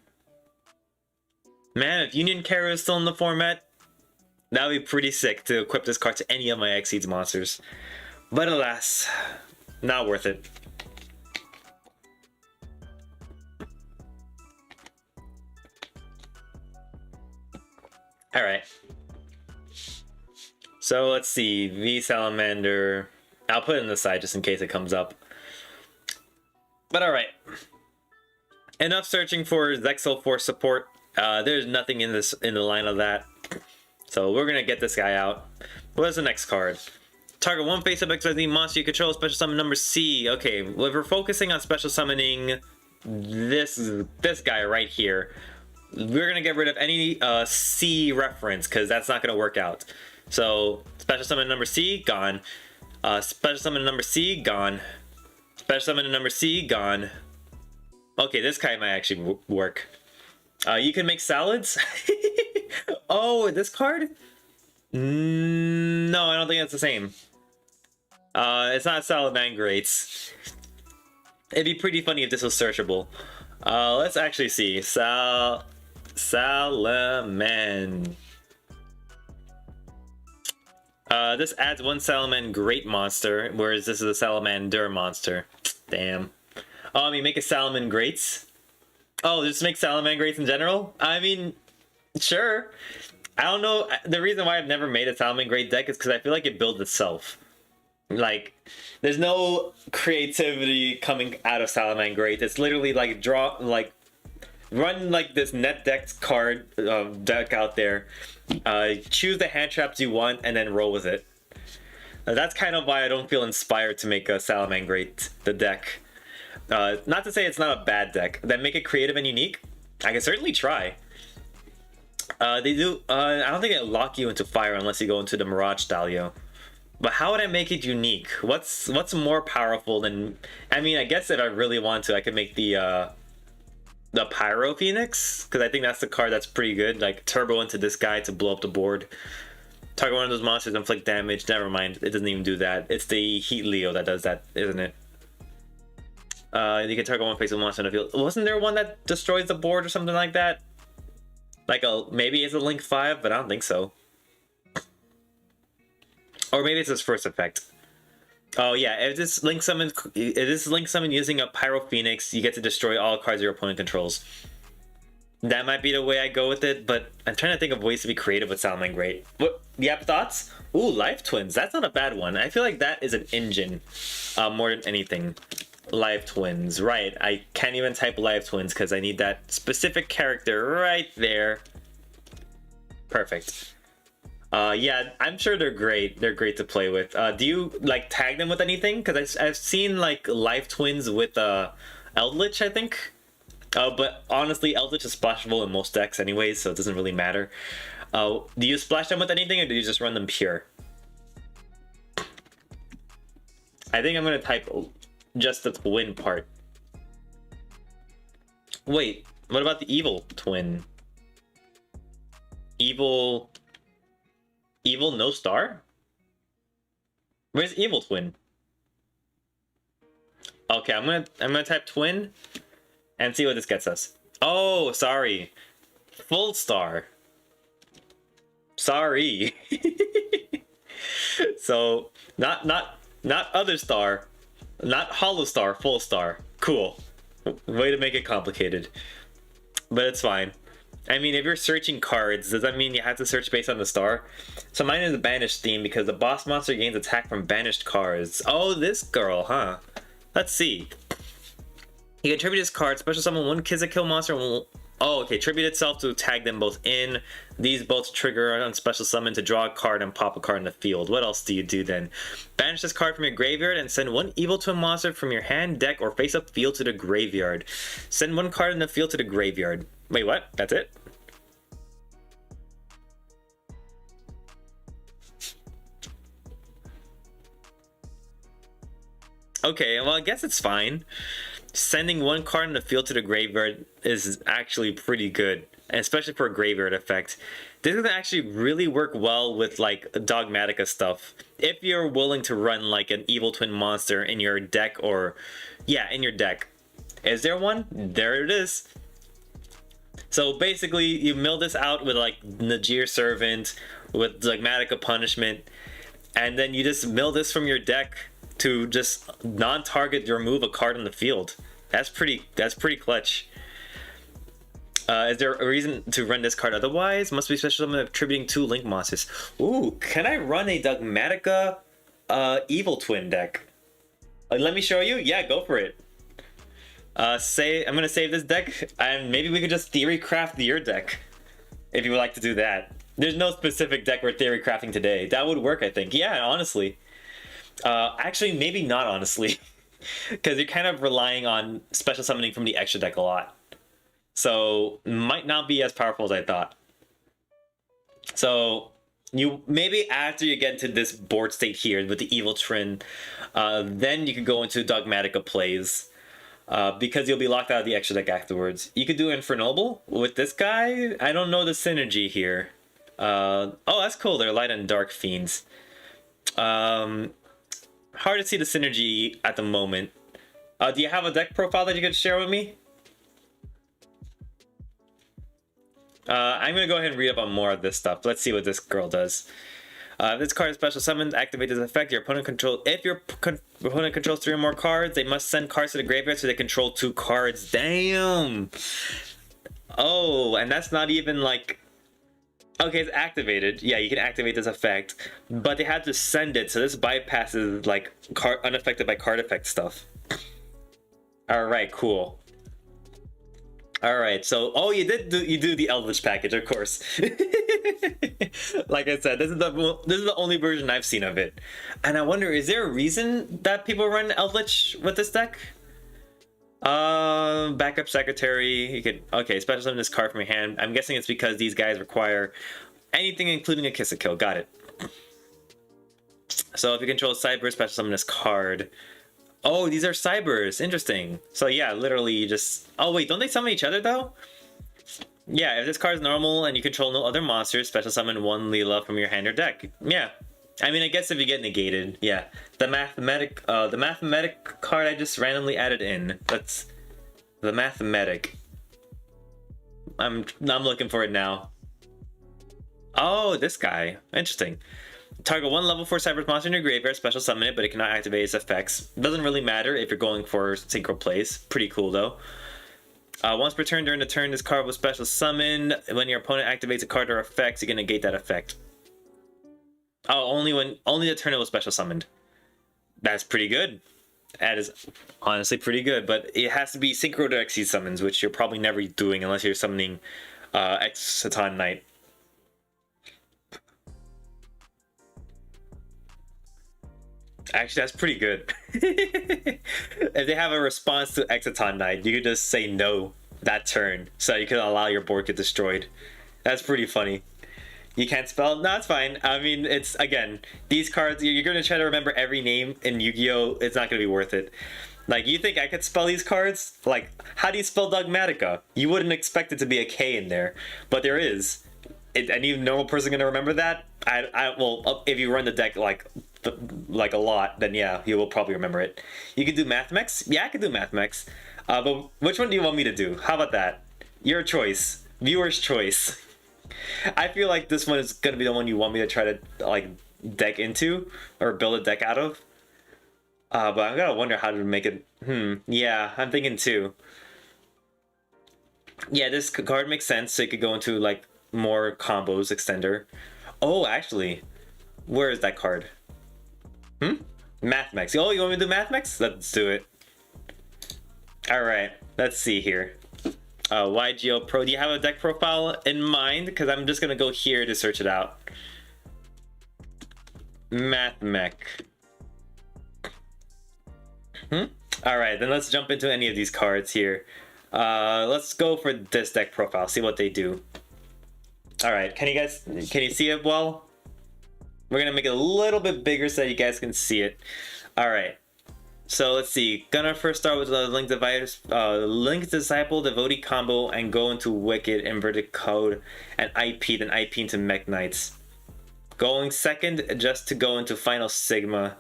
Man, if Union Carrier is still in the format, that would be pretty sick to equip this card to any of my Exceeds monsters. But alas, not worth it. Alright. So let's see. V Salamander. I'll put it in the side just in case it comes up. But alright. Enough searching for Zexal Force support. There's nothing in the line of that. So we're gonna get this guy out. What's the next card? Target one face-up XYZ monster you control, special summon number C. Okay, well, if we're focusing on special summoning this guy right here, we're gonna get rid of any C reference because that's not gonna work out. So special summon number C, gone. Special summon number C, gone. Special summon number C, gone. Okay, this guy might actually work. You can make salads? Oh, this card? No, I don't think it's the same. It's not Salamangrates. It'd be pretty funny if this was searchable. Let's actually see. Salaman. This adds one Salamangreat monster, whereas this is a Salamander monster. Damn. Oh, you make a Salamangreats? Oh, just make Salamangreats in general? I mean, sure. I don't know. The reason why I've never made a Salamangreat deck is because I feel like it builds itself. Like, there's no creativity coming out of Salamangreat. It's literally like run like this net deck card deck out there. Choose the hand traps you want and then roll with it. That's kind of why I don't feel inspired to make a Salamangreat the deck. Not to say it's not a bad deck. Then make it creative and unique. I can certainly try. They do. I don't think it lock you into fire unless you go into the Mirage Stalio. But how would I make it unique? What's more powerful than? I mean, I guess if I really want to, I could make the The Pyro Phoenix, because I think that's the card that's pretty good. Like turbo into this guy to blow up the board. Target one of those monsters, inflict damage. Never mind, it doesn't even do that. It's the Heat Leo that does that, isn't it? You can target one face of monster on the field. Wasn't there one that destroys the board or something like that? Like maybe it's a Link 5, but I don't think so. Or maybe it's his first effect. Oh yeah, if this Link summon using a Pyro Phoenix, you get to destroy all cards your opponent controls. That might be the way I go with it, but I'm trying to think of ways to be creative with Salamang Great. What? You have thoughts? Ooh, Life Twins. That's not a bad one. I feel like that is an engine more than anything. Life Twins. Right. I can't even type Life Twins because I need that specific character right there. Perfect. Yeah, I'm sure they're great. They're great to play with. Do you like tag them with anything? Because I've seen like Life Twins with Eldritch, I think. But honestly, Eldritch is splashable in most decks anyways, so it doesn't really matter. Do you splash them with anything, or do you just run them pure? I think I'm gonna type just the twin part. Wait, what about the evil twin? Evil no star? Where's evil twin? Okay, I'm gonna type twin and see what this gets us. Oh, sorry. Full star. Sorry. So not other star, not hollow star, full star. Cool. Way to make it complicated. But it's fine. I mean, if you're searching cards, does that mean you have to search based on the star? So mine is a banished theme because the boss monster gains attack from banished cards. Oh, this girl, huh? Let's see. You can tribute this card, special summon one Kill monster. Oh, okay. Tribute itself to tag them both in. These both trigger on special summon to draw a card and pop a card in the field. What else do you do then? Banish this card from your graveyard and send one evil twin monster from your hand, deck, or face-up field to the graveyard. Send one card in the field to the graveyard. Wait, what? That's it? Okay, well, I guess it's fine. Sending one card in the field to the graveyard is actually pretty good, especially for a graveyard effect. This is actually really work well with like Dogmatica stuff. If you're willing to run like an evil twin monster in your deck, or yeah, in your deck. Is there one? There it is. So basically, you mill this out with like Najir Servant, with Dogmatica Punishment, and then you just mill this from your deck to just non-target remove a card on the field. That's pretty clutch. Is there a reason to run this card otherwise? Must be special summon attributing 2 Link monsters. Ooh, can I run a Dogmatica Evil Twin deck? Let me show you. Yeah, go for it. I'm gonna save this deck, and maybe we could just theory craft your deck if you would like to do that. There's no specific deck we're theory crafting today. That would work, I think. Yeah, honestly. Actually, maybe not, honestly. Because you're kind of relying on special summoning from the extra deck a lot. So, might not be as powerful as I thought. So, you maybe after you get into this board state here with the Evil Twin, then you could go into Dogmatica plays. Because you'll be locked out of the extra deck afterwards. You could do Infernoble with this guy. I don't know the synergy here. Oh, that's cool. They're light and dark fiends. Hard to see the synergy at the moment. Do you have a deck profile that you could share with me? I'm gonna go ahead and read up on more of this stuff. Let's see what this girl does. This card is special summoned. Activate this effect. Your opponent if your opponent controls 3 or more cards, they must send cards to the graveyard so they control 2 cards. Damn. Oh, and that's not even like. Okay, it's activated. Yeah, you can activate this effect, but they had to send it, so this bypasses like unaffected by card effect stuff. All right, cool. All right, so you do the Eldritch package, of course. Like I said, this is the only version I've seen of it, and I wonder, is there a reason that people run Eldritch with this deck? Backup secretary. You could special summon this card from your hand. I'm guessing it's because these guys require anything including a Kill. Got it. So if you control Cyber, special summon this card. Oh, these are cybers. Interesting. So yeah, literally you just... Oh wait, don't they summon each other though? Yeah, if this card is normal and you control no other monsters, special summon one Leela from your hand or deck. Yeah. I mean, I guess if you get negated, yeah. The mathematic card I just randomly added in. That's the mathematic. I'm looking for it now. Oh, this guy. Interesting. Target one level 4 Cyber's monster in your graveyard, special summon it, but it cannot activate its effects. Doesn't really matter if you're going for synchro plays. Pretty cool though. Once per turn during the turn, this card will special summon. When your opponent activates a card or effects, you can negate that effect. Oh, only the turn it was special summoned. That's pretty good. That is honestly pretty good, but it has to be synchro to Xyz summons, which you're probably never doing unless you're summoning Exciton Knight. Actually, that's pretty good. If they have a response to Exciton Knight, you could just say no that turn, so you can allow your board to get destroyed. That's pretty funny. You can't spell? No, it's fine. I mean, it's, again, these cards, you're going to try to remember every name in Yu-Gi-Oh! It's not going to be worth it. Like, you think I could spell these cards? Like, how do you spell Dogmatica? You wouldn't expect it to be a K in there, but there is. Any normal person going to remember that? Well, if you run the deck like a lot, then yeah, you will probably remember it. You can do Mathmex? Yeah, I can do Mathmex. But which one do you want me to do? How about that? Your choice. Viewer's choice. I feel like this one is going to be the one you want me to try to, like, deck into or build a deck out of. But I'm going to wonder how to make it. Yeah, I'm thinking too. Yeah, this card makes sense. So it could go into, like, more combos, extender. Oh, actually, where is that card? Mathmex. Oh, you want me to do Mathmex? Let's do it. Alright, let's see here. YGO Pro, do you have a deck profile in mind? Because I'm just going to go here to search it out. Mathmech. Alright, then let's jump into any of these cards here. Let's go for this deck profile, see what they do. Alright, can you see it well? We're going to make it a little bit bigger so you guys can see it. Alright. So let's see. Gonna first start with the Link Disciple, Devotee combo, and go into Wicked, Inverted Code, and IP, then IP into Mech Knights. Going second, just to go into Final Sigma.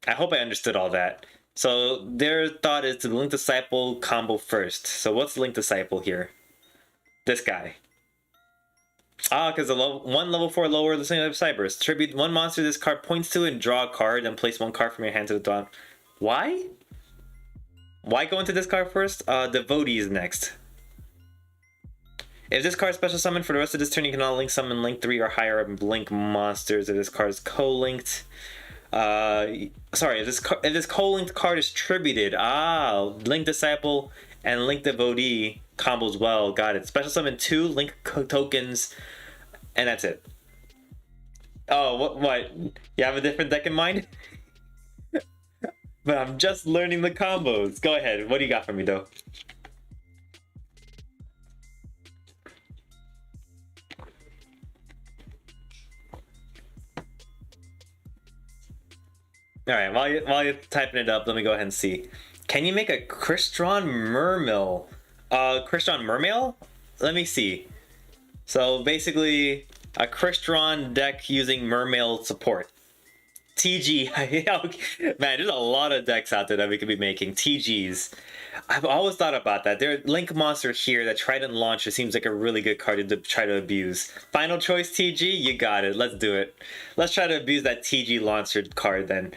I hope I understood all that. So their thought is to Link Disciple combo first. So what's Link Disciple here? This guy. Because the one level 4 lower the same of Cybers. Tribute one monster this card points to and draw a card, then place one card from your hand to the top. Why? Why go into this card first? Devotee is next. If this card is special summoned for the rest of this turn, you can all link summon link 3 or higher link monsters if this card is co-linked. Sorry, if this co-linked card is tributed. Link Disciple and Link Devotee combos well. Got it. Special summon 2 link tokens, and that's it. Oh, what? You have a different deck in mind? But I'm just learning the combos. Go ahead. What do you got for me, though? All right. While you're typing it up, let me go ahead and see. Can you make a Crystron Mermail? Crystron Mermail? Let me see. So basically, a Crystron deck using Mermail support. TG. Man, there's a lot of decks out there that we could be making. TGs. I've always thought about that. There's Link Monster here, that Trident Launcher seems like a really good card to try to abuse. Final choice TG? You got it. Let's do it. Let's try to abuse that TG Launcher card then.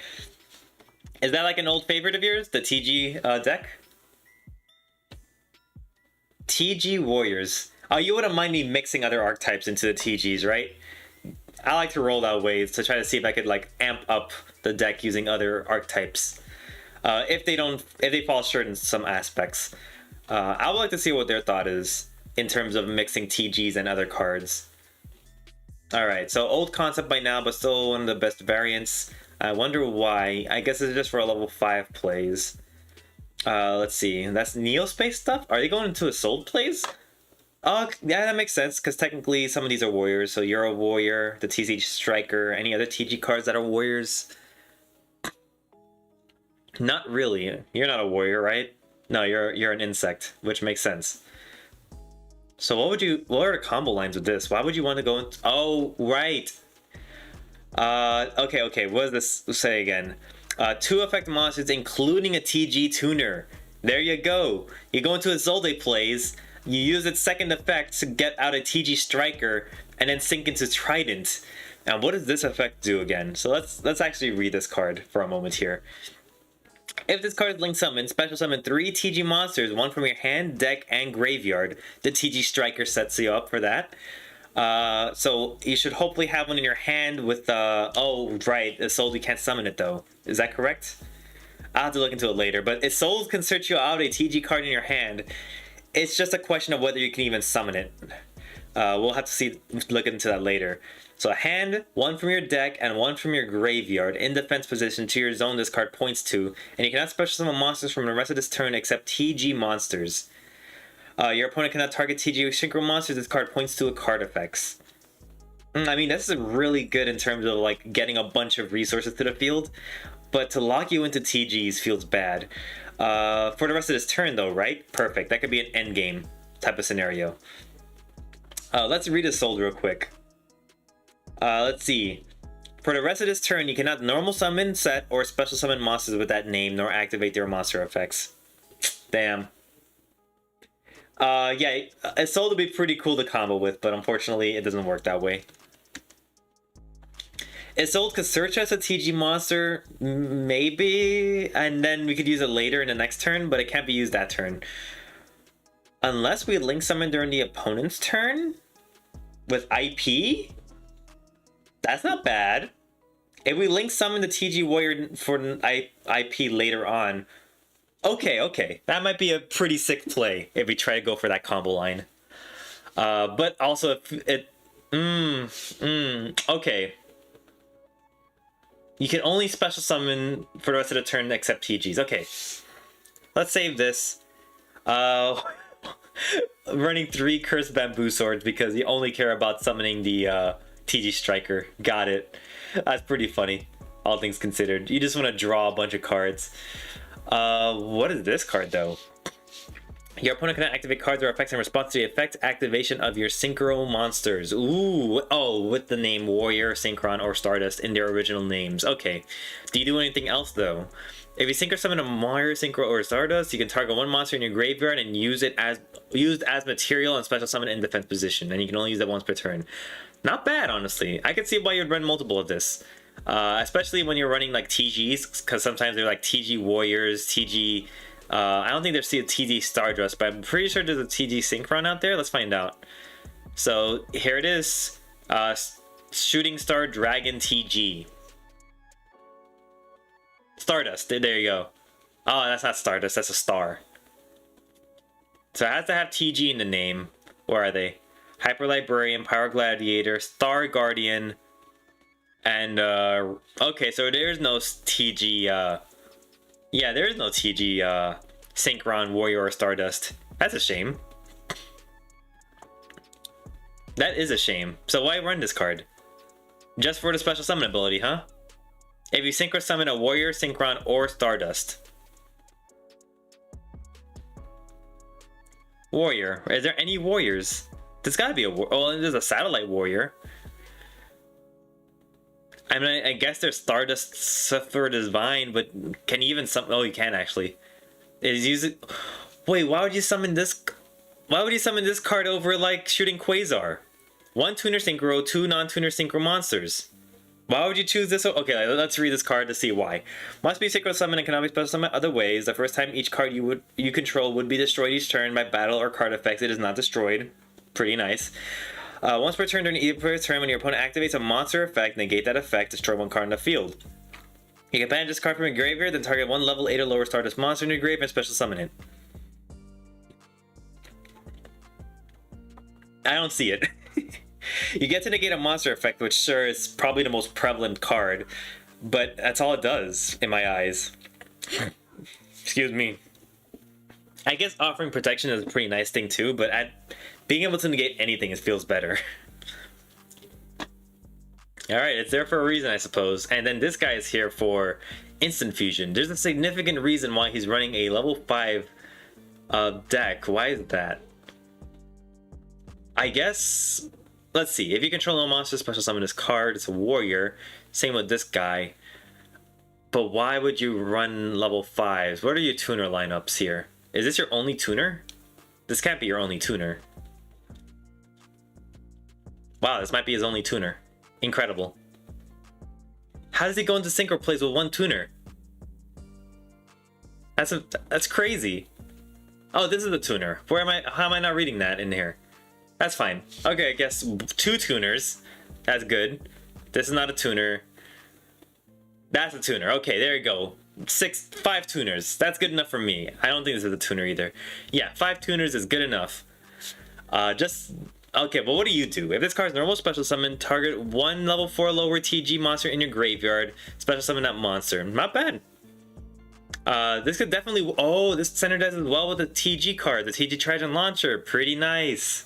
Is that like an old favorite of yours? The TG deck? TG Warriors. Oh, you wouldn't mind me mixing other archetypes into the TGs, right? I like to roll out ways to try to see if I could like amp up the deck using other archetypes. If they fall short in some aspects. I would like to see what their thought is in terms of mixing TGs and other cards. Alright, so old concept by now, but still one of the best variants. I wonder why. I guess it's just for a level 5 plays. Let's see. That's Neospace stuff? Are they going into Assault plays? Yeah, that makes sense, because technically some of these are warriors. So you're a warrior, the TCG Striker, any other TG cards that are warriors. Not really. You're not a warrior, right? No, you're an insect, which makes sense. So what are the combo lines with this? Why would you want to go in? Oh, right. Okay. What does this say again? Two effect monsters, including a TG tuner. There you go. You go into a Zolde plays, you use its second effect to get out a TG striker, and then sink into Trident. Now, what does this effect do again? So let's actually read this card for a moment here. If this card is link summoned, special summon 3 TG monsters, one from your hand, deck, and graveyard. The TG Striker sets you up for that. So you should hopefully have one in your hand with oh right, the Souls, you can't summon it though. Is that correct? I'll have to look into it later, but if Souls can search you out a TG card in your hand, it's just a question of whether you can even summon it. We'll have to look into that later. So a hand, one from your deck, and one from your graveyard in defense position to your zone this card points to, and you cannot special summon monsters from the rest of this turn except TG monsters. Your opponent cannot target TG synchro monsters this card points to a card effects. I mean, this is really good in terms of like getting a bunch of resources to the field, but to lock you into TGs feels bad. For the rest of this turn though, right? Perfect. That could be an endgame type of scenario. Let's read this sold real quick. Let's see. For the rest of this turn, you cannot normal summon, set, or special summon monsters with that name, nor activate their monster effects. Damn. Yeah, Isolde would be pretty cool to combo with, but unfortunately, it doesn't work that way. Isolde could search as a TG monster, maybe, and then we could use it later in the next turn, but it can't be used that turn. Unless we link summon during the opponent's turn with IP? That's not bad. If we link summon the TG Warrior for an IP later on, okay. That might be a pretty sick play if we try to go for that combo line. But also, if it... okay. You can only special summon for the rest of the turn except TGs. Okay. Let's save this. Running 3 Cursed Bamboo Swords because you only care about summoning the TG Striker. Got it. That's pretty funny, all things considered. You just want to draw a bunch of cards. What is this card though? Your opponent cannot activate cards or effects in response to the effect activation of your Synchro monsters. Ooh, oh, with the name Warrior, Synchron, or Stardust in their original names. Okay. Do you do anything else though? If you Synchro summon a Warrior, Synchro, or Stardust, you can target one monster in your graveyard and use it as material and special summon in defense position, and you can only use that once per turn. Not bad, honestly. I can see why you'd run multiple of this. Especially when you're running like TGs, because sometimes they're like TG Warriors, TG... I don't think there's a TG Stardust, but I'm pretty sure there's a TG Synchron out there. Let's find out. So here it is. Shooting Star Dragon TG. Stardust. There you go. Oh, that's not Stardust. That's a star. So it has to have TG in the name. Where are they? Hyper Librarian, Power Gladiator, Star Guardian, and okay, so there's no TG yeah, there's no TG Synchron, Warrior, or Stardust. That's a shame. That is a shame. So why run this card? Just for the special summon ability, huh? If you Synchro summon a Warrior, Synchron, or Stardust. Warrior. Is there any Warriors? There's gotta be a oh, there's a Satellite Warrior. I mean, I guess there's Stardust Suffer Divine, but can you even summon? Oh, you can actually. Is using. Wait, why would you summon this? Why would you summon this card over like shooting Quasar? 1 Tuner Synchro, 2 non-Tuner Synchro monsters. Why would you choose this? Okay, let's read this card to see why. Must be Synchro Summon and cannot be special summon other ways. The first time each card you control would be destroyed each turn by battle or card effects. It is not destroyed. Pretty nice. Once per turn during either turn, when your opponent activates a monster effect, negate that effect, destroy 1 card in the field. You can banish this card from your graveyard, then target 1 level 8 or lower Stardust monster in your grave and special summon it. I don't see it. You get to negate a monster effect, which sure is probably the most prevalent card, but that's all it does in my eyes. Excuse me. I guess offering protection is a pretty nice thing too, but being able to negate anything feels better. All right, it's there for a reason, I suppose. And then this guy is here for instant fusion. There's a significant reason why he's running a level 5 deck. Why is that? I guess, let's see. If you control no monster, special summon this card. It's a warrior. Same with this guy. But why would you run level 5s? What are your tuner lineups here? Is this your only tuner? This can't be your only tuner. Wow, this might be his only tuner. Incredible. How does he go into synchro plays with one tuner? That's crazy. Oh, this is the tuner. How am I not reading that in here? That's fine. Okay, I guess 2 tuners. That's good. This is not a tuner. That's a tuner. Okay, there you go. 5 tuners. That's good enough for me. I don't think this is a tuner either. Yeah, 5 tuners is good enough. Okay, but what do you do? If this card's normal special summon, target 1 level 4 lower TG monster in your graveyard. Special summon that monster. Not bad. This could definitely... Oh, this synergizes well with the TG card, the TG Triton Launcher. Pretty nice.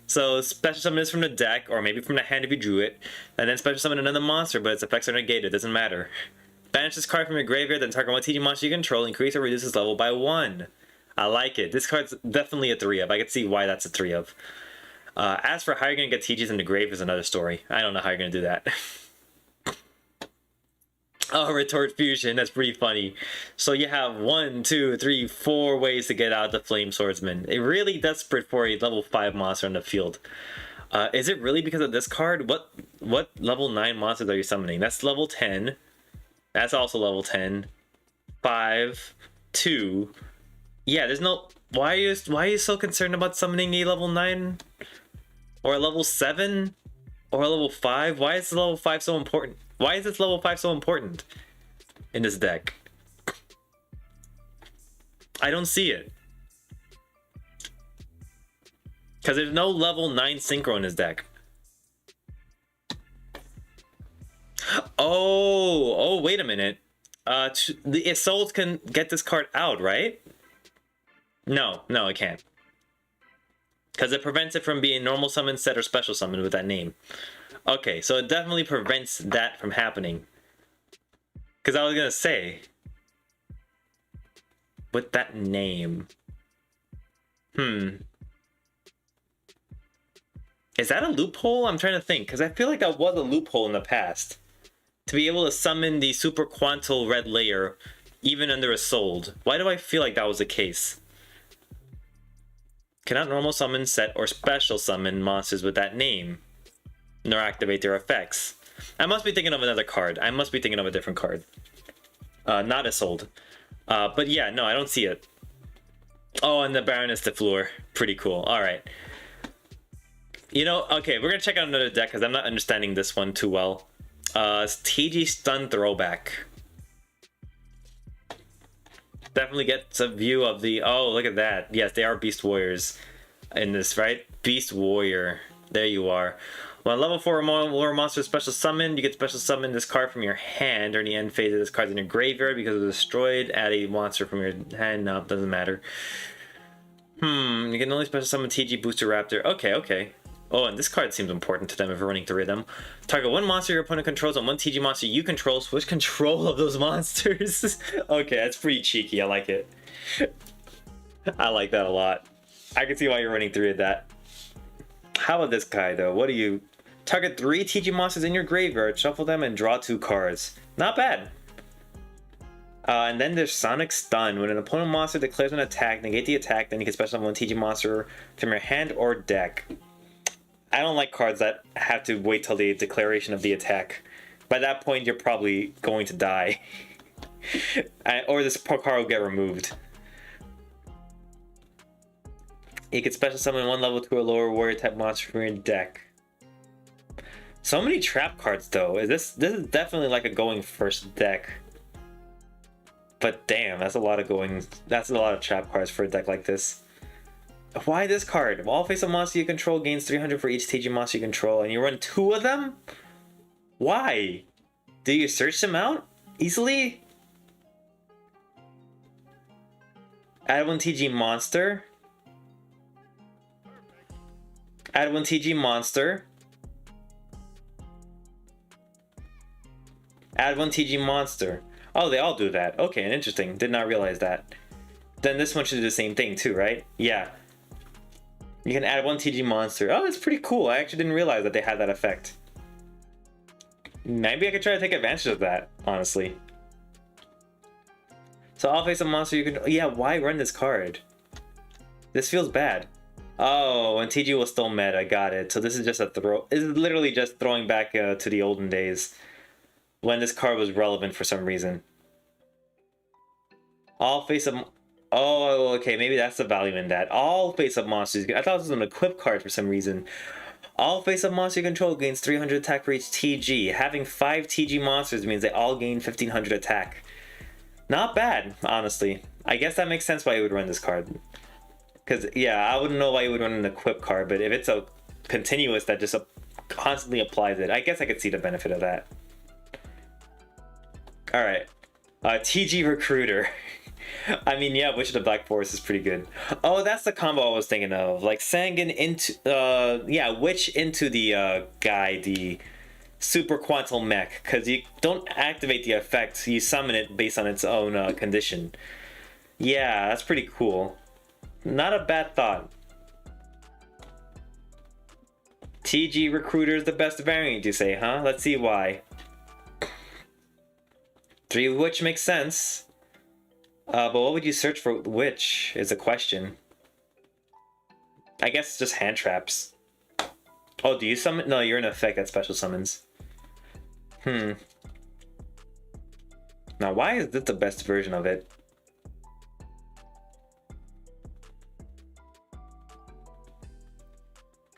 So special summon this from the deck, or maybe from the hand if you drew it, and then special summon another monster, but its effects are negated. Doesn't matter. Banish this card from your graveyard, then target 1 TG monster you control. Increase or reduce its level by 1. I like it. This card's definitely a 3 of. I can see why that's a 3 of. As for how you're going to get TGs in the grave is another story. I don't know how you're going to do that. Oh, retort fusion. That's pretty funny. So you have 1, 2, 3, 4 ways to get out the Flame Swordsman. It really desperate for a level 5 monster on the field. Is it really because of this card? What level 9 monsters are you summoning? That's level 10. That's also level 10. 5, 2. Yeah, there's no... Why are you so concerned about summoning a level 9? Or a level 7? Or a level 5? Why is the level 5 so important? Why is this level 5 so important in this deck? I don't see it. Because there's no level 9 synchro in this deck. Oh, wait a minute. The Isolde can get this card out, right? No, it can't. Because it prevents it from being normal summon, set, or special summon with that name. Okay, so it definitely prevents that from happening. Because I was going to say, with that name. Is that a loophole? I'm trying to think, because I feel like that was a loophole in the past. To be able to summon the Super Quantal Red Layer, even under Isolde. Why do I feel like that was the case? Cannot normal summon, set, or special summon monsters with that name, nor activate their effects. I must be thinking of another card. I must be thinking of a different card. Not Isolde. But yeah, no, I don't see it. Oh, and the Baroness de Fleur. Pretty cool. Alright. You know, okay, we're gonna check out another deck because I'm not understanding this one too well. It's TG Stun Throwback. Definitely gets a view of the... Oh, look at that. Yes, they are Beast Warriors in this, right? Beast Warrior. There you are. When level 4 or more lower monster special summon, you get special summon this card from your hand during the end phase of this card's in your graveyard because it was destroyed. Add a monster from your hand. No, it doesn't matter. You can only special summon TG Booster Raptor. Okay. Oh, and this card seems important to them if we're running 3 of them. Target 1 monster your opponent controls and 1 TG monster you control. Switch control of those monsters. Okay, that's pretty cheeky. I like it. I like that a lot. I can see why you're running 3 of that. How about this guy, though? What do you... Target 3 TG monsters in your graveyard, shuffle them, and draw 2 cards. Not bad. And then there's Sonic Stun. When an opponent monster declares an attack, negate the attack, then you can special summon 1 TG monster from your hand or deck. I don't like cards that have to wait till the declaration of the attack. By that point, you're probably going to die. Or this card will get removed. You can special summon 1 level 2 or lower warrior type monster from your deck. So many trap cards though. This is definitely like a going first deck. But damn, that's a lot of trap cards for a deck like this. Why this card? All face-up monster you control gains 300 for each TG monster you control, and you run 2 of them? Why? Do you search them out easily? Add 1 TG monster. Add 1 TG monster. Add 1 TG monster. Oh, they all do that. Okay, and interesting. Did not realize that. Then this one should do the same thing too, right? Yeah. You can add 1 TG monster. Oh, that's pretty cool. I actually didn't realize that they had that effect. Maybe I could try to take advantage of that, honestly. So all face a monster you can... Yeah, why run this card? This feels bad. Oh, and TG was still meta. Got it. So this is just a throw. This is literally just throwing back to the olden days when this card was relevant for some reason. All face up. Oh, okay. Maybe that's the value in that. All face up monsters. I thought this was an equip card for some reason. All face up monster you control gains 300 attack for each TG. Having 5 TG monsters means they all gain 1500 attack. Not bad, honestly. I guess that makes sense why you would run this card. Because, yeah, I wouldn't know why you would run an equip card, but if it's a continuous that just constantly applies it, I guess I could see the benefit of that. Alright. TG Recruiter. I mean, yeah, Witch of the Black Forest is pretty good. Oh, that's the combo I was thinking of. Like, Sangan into... yeah, Witch into the guy, the Super Quantum Mech. Because you don't activate the effect, you summon it based on its own condition. Yeah, that's pretty cool. Not a bad thought. TG Recruiter is the best variant, you say, huh? Let's see why. 3 Witch makes sense. But what would you search for Witch is a question. I guess just hand traps. Oh, do you summon? No, you're an effect that special summons. Now, why is this the best version of it?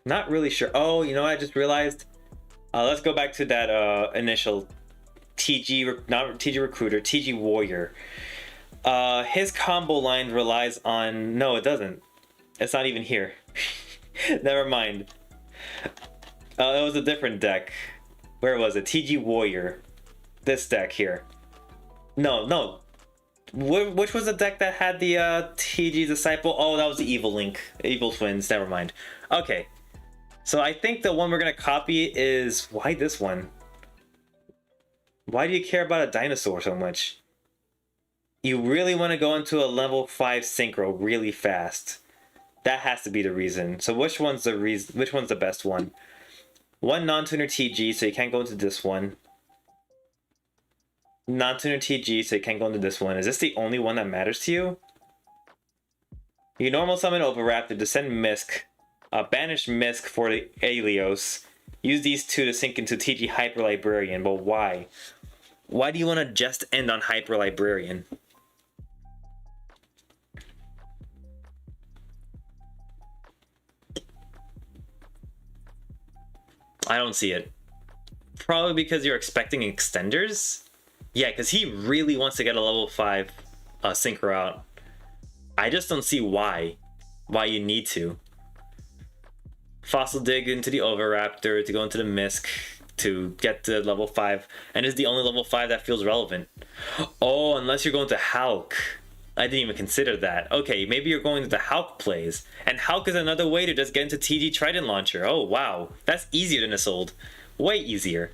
Not really sure. Oh, you know what I just realized? Let's go back to that initial TG, not TG Recruiter, TG Warrior. His combo line relies on... No, it doesn't. It's not even here. Never mind. It was a different deck. Where was it? TG Warrior. This deck here. No. Which was the deck that had the TG Disciple? Oh, that was the Evil Link. Evil Twins. Never mind. Okay. So I think the one we're going to copy is... Why this one? Why do you care about a dinosaur so much? You really want to go into a level 5 synchro really fast. That has to be the reason. So which one's the reason? Which one's the best one? One non-tuner TG, so you can't go into this one. Non-tuner TG, so you can't go into this one. Is this the only one that matters to you? You normal summon Overraptor, descend Misk, banish Misk for the Alios. Use these two to sink into TG Hyper Librarian, but why? Why do you want to just end on Hyper Librarian? I don't see it. Probably because you're expecting extenders? Yeah, because he really wants to get a level 5 synchro out. I just don't see why you need to. Fossil Dig into the Overraptor to go into the Misk to get to level 5, and is the only level 5 that feels relevant. Oh, unless you're going to Hulk. I didn't even consider that. Okay, maybe you're going to the Hulk plays. And Hulk is another way to just get into TG Trident Launcher. Oh, wow. That's easier than Isolde. Way easier.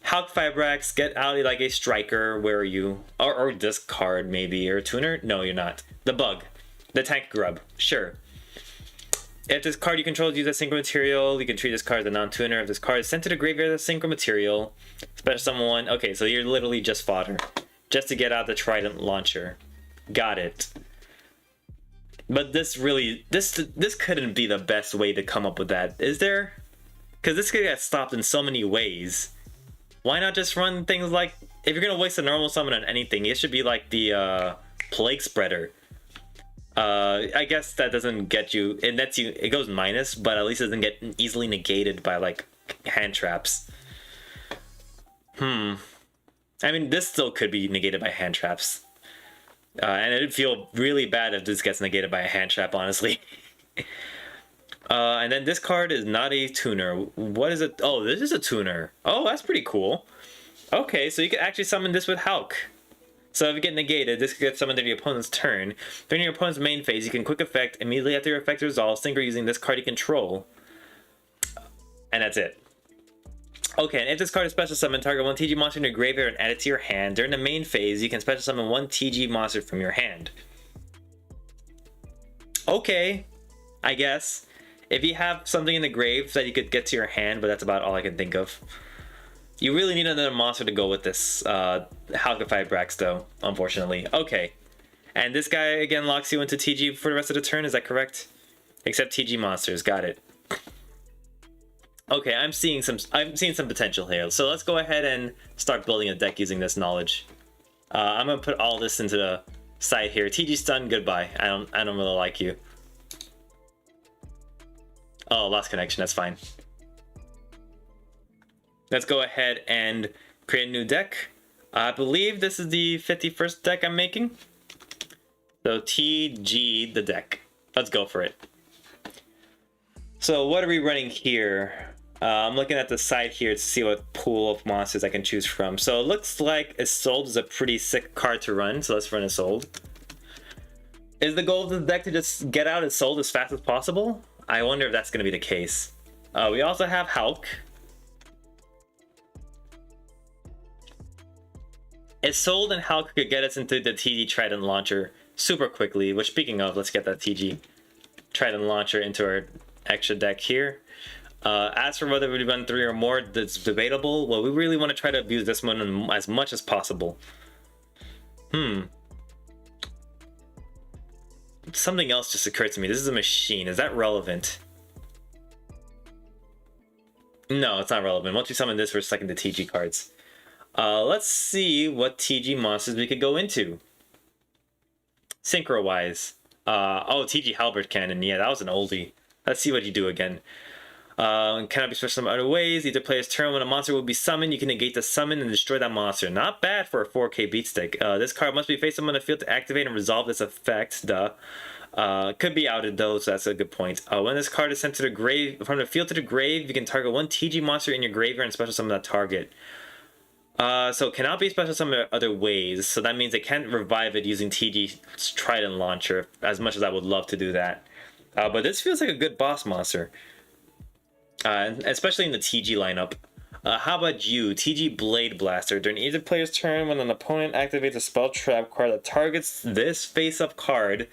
Hulk Fibrax, get out like a striker. Where are you? Or this card, maybe. Or a tuner? No, you're not. The Bug. The Tank Grub. Sure. If this card you control uses a synchro material, you can treat this card as a non-tuner. If this card is sent to the graveyard as a synchro material, special summon one. Okay, so you're literally just fodder. Just to get out the Trident Launcher. Got it. But this really, this couldn't be the best way to come up with that, is there? Because this could get stopped in so many ways. Why not just run things like, if you're gonna waste a normal summon on anything, it should be like the Plague Spreader. I guess that doesn't get you, it lets you, it goes minus, but at least it doesn't get easily negated by like hand traps. I mean, this still could be negated by hand traps. And it'd feel really bad if this gets negated by a hand trap, honestly. And then this card is not a tuner. What is it? Oh, this is a tuner. Oh, that's pretty cool. Okay, so you can actually summon this with Hulk. So if you get negated, this could get summoned during your opponent's turn. During your opponent's main phase, you can quick effect immediately after your effect resolves, synchro using this card you control. And that's it. Okay, and if this card is special summon, target one TG monster in your graveyard and add it to your hand. During the main phase, you can special summon one TG monster from your hand. Okay, I guess. If you have something in the grave that you could get to your hand, but that's about all I can think of. You really need another monster to go with this Halqified Brax, though, unfortunately. Okay. And this guy, again, locks you into TG for the rest of the turn, is that correct? Except TG monsters, got it. Okay, I'm seeing some potential here. So let's go ahead and start building a deck using this knowledge. I'm gonna put all this into the side here. TG stun, goodbye. I don't really like you. Oh, lost connection, that's fine. Let's go ahead and create a new deck. I believe this is the 51st deck I'm making. So TG the deck. Let's go for it. So what are we running here? I'm looking at the side here to see what pool of monsters I can choose from. So it looks like Isolde is a pretty sick card to run, so let's run Isolde. Is the goal of the deck to just get out Isolde as fast as possible? I wonder if that's going to be the case. We also have Hulk. Isolde and Hulk could get us into the TG Trident Launcher super quickly, which speaking of, let's get that TG Trident Launcher into our extra deck here. As for whether we run 3 or more, that's debatable. Well, we really want to try to abuse this one as much as possible. Something else just occurred to me. This is a machine. Is that relevant? No, it's not relevant. Once we summon this, we're stuck into TG cards. Let's see what TG monsters we could go into. Synchro-wise. Oh, TG Halberd Cannon. Yeah, that was an oldie. Let's see what you do again. Cannot be special some other ways. Either player's turn when a monster will be summoned, you can negate the summon and destroy that monster. Not bad for a 4K beat stick. This card must be face up on the field to activate and resolve this effect. Duh. Could be outed though, so that's a good point. When this card is sent to the grave, from the field to the grave, you can target one TG monster in your graveyard and special summon that target. So cannot be special summoned other ways. So that means they can't revive it using TG's Trident Launcher, as much as I would love to do that. But this feels like a good boss monster. Especially in the TG lineup. How about you? TG Blade Blaster. During either player's turn, when an opponent activates a spell trap card that targets this face-up card,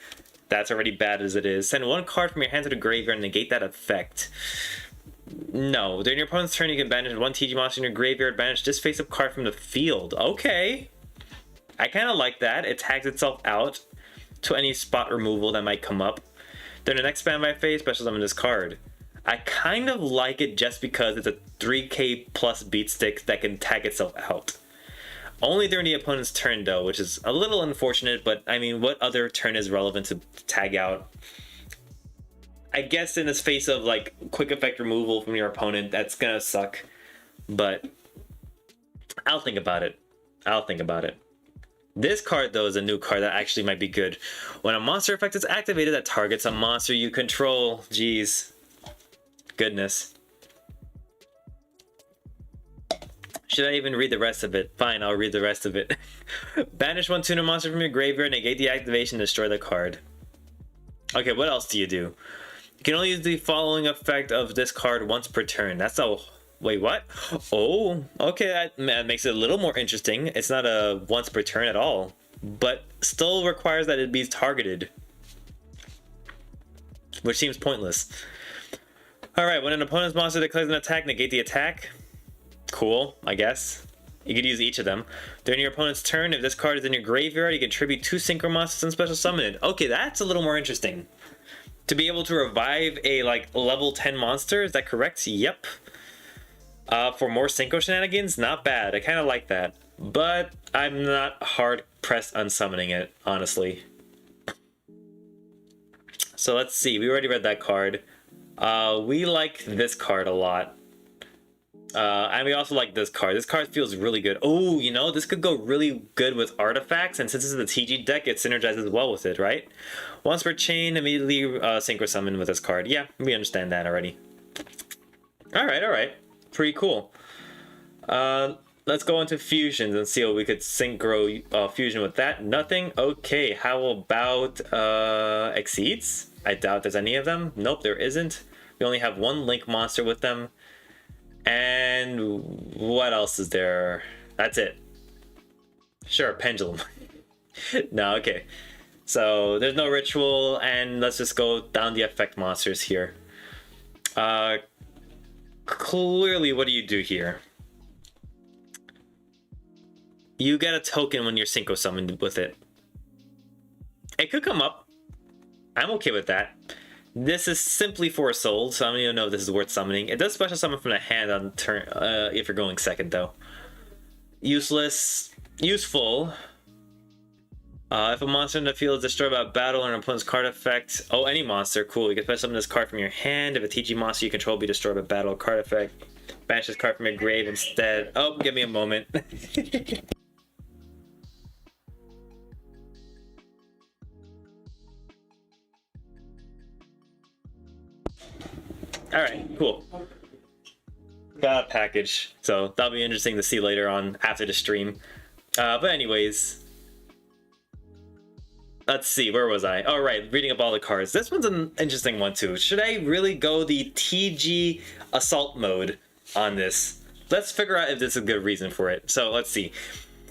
that's already bad as it is, send one card from your hand to the graveyard and negate that effect. No. During your opponent's turn, you can banish one TG monster in your graveyard, banish this face-up card from the field. Okay. I kind of like that. It tags itself out to any spot removal that might come up. During the next standby phase, special summon this card. I kind of like it just because it's a 3K plus beat stick that can tag itself out. Only during the opponent's turn though, which is a little unfortunate, but I mean, what other turn is relevant to tag out? I guess in this face of like quick effect removal from your opponent, that's gonna suck. But I'll think about it. I'll think about it. This card though is a new card that actually might be good. When a monster effect is activated that targets a monster you control. Jeez. Goodness. Should I even read the rest of it? Fine, I'll read the rest of it. Banish one tuner monster from your graveyard, negate the activation, destroy the card. Okay, what else do? You can only use the following effect of this card once per turn. That's a... Wait, what? Oh, okay, that makes it a little more interesting. It's not a once per turn at all, but still requires that it be targeted, which seems pointless. Alright, when an opponent's monster declares an attack, negate the attack. Cool, I guess. You could use each of them. During your opponent's turn, if this card is in your graveyard, you can tribute 2 synchro monsters and special summon it. Okay, that's a little more interesting. To be able to revive a like level 10 monster, is that correct? Yep. For more synchro shenanigans, not bad. I kind of like that. But I'm not hard pressed on summoning it, honestly. So let's see, we already read that card. We like this card a lot. And we also like this card. This card feels really good. Oh, you know, this could go really good with artifacts, and since this is a TG deck, it synergizes well with it, right? Once per chain, immediately synchro summon with this card. Yeah, we understand that already. Alright. Pretty cool. Let's go into fusions and see what we could synchro fusion with that. Nothing? Okay, how about Exceeds? I doubt there's any of them. Nope, there isn't. We only have one Link monster with them. And And what else is there? That's it. Sure, pendulum. No, okay. So there's no ritual, and let's just go down the effect monsters here. Clearly, what do you do here? You get a token when you're synchro summoned with it. It could come up. I'm okay with that. This is simply for a soul, so I don't even know if this is worth summoning. It does special summon from the hand on turn if you're going second, though. Useless. Useful. If a monster in the field is destroyed by a battle or an opponent's card effect. Oh, any monster. Cool. You can special summon this card from your hand. If a TG monster you control be destroyed by battle or card effect, banish this card from your grave instead. Oh, give me a moment. Alright, cool. Got a package, so that'll be interesting to see later on after the stream. But anyways, let's see, where was I? Oh right, reading up all the cards. This one's an interesting one too. Should I really go the TG assault mode on this? Let's figure out if this is a good reason for it. So let's see.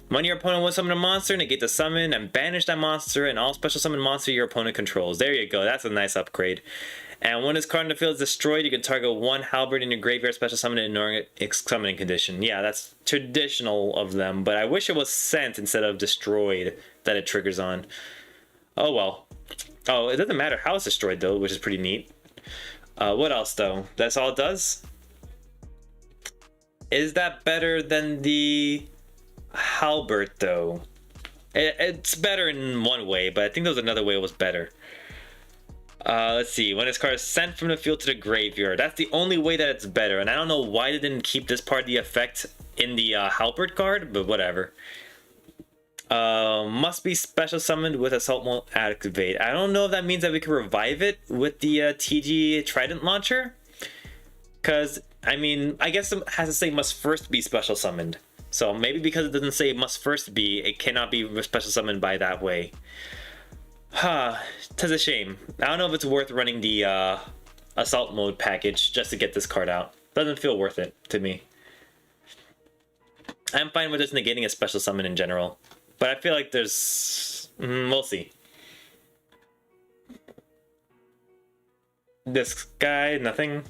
When your opponent will summon a monster, negate the summon and banish that monster and all special summon monster your opponent controls. There you go, that's a nice upgrade. And when this card in the field is destroyed, you can target one halberd in your graveyard, special summon it, ignoring its summoning condition. Yeah, that's traditional of them, but I wish it was sent instead of destroyed that it triggers on. Oh well. Oh, it doesn't matter how it's destroyed though, which is pretty neat. What else though? That's all it does? Is that better than the halberd though? It's better in one way, but I think there was another way it was better. Let's see. When this card is sent from the field to the graveyard, that's the only way that it's better. And I don't know why they didn't keep this part of the effect in the halberd card, but whatever. Must be special summoned with assault won't activate. I don't know if that means that we can revive it with the TG Trident launcher. Because, I mean, I guess it has to say must first be special summoned. So maybe because it doesn't say must first be, it cannot be special summoned by that way. Huh, tis a shame. I don't know if it's worth running the assault mode package just to get this card out. Doesn't feel worth it to me. I'm fine with just negating a special summon in general, but I feel like there's... we'll see. This guy, nothing.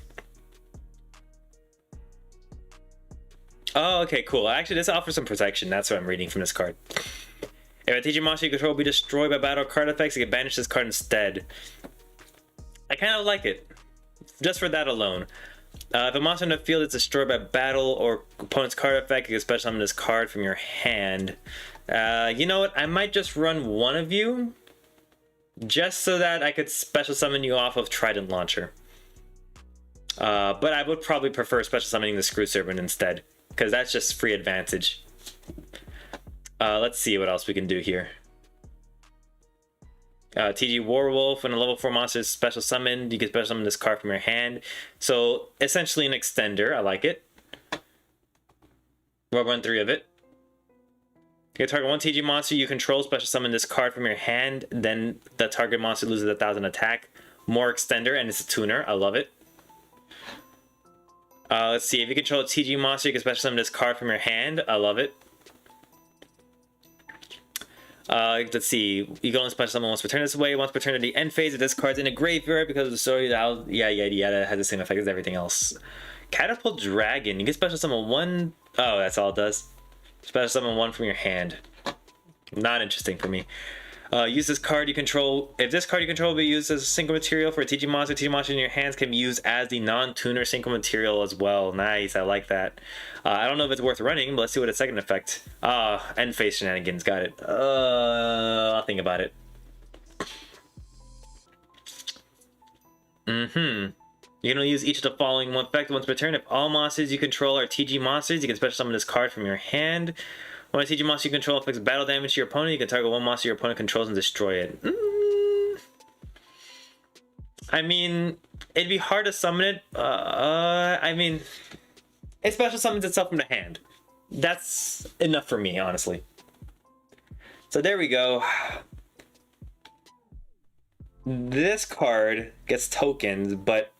Oh, okay, cool. Actually, this offers some protection. That's what I'm reading from this card. If a TG monster you control will be destroyed by battle card effects, you can banish this card instead. I kind of like it, just for that alone. If a monster in the field is destroyed by battle or opponent's card effect, you can special summon this card from your hand. You know what? I might just run one of you, just so that I could special summon you off of Trident Launcher. But I would probably prefer special summoning the Screw Serpent instead, because that's just free advantage. Let's see what else we can do here. TG Warwolf, when a level 4 monster is special summoned, you can special summon this card from your hand. So, essentially an extender. I like it. We'll run 3 of it. You can target one TG monster you control, special summon this card from your hand, then the target monster loses 1,000 attack. More extender, and it's a tuner. I love it. Let's see, if you control a TG monster, you can special summon this card from your hand. I love it. Let's see, you go and special summon once per turn this way, once per turn at the end phase of this card's in a graveyard because of the story that that has the same effect as everything else. Catapult Dragon, you can special summon one. Oh, that's all it does. Special summon one from your hand. Not interesting for me. Use this card you control. If this card you control will be used as a synchro material for a TG monster in your hands can be used as the non-tuner synchro material as well. Nice, I like that. I don't know if it's worth running, but let's see what its second effect. End phase shenanigans, got it. I'll think about it. You can only use each of the following one effect once per turn. If all monsters you control are TG monsters, you can special summon this card from your hand. When a TG monster you control inflicts battle damage to your opponent, you can target one monster your opponent controls and destroy it. I mean, it'd be hard to summon it. I mean, it special summons itself from the hand. That's enough for me, honestly. So there we go. This card gets tokens, but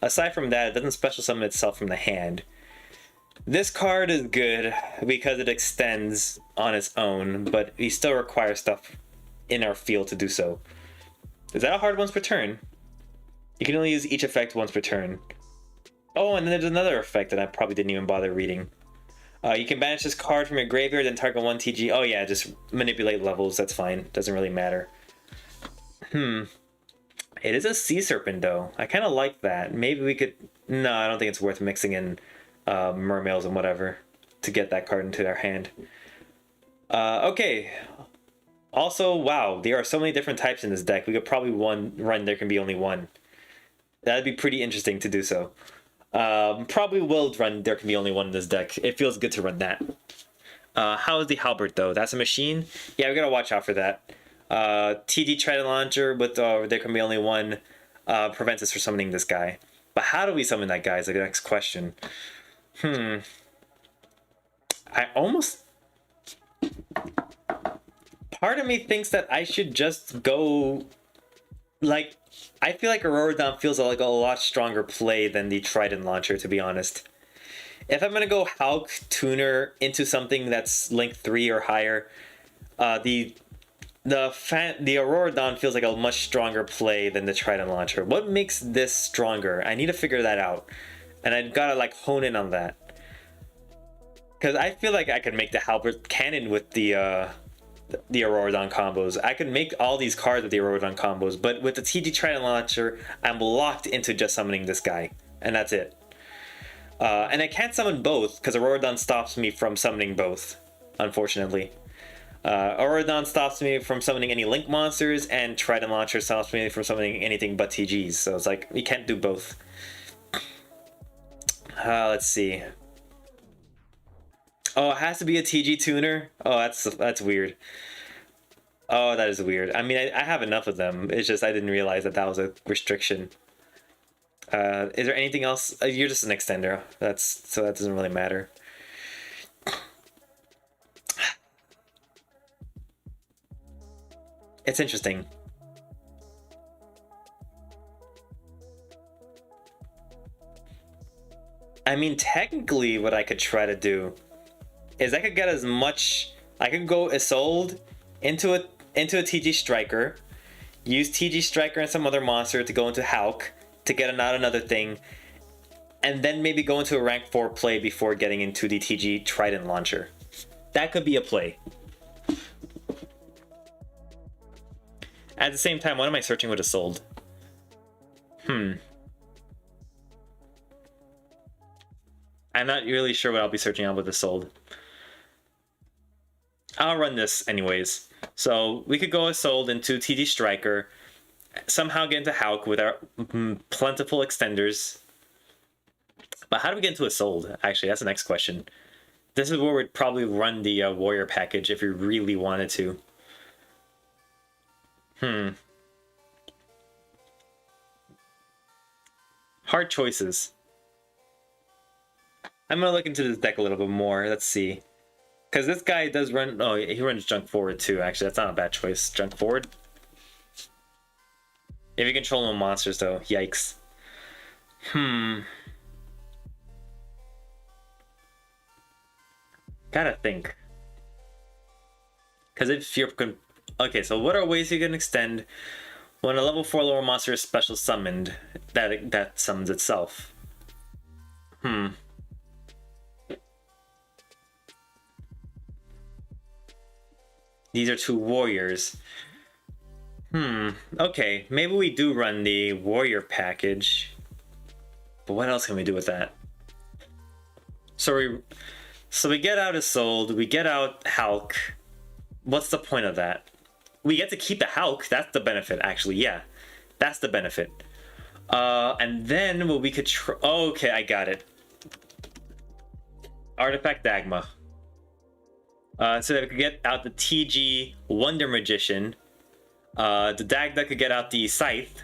aside from that, it doesn't special summon itself from the hand. This card is good because it extends on its own, but we still require stuff in our field to do so. Is that a hard once per turn? You can only use each effect once per turn. Oh, and then there's another effect that I probably didn't even bother reading. You can banish this card from your graveyard and target 1 TG. Oh yeah, just manipulate levels, that's fine. Doesn't really matter. It is a Sea Serpent though. I kind of like that. Maybe we could... No, I don't think it's worth mixing in Mermails and whatever to get that card into our hand. Okay. Also, wow, there are so many different types in this deck. We could probably run There Can Be Only One. That'd be pretty interesting to do so. Probably will run There Can Be Only One in this deck. It feels good to run that. How is the Halberd though? That's a machine? Yeah, we gotta watch out for that. TD Trident Launcher with There Can Be Only One prevents us from summoning this guy. But how do we summon that guy is the next question. I almost... Part of me thinks that I should just go... Like, I feel like Auroradon feels like a lot stronger play than the Trident Launcher, to be honest. If I'm going to go Hulk Tuner into something that's Link 3 or higher, the Auroradon feels like a much stronger play than the Trident Launcher. What makes this stronger? I need to figure that out. And I've got to like hone in on that. Because I feel like I could make the Halberd Cannon with the Auroradon combos. I could make all these cards with the Auroradon combos, but with the TG Trident Launcher, I'm locked into just summoning this guy. And that's it. And I can't summon both, because Auroradon stops me from summoning both, unfortunately. Auroradon stops me from summoning any Link monsters, and Trident Launcher stops me from summoning anything but TGs. So it's like, you can't do both. Let's see. Oh, it has to be a TG tuner? Oh, that's weird. Oh, that is weird. I mean, I have enough of them. It's just I didn't realize that was a restriction. Is there anything else? You're just an extender. So that doesn't really matter. It's interesting. I mean, technically, what I could try to do is I could get as much... I could go Isolde into a TG Striker, use TG Striker and some other monster to go into Hulk to get out another thing, and then maybe go into a rank 4 play before getting into the TG Trident Launcher. That could be a play. At the same time, what am I searching with Isolde? I'm not really sure what I'll be searching on with Isolde. I'll run this anyways. So we could go Isolde into TD Striker, somehow get into Hulk with our plentiful extenders. But how do we get into Isolde? Actually, that's the next question. This is where we'd probably run the warrior package if we really wanted to. Hard choices. I'm gonna look into this deck a little bit more. Let's see. Because this guy does run... Oh, he runs Junk Forward too, actually. That's not a bad choice. Junk Forward. If you control no monsters, though. Yikes. Gotta think. Because if you're... Okay, so what are ways you can extend when a level 4 lower monster is special summoned that summons itself? These are 2 warriors. Okay, maybe we do run the warrior package. But what else can we do with that? So we get out Isolde, we get out Hulk. What's the point of that? We get to keep the Hulk. That's the benefit, actually. Yeah, that's the benefit. And then what we could okay, I got it. Artifact Dagma. So that we could get out the TG Wonder Magician. The Dagda could get out the Scythe.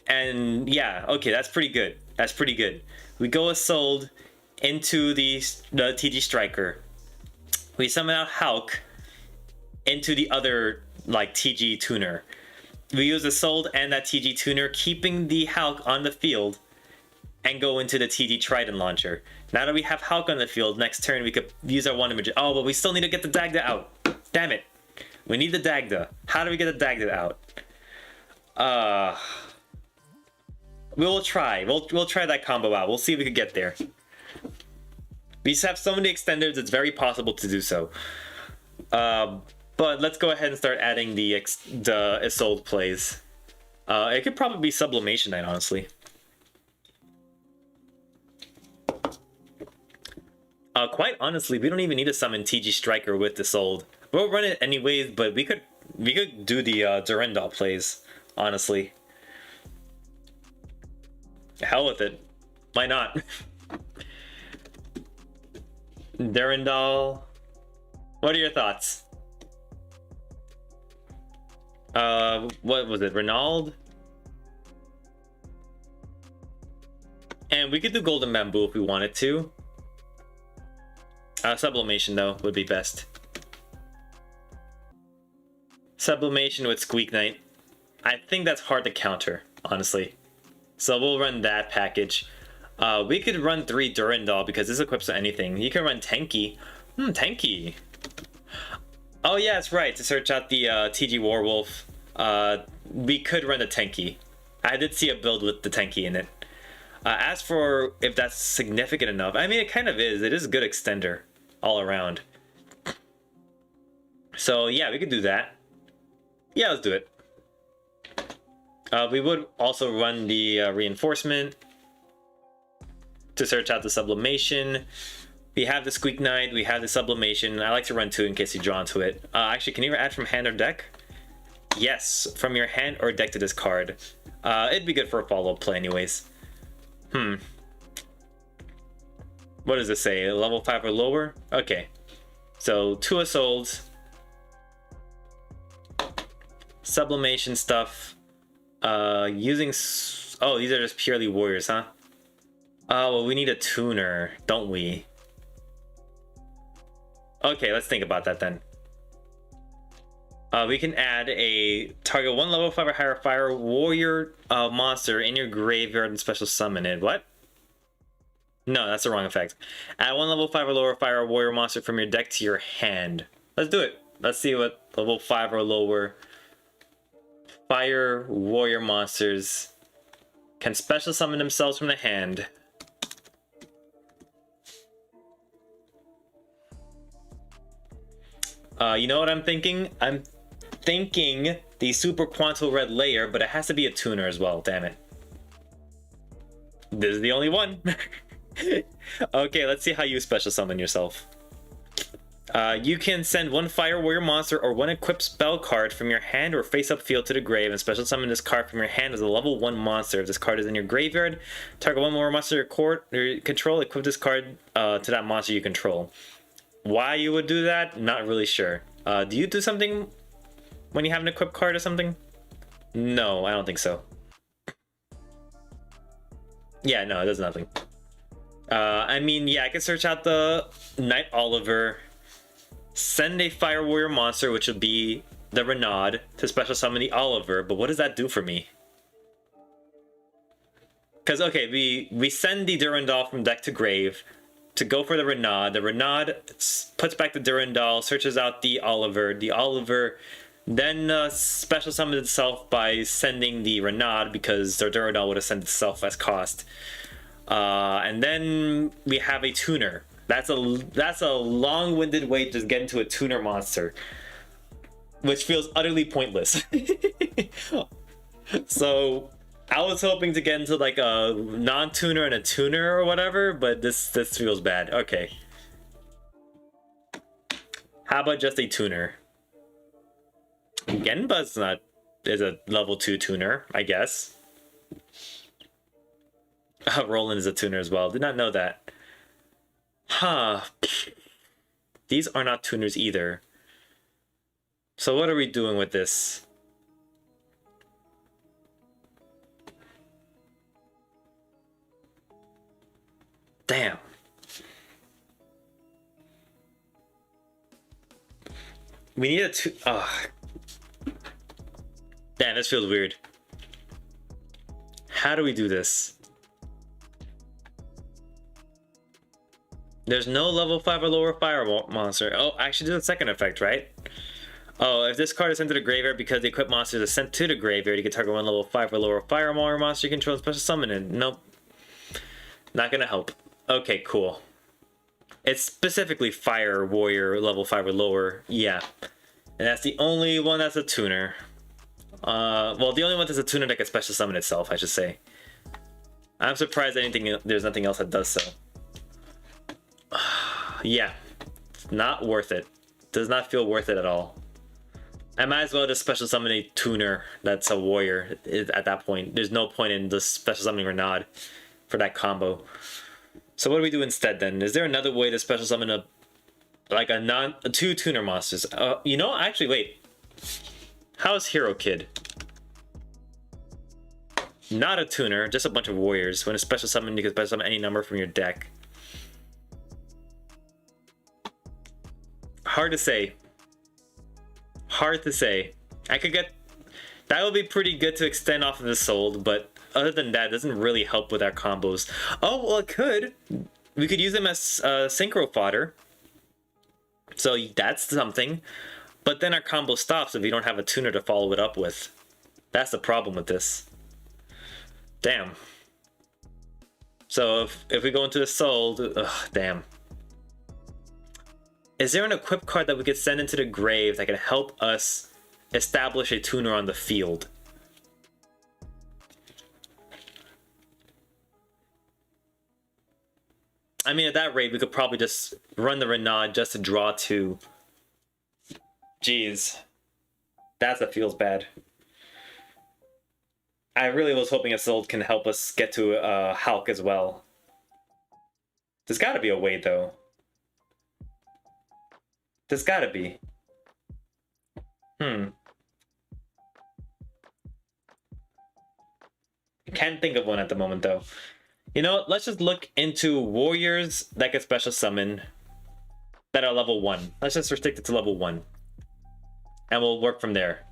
And yeah, okay, that's pretty good. That's pretty good. We go Isolde into the TG Striker. We summon out Hulk into the other like TG Tuner. We use Isolde and that TG Tuner, keeping the Hulk on the field. and go into the TD Trident launcher. Now that we have Hulk on the field, next turn we could use our Wonder Magician. Oh, but we still need to get the Dagda out. Damn it. We need the Dagda. How do we get the Dagda out? We'll try. We'll try that combo out. We'll see if we can get there. We just have so many extenders, it's very possible to do so. But let's go ahead and start adding the Isolde plays. It could probably be Sublimation Night, honestly. Quite honestly, we don't even need to summon TG Striker with Isolde. We'll run it anyways, but we could do the Durandal plays, honestly. Hell with it. Why not? Durandal. What are your thoughts? What was it? Renaud? And we could do Golden Bamboo if we wanted to. Sublimation, though, would be best. Sublimation with Squeak Knight. I think that's hard to counter, honestly. So we'll run that package. We could run 3 Durandal because this equips to anything. You can run Tenki. Tenki. Oh yeah, that's right. To search out the TG Warwolf, we could run the Tenki. I did see a build with the Tenki in it. As for if that's significant enough, I mean, it kind of is. It is a good extender all around. So yeah, we could do that. Yeah, let's do it. We would also run the reinforcement to search out the Sublimation. We have the Squeak Knight, we have the Sublimation. I like to run 2 in case you draw into it. Actually, can you add from hand or deck? Yes, from your hand or deck to this card. It'd be good for a follow-up play anyways. What does this say? Level 5 or lower? Okay. So 2 Isoldes. Sublimation stuff. Using... Oh, these are just purely warriors, huh? Oh, well, we need a tuner, don't we? Okay, let's think about that then. We can add a target 1 level 5 or higher fire warrior monster in your graveyard and special summon it. What? No, that's the wrong effect. Add 1 level 5 or lower fire warrior monster from your deck to your hand. Let's do it. Let's see what level 5 or lower fire warrior monsters can special summon themselves from the hand. You know what I'm thinking? I'm thinking the Super Quanto Red Layer, but it has to be a tuner as well, damn it. This is the only one. Okay, let's see how you special summon yourself. You can send 1 Fire Warrior monster or 1 equipped spell card from your hand or face-up field to the grave and special summon this card from your hand as a level 1 monster. If this card is in your graveyard, target 1 more monster you control, equip this card to that monster you control. Why you would do that? Not really sure. Do you do something when you have an equipped card or something? No, I don't think so. Yeah, no, it does nothing. I mean, yeah, I can search out the Knight Oliver, send a Fire Warrior monster, which would be the Renaud, to special summon the Oliver, but what does that do for me? Because, okay, we send the Durandal from deck to grave to go for the Renaud. The Renaud puts back the Durandal, searches out the Oliver. The Oliver then special summons itself by sending the Renaud because their Durandal would have sent itself as cost. And then we have a tuner. That's a long-winded way to just get into a tuner monster, which feels utterly pointless. So I was hoping to get into like a non-tuner and a tuner or whatever, but this feels bad. Okay. How about just a tuner? Genba's is a level 2 tuner, I guess. Roland is a tuner as well. Did not know that. Huh. These are not tuners either. So what are we doing with this? Damn. We need a Damn, this feels weird. How do we do this? There's no level 5 or lower fire monster. Oh, actually do the second effect, right? Oh, if this card is sent to the graveyard because the equipped monster is sent to the graveyard, you can target one level 5 or lower fire monster you control and special summon it. Nope. Not gonna help. Okay, cool. It's specifically fire warrior level 5 or lower. Yeah. And that's the only one that's a tuner. Well, the only one that's a tuner that can special summon itself, I should say. I'm surprised there's nothing else that does so. Yeah. Not worth it. Does not feel worth it at all. I might as well just special summon a tuner that's a warrior at that point. There's no point in just special summoning Renaud for that combo. So what do we do instead then? Is there another way to special summon two tuner monsters? You know, actually, wait. How's Hero Kid? Not a tuner, just a bunch of warriors. When a special summon, you can special summon any number from your deck. Hard to say. Hard to say. I could get... That would be pretty good to extend off of the sold, but other than that, it doesn't really help with our combos. Oh, well, it could. We could use them as synchro fodder. So that's something. But then our combo stops if we don't have a tuner to follow it up with. That's the problem with this. Damn. So if we go into the sold... Ugh, damn. Is there an equip card that we could send into the grave that can help us establish a tuner on the field? I mean, at that rate, we could probably just run the Renaud just to draw two. Jeez. That feels bad. I really was hoping a sold can help us get to Hulk as well. There's gotta be a way, though. There's gotta be. Can't think of one at the moment, though. You know what? Let's just look into warriors that can special summon that are level 1. Let's just restrict it to level 1. And we'll work from there.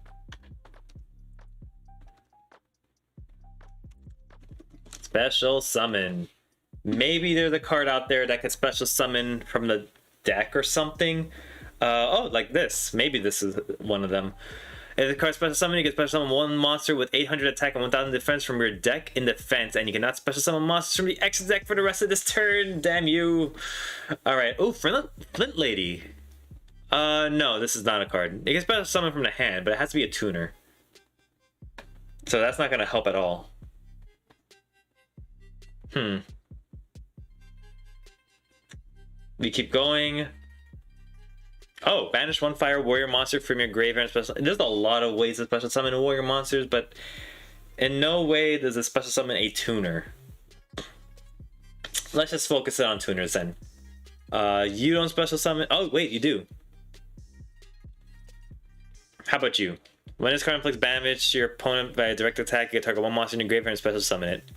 Special summon. Maybe there's a card out there that can special summon from the deck or something. Oh, like this. Maybe this is one of them. If the card special summon, you can special summon one monster with 800 attack and 1000 defense from your deck in defense, and you cannot special summon monsters from the X deck for the rest of this turn. Damn you. Alright. Oh, Flint Lady. No, this is not a card. You can special summon from the hand, but it has to be a tuner. So that's not going to help at all. We keep going. Oh, banish one fire warrior monster from your graveyard. There's a lot of ways to special summon warrior monsters, but in no way does it special summon a tuner. Let's just focus it on tuners then. You don't special summon. Oh, wait, you do. How about you? When this card inflicts damage to your opponent by a direct attack, you can target one monster in your graveyard and special summon it.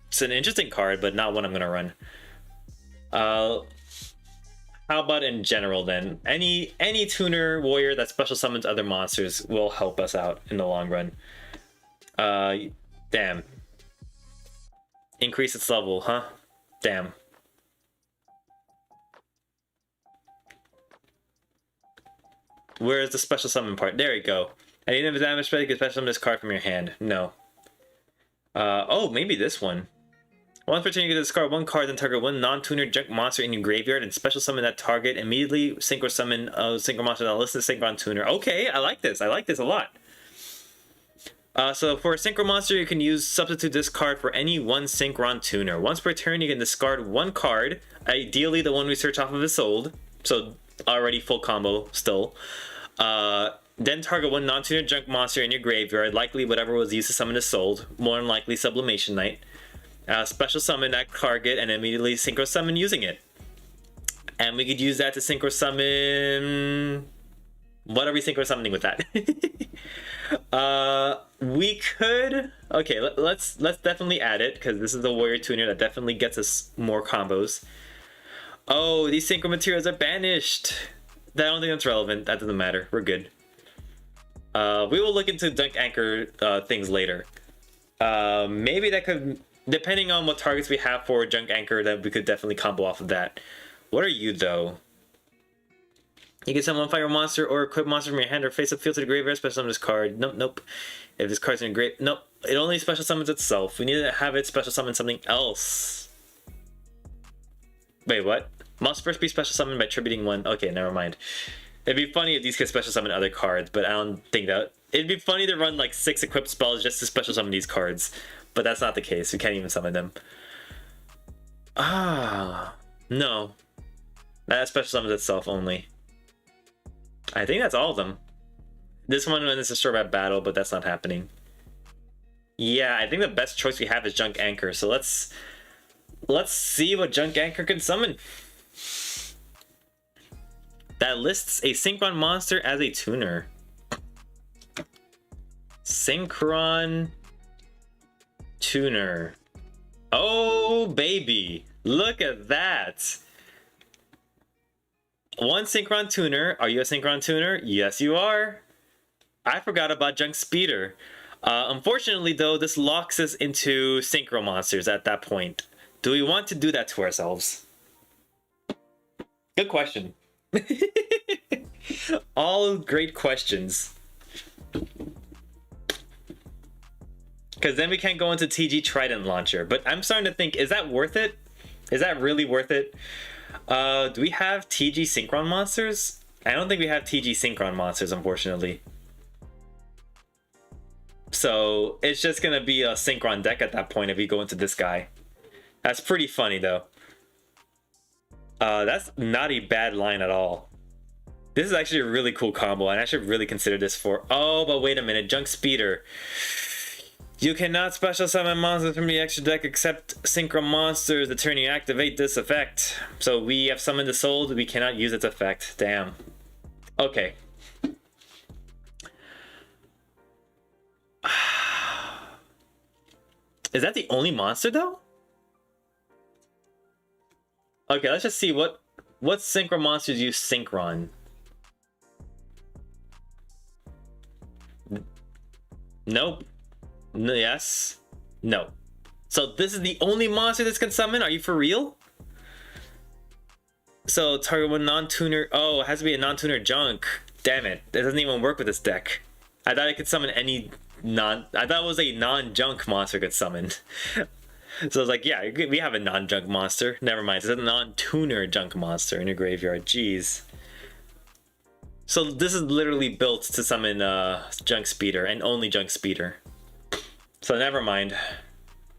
It's an interesting card, but not one I'm gonna run. How about in general then? Any tuner warrior that special summons other monsters will help us out in the long run. Damn. Increase its level, huh? Damn. Where's the special summon part? There you go. At the end of the damage spell, you can special summon this card from your hand. No. Oh, maybe this one. Once per turn, you can discard one card and target one non-tuner junk monster in your graveyard and special summon that target. Immediately synchro summon a synchro monster that lists the synchro on tuner. Okay, I like this. I like this a lot. So for a synchro monster, you can substitute this card for any one synchron tuner. Once per turn, you can discard one card. Ideally, the one we search off of is sold. So already full combo still. Then target one non-tuner junk monster in your graveyard. Likely whatever was used to summon is sold. More than likely Sublimation Knight. Special summon that target and immediately synchro summon using it. And we could use that to synchro summon... What are we synchro summoning with that? We could... Okay, let's definitely add it, because this is the warrior tuner that definitely gets us more combos. Oh, these synchro materials are banished. I don't think that's relevant. That doesn't matter. We're good. We will look into Dunk Anchor things later. Maybe that could... Depending on what targets we have for Junk Anchor, that we could definitely combo off of that. What are you though? You can summon fire monster or equip monster from your hand or face up field to the graveyard, special summon this card. Nope, nope. If this card's in a grave, nope. It only special summons itself. We need to have it special summon something else. Wait, what? Must first be special summoned by tributing one. Okay, never mind. It'd be funny if these could special summon other cards, but I don't think that. It'd be funny to run like 6 equipped spells just to special summon these cards, but that's not the case. We can't even summon them. Ah, no. That special summons itself only. I think that's all of them. This one is a straight up battle, but that's not happening. Yeah, I think the best choice we have is Junk Anchor. So let's see what Junk Anchor can summon. That lists a Synchron monster as a tuner. Synchron tuner. Oh baby, look at that. One Synchron tuner. Are you a Synchron tuner? Yes, you are. I forgot about Junk Speeder. Unfortunately, though, this locks us into Synchro monsters at that point. Do we want to do that to ourselves? Good question. All great questions. Because then we can't go into TG Trident Launcher. But I'm starting to think, is that worth it? Is that really worth it? Do we have TG Synchron monsters? I don't think we have TG Synchron monsters, unfortunately. So it's just gonna be a Synchron deck at that point if we go into this guy. That's pretty funny though. That's not a bad line at all. This is actually a really cool combo, and I should really consider this for. Oh, but wait a minute, Junk Speeder. You cannot special summon monsters from the extra deck except Synchro monsters the turn you activate this effect. So we have summoned the soul, we cannot use its effect. Damn. Okay. Is that the only monster though? Okay, let's just see what Synchro monsters use Synchron. Nope. Yes. No. So this is the only monster this can summon? Are you for real? So target one non-tuner. Oh, it has to be a non-tuner junk. Damn it. That doesn't even work with this deck. I thought it could summon any I thought it was a non-junk monster could summon. So I was like, yeah, we have a non-junk monster. Never mind. It's a non-tuner junk monster in your graveyard. Jeez. So this is literally built to summon Junk Speeder and only Junk Speeder. So never mind.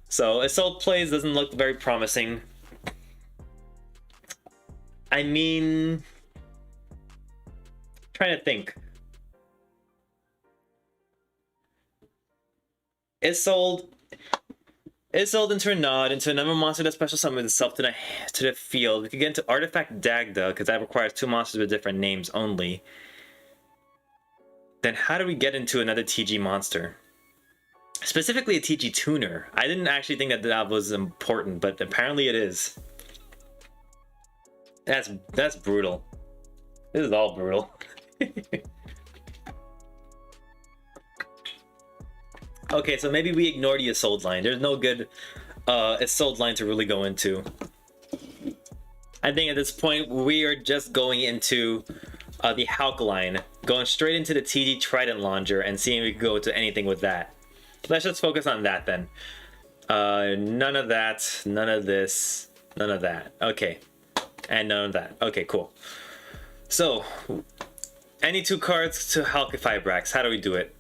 So Assault Plays doesn't look very promising. I mean, trying to think. It's sold into a nod into another monster that special summons itself to the field. We could get into Artifact Dagda because that requires 2 monsters with different names only. Then how do we get into another TG monster? Specifically a TG tuner. I didn't actually think that was important, but apparently it is. That's brutal. This is all brutal. Okay, so maybe we ignore the Assault line. There's no good Assault line to really go into. I think at this point we are just going into the Hulk line, going straight into the TG Trident Launcher and seeing if we can go to anything with that. Let's just focus on that then. None of that, none of this, none of that. Okay, and none of that. Okay, cool. So, any 2 cards to Hulk Fibrax. How do we do it?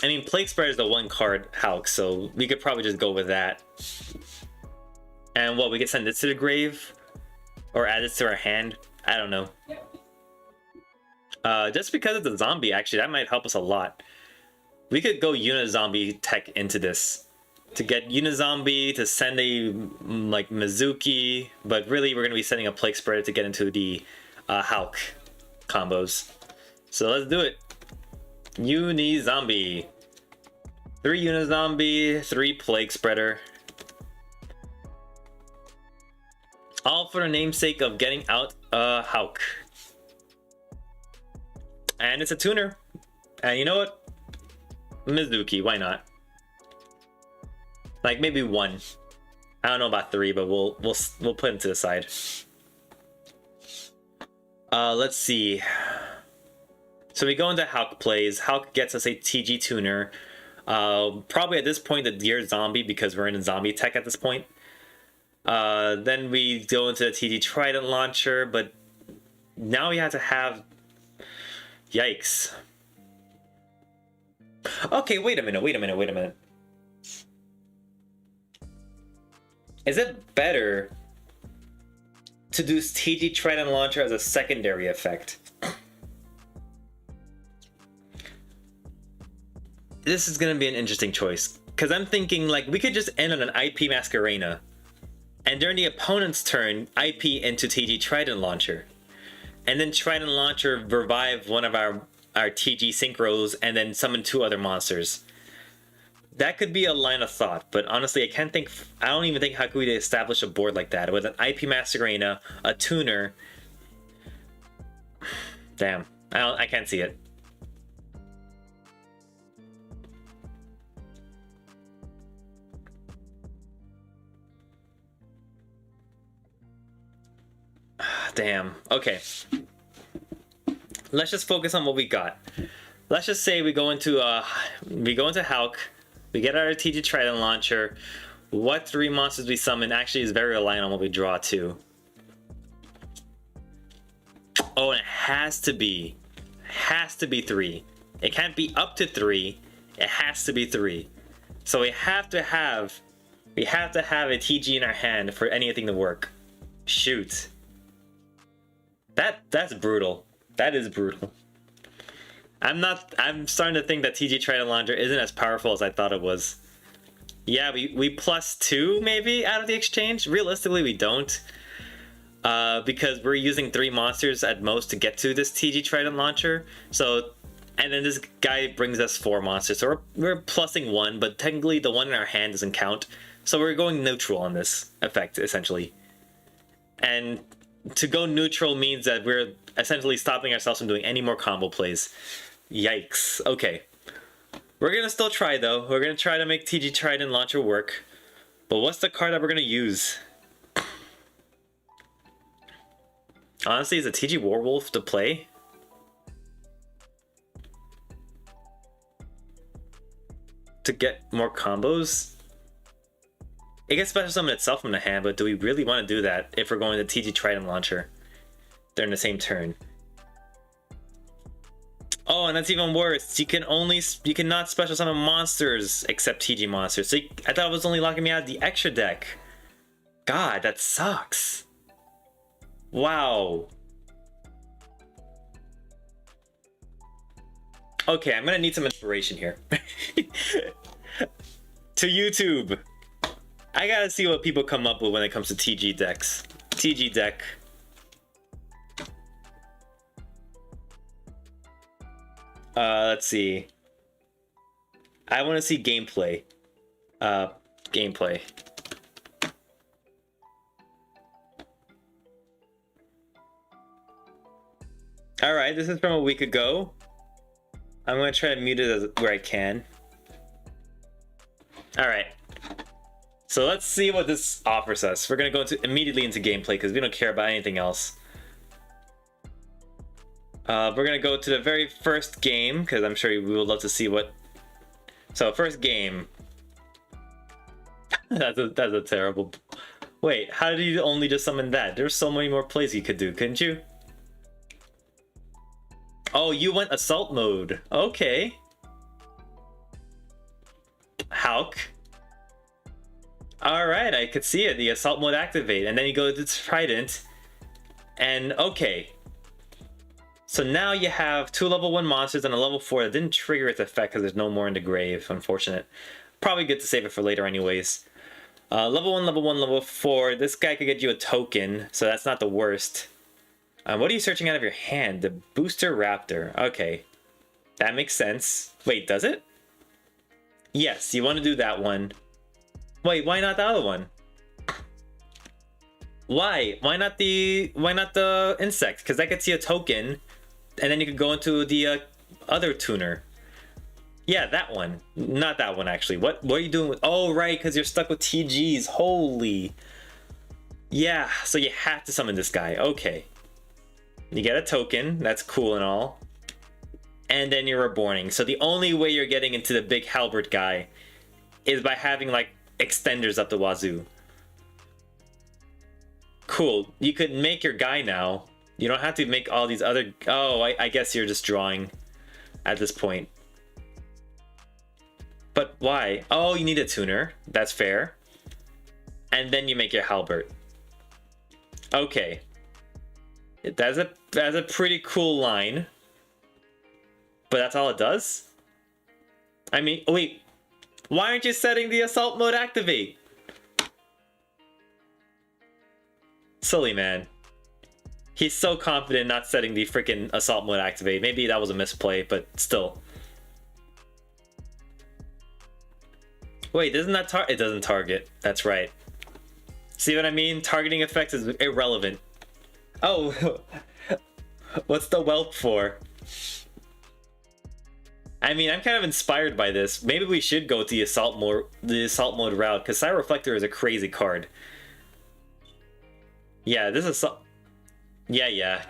I mean, Plague Spread is the 1 card Hulk, so we could probably just go with that. And what, we could send this to the grave? Or add this to our hand? I don't know. Just because it's a zombie, actually, that might help us a lot. We could go Unizombie tech into this. To get Unizombie, to send a, like, Mizuki, but really we're going to be sending a Plague Spreader to get into the Hulk combos. So let's do it. Unizombie. 3 Unizombie, 3 Plague Spreader. All for the namesake of getting out Hulk. And it's a tuner. And you know what? Mizuki, why not? Like maybe 1. I don't know about 3, but we'll put it to the side. Let's see. So we go into Hulk plays. Hulk gets us a TG tuner. Probably at this point the Gear Zombie, because we're in zombie tech at this point. Then we go into the TG Trident launcher, but now we have to have... Yikes. Okay, wait a minute. Is it better to do TG Trident launcher as a secondary effect? This is gonna be an interesting choice, because I'm thinking like we could just end on an IP Masquerena, and during the opponent's turn, IP into TG Trident launcher, and then Trident launcher revive one of our TG synchros, and then summon 2 other monsters. That could be a line of thought, but honestly, I don't even think how could we establish a board like that with an IP Masquerena, a tuner. Damn, I can't see it. Damn. Okay. Let's just focus on what we got. Let's just say we go into Hulk. We get our TG Trident launcher. What 3 monsters we summon actually is very reliant on what we draw too. Oh, and it has to be 3. It can't be up to 3. It has to be 3. So we have to have a TG in our hand for anything to work. Shoot. That's brutal. That is brutal. I'm starting to think that TG Trident launcher isn't as powerful as I thought it was. Yeah, we +2 maybe out of the exchange. Realistically, we don't. Because we're using 3 monsters at most to get to this TG Trident launcher. So, and then this guy brings us 4 monsters. So we're plussing 1, but technically the one in our hand doesn't count. So we're going neutral on this effect, essentially. And to go neutral means that we're essentially stopping ourselves from doing any more combo plays. Yikes. Okay. We're gonna still try though. We're gonna try to make TG Trident launcher work. But what's the card that we're gonna use? Honestly, is a TG Warwolf to play? To get more combos? It gets special summon itself from the hand, but do we really want to do that if we're going to TG Trident launcher during the same turn? Oh, and that's even worse. You cannot special summon monsters except TG monsters. So I thought it was only locking me out of the extra deck. God, that sucks. Wow. Okay, I'm gonna need some inspiration here. To YouTube. I gotta see what people come up with when it comes to TG decks. TG deck. Let's see. I want to see gameplay. Gameplay. Alright, this is from a week ago. I'm gonna try to mute it where I can. Alright. So let's see what this offers us. We're gonna go immediately into gameplay because we don't care about anything else. We're gonna go to the very first game because I'm sure we would love to see what. So first game. that's a terrible. Wait, how did you only just summon that? There's so many more plays you could do, couldn't you? Oh, you went assault mode. Okay. Hulk. Alright, I could see it. The assault mode activate. And then you go to Trident. And okay. So now you have 2 level 1 monsters and a level 4 that didn't trigger its effect because there's no more in the grave. Unfortunate. Probably good to save it for later anyways. Level 1, level 1, level 4. This guy could get you a token, so that's not the worst. What are you searching out of your hand? The Booster Raptor. Okay. That makes sense. Wait, does it? Yes, you want to do that one. Wait, why not the other one? Why? Why not the insect? Because that gets you a token, and then you could go into the other tuner. Yeah, that one. Not that one, actually. What are you doing with... Oh, right, because you're stuck with TGs. Holy. Yeah, so you have to summon this guy. Okay. You get a token. That's cool and all. And then you're reborning. So the only way you're getting into the big halberd guy is by having, like, extenders up the wazoo. Cool. You could make your guy now. You don't have to make all these other... Oh, I guess you're just drawing at this point. But why? Oh, you need a tuner. That's fair. And then you make your halberd. Okay. That's a pretty cool line. But that's all it does? I mean, wait. Why aren't you setting the assault mode activate? Silly man. He's so confident not setting the freaking assault mode activate. Maybe that was a misplay, but still. Wait, doesn't that it doesn't target. That's right. See what I mean? Targeting effects is irrelevant. Oh, what's the whelp for? I mean, I'm kind of inspired by this. Maybe we should go to the assault mode route, because Cyber Reflector is a crazy card. Yeah, this is yeah.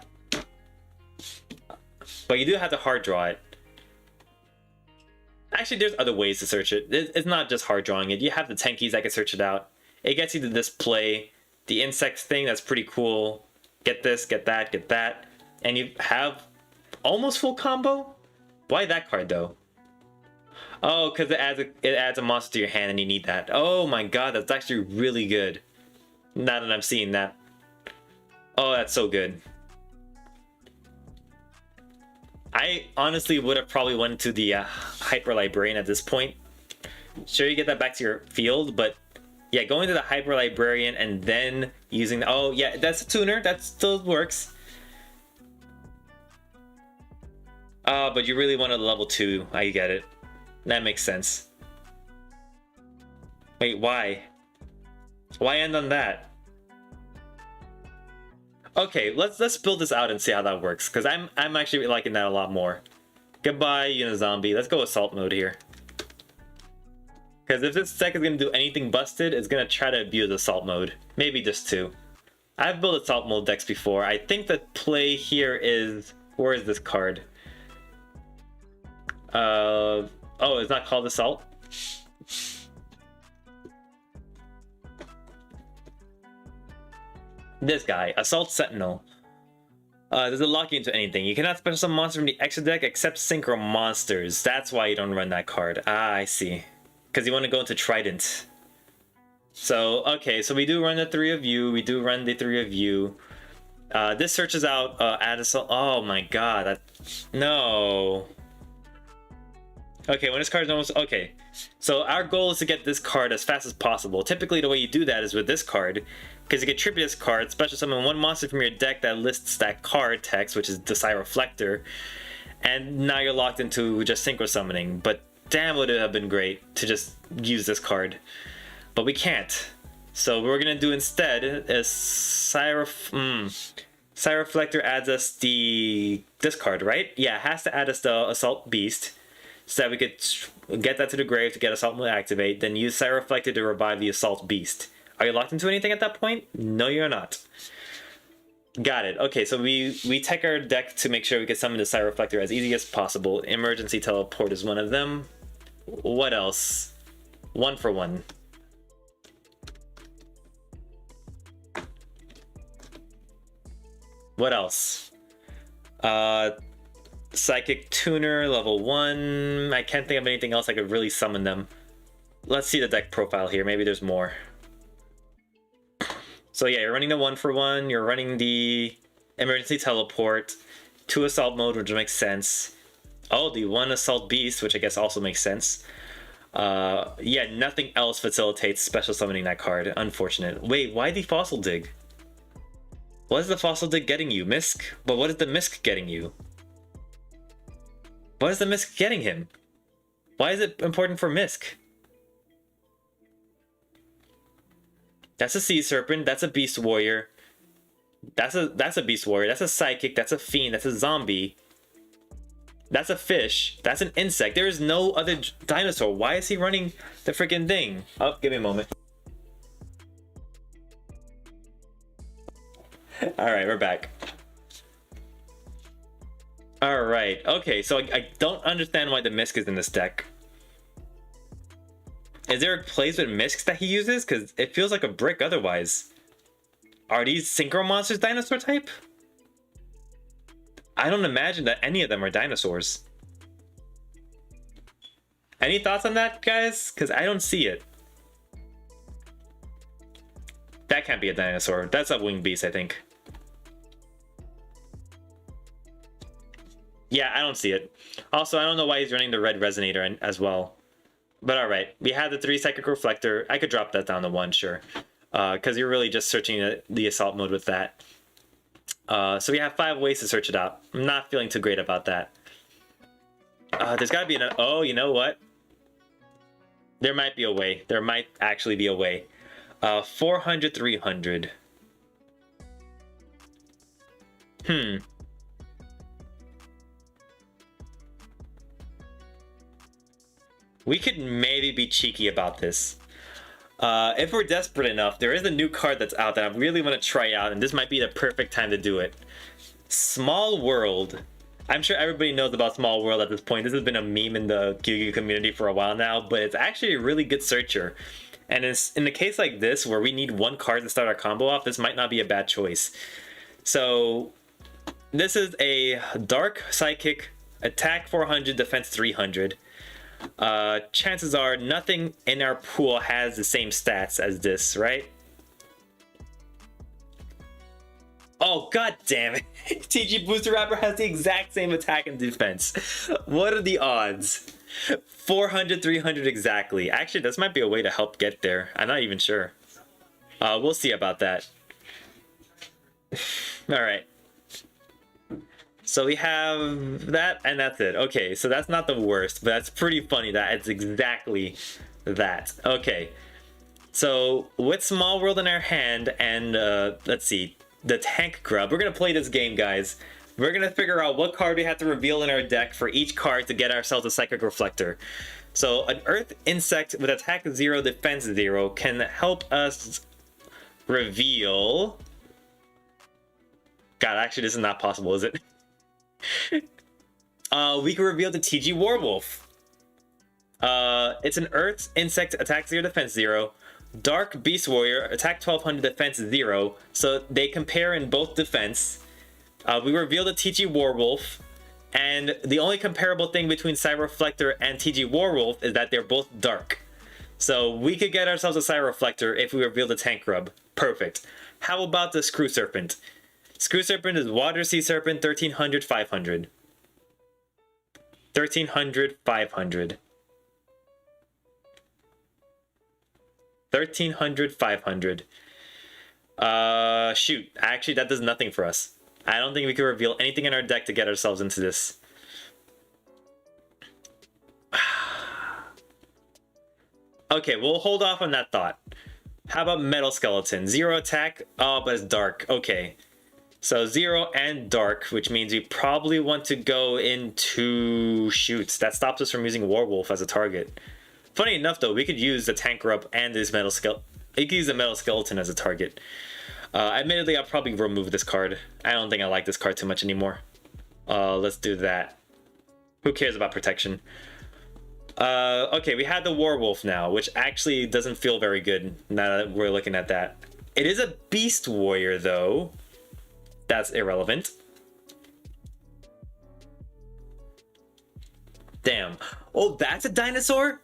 But you do have to hard draw it. Actually, there's other ways to search it. It's not just hard drawing it. You have the Tenkies that can search it out. It gets you to display the insects thing. That's pretty cool. Get this, get that. And you have almost full combo? Why that card though? Oh, because it adds a monster to your hand and you need that. Oh my god, that's actually really good. Now that I'm seeing that. Oh, that's so good. I honestly would have probably went to the Hyper Librarian at this point. Sure, you get that back to your field, but yeah, going to the Hyper Librarian and then using oh yeah, that's a tuner. That still works. But you really wanted a level 2. I get it. That makes sense. Wait, why? Why end on that? Okay, let's build this out and see how that works, because I'm actually liking that a lot more. Goodbye, Unizombie. Let's go assault mode here. Because if this deck is gonna do anything busted, it's gonna try to abuse assault mode. Maybe just 2. I've built assault mode decks before. I think the play here is, where is this card? Oh, it's not called assault? This guy, Assault Sentinel. Does it lock you into anything? You cannot special summon monsters from the extra deck except synchro monsters. That's why you don't run that card. Ah, I see. Because you want to go into Trident. So, okay, so we do run the 3 of you. We do run the 3 of you. This searches out add assault. Oh my god. No. Okay, when this card is almost... Okay, so our goal is to get this card as fast as possible. Typically, the way you do that is with this card. Because you can tribute this card, special summon 1 monster from your deck that lists that card text, which is the Psy Reflector. And now you're locked into just synchro summoning. But damn, would it have been great to just use this card. But we can't. So what we're going to do instead is Psy Reflector adds us this card, right? Yeah, it has to add us the Assault Beast. So that we could get that to the grave to get Assault Mode activate. Then use Psy Reflector to revive the Assault Beast. Are you locked into anything at that point? No, you're not. Got it. Okay, so we tech our deck to make sure we can summon the Psy Reflector as easy as possible. Emergency Teleport is one of them. What else? 1 for 1. What else? Psychic Tuner, level 1. I can't think of anything else I could really summon them. Let's see the deck profile here. Maybe there's more. So yeah, you're running the 1 for 1. You're running the Emergency Teleport. 2 Assault Mode, which makes sense. Oh, the 1 Assault Beast, which I guess also makes sense. Yeah, nothing else facilitates special summoning that card. Unfortunate. Wait, why the Fossil Dig? What is the Fossil Dig getting you? Misk? But what is the Misk getting you? What is the Misk getting him? Why is it important for Misk? That's a Sea Serpent, that's a Beast Warrior. That's a Beast Warrior, that's a Psychic, that's a Fiend, that's a Zombie. That's a fish. That's an insect. There is no other dinosaur. Why is he running the freaking thing? Oh, give me a moment. All right, we're back. All right. Okay, so I don't understand why the Misk is in this deck. Is there a place with Misks that he uses? Because it feels like a brick otherwise. Are these Synchro Monsters dinosaur type? I don't imagine that any of them are dinosaurs. Any thoughts on that, guys? Because I don't see it. That can't be a dinosaur. That's a winged beast, I think. Yeah, I don't see it. Also, I don't know why he's running the red resonator as well. But alright, we have the 3 Psychic Reflector. I could drop that down to 1, sure. Because you're really just searching the assault mode with that. So we have 5 ways to search it out. I'm not feeling too great about that. There's gotta be an... Oh, you know what? There might be a way. There might actually be a way. 400, 300. We could maybe be cheeky about this. If we're desperate enough, there is a new card that's out that I really want to try out, and this might be the perfect time to do it. Small World. I'm sure everybody knows about Small World at this point. This has been a meme in the Yu-Gi-Oh community for a while now, but it's actually a really good searcher. And in the case like this, where we need 1 card to start our combo off, this might not be a bad choice. So, this is a Dark Psychic, attack 400, defense 300. Chances are nothing in our pool has the same stats as this, right? Oh, god damn it. TG Booster Rapper has the exact same attack and defense. What are the odds? 400, 300 exactly. Actually, this might be a way to help get there. I'm not even sure. We'll see about that. Alright. So we have that, and that's it. Okay, so that's not the worst, but that's pretty funny that it's exactly that. Okay. So, with Small World in our hand, and let's see, the Tank Grub, we're going to play this game, guys. We're going to figure out what card we have to reveal in our deck for each card to get ourselves a Psychic Reflector. So, an Earth Insect with attack 0, defense 0 can help us reveal... God, actually, this is not possible, is it? We can reveal the TG Warwolf. It's an Earth Insect, attack 0, defense 0. Dark Beast Warrior, attack 1200, defense 0. So they compare in both defense. We reveal the TG Warwolf. And the only comparable thing between Cyber Reflector and TG Warwolf is that they're both dark. So we could get ourselves a Cyber Reflector if we reveal the Tank Grub. Perfect. How about the Screw Serpent? Screw Serpent is Water Sea Serpent, 1300, 500. 1300, 500. 1300, 500. Shoot. Actually, that does nothing for us. I don't think we can reveal anything in our deck to get ourselves into this. Okay, we'll hold off on that thought. How about Metal Skeleton? 0 attack. Oh, but it's dark. Okay. So 0 and dark, which means we probably want to go into shoots. That stops us from using Warwolf as a target. Funny enough, though, we could use the Tank Grub and this Metal Skeleton. We could use the Metal Skeleton as a target. Admittedly, I'll probably remove this card. I don't think I like this card too much anymore. Let's do that. Who cares about protection? Okay, we had the Warwolf now, which actually doesn't feel very good now that we're looking at that. It is a Beast Warrior, though. That's irrelevant. Damn. Oh, that's a dinosaur?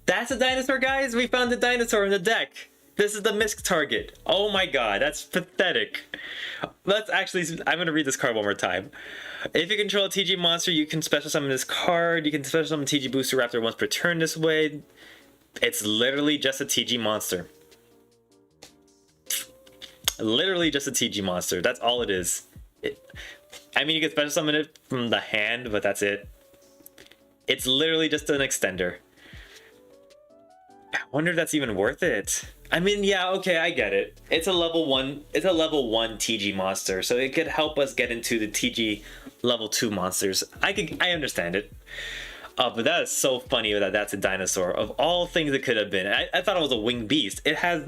That's a dinosaur, guys? We found the dinosaur in the deck. This is the Misk target. Oh my god, that's pathetic. Let's actually... I'm going to read this card one more time. If you control a TG monster, you can special summon this card. You can special summon TG Booster Raptor once per turn this way. It's literally just a TG monster. Literally just a TG monster. That's all it is. I mean, you can special summon it from the hand, but that's it. It's literally just an extender. I wonder if that's even worth it. I mean, yeah, okay, I get it. It's a level one. It's a level one TG monster, so it could help us get into the TG level 2 monsters. I understand it. But that is so funny that that's a dinosaur. Of all things it could have been, I thought it was a winged beast. It has.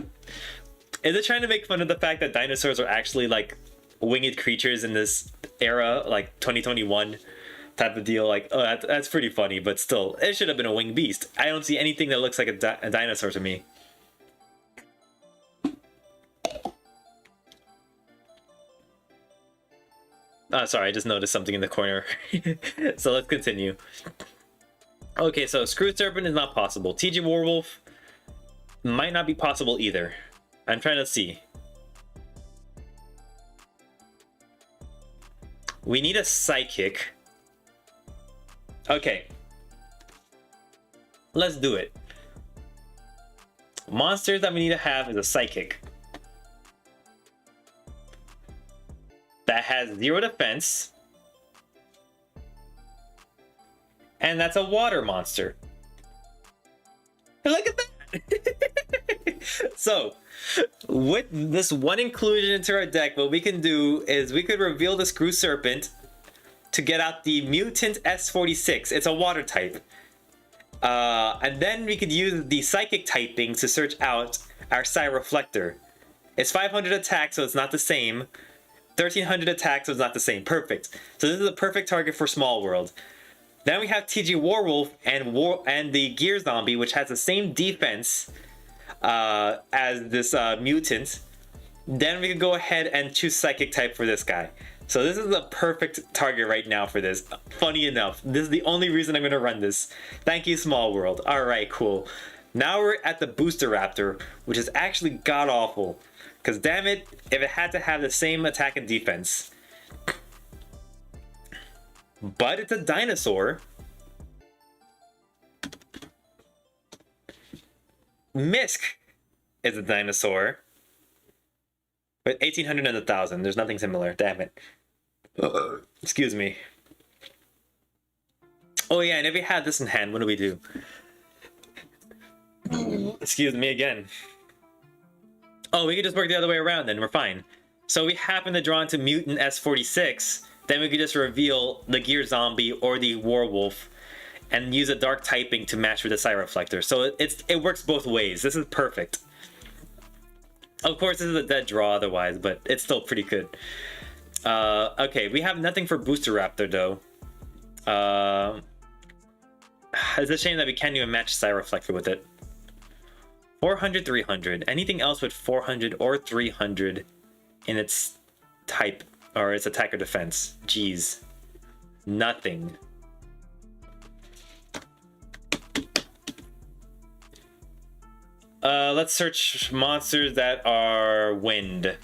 Is it trying to make fun of the fact that dinosaurs are actually like winged creatures in this era, like 2021 type of deal? Like, oh, that's pretty funny, but still, it should have been a winged beast. I don't see anything that looks like a dinosaur to me. Sorry, I just noticed something in the corner. So let's continue. Okay, so Screw Serpent is not possible. TG Warwolf might not be possible either. I'm trying to see. We need a Psychic. Okay. Let's do it. Monsters that we need to have is a Psychic. That has 0 defense. And that's a water monster. Look at that! So, with this one inclusion into our deck, what we can do is we could reveal the Screw Serpent to get out the Mutant S46. It's a water type. And then we could use the Psychic typing to search out our Psy Reflector. It's 500 attack, so it's not the same. 1300 attack, so it's not the same. Perfect. So this is a perfect target for Small World. Then we have TG Warwolf and the Gear Zombie, which has the same defense as this mutant. Then we can go ahead and choose Psychic type for this guy. So this is a perfect target right now for this. Funny enough, this is the only reason I'm going to run this. Thank you, Small World. Alright, cool. Now we're at the Booster Raptor, which is actually god-awful. Because damn it, if it had to have the same attack and defense. But it's a dinosaur. Misk is a dinosaur. But 1800 and 1000, there's nothing similar. Damn it. Excuse me. Oh yeah, and if we had this in hand, what do we do? Excuse me again. Oh, we could just work the other way around then, we're fine. So we happen to draw into Mutant S46, then we could just reveal the Gear Zombie or the Warwolf and use a Dark typing to match with the Psy Reflector. So it works both ways. This is perfect. Of course, this is a dead draw otherwise, but it's still pretty good. Okay, we have nothing for Booster Raptor though. It's a shame that we can't even match Psy Reflector with it. 400, 300. Anything else with 400 or 300 in its type or its attack or defense? Jeez. Nothing. Let's search monsters that are wind.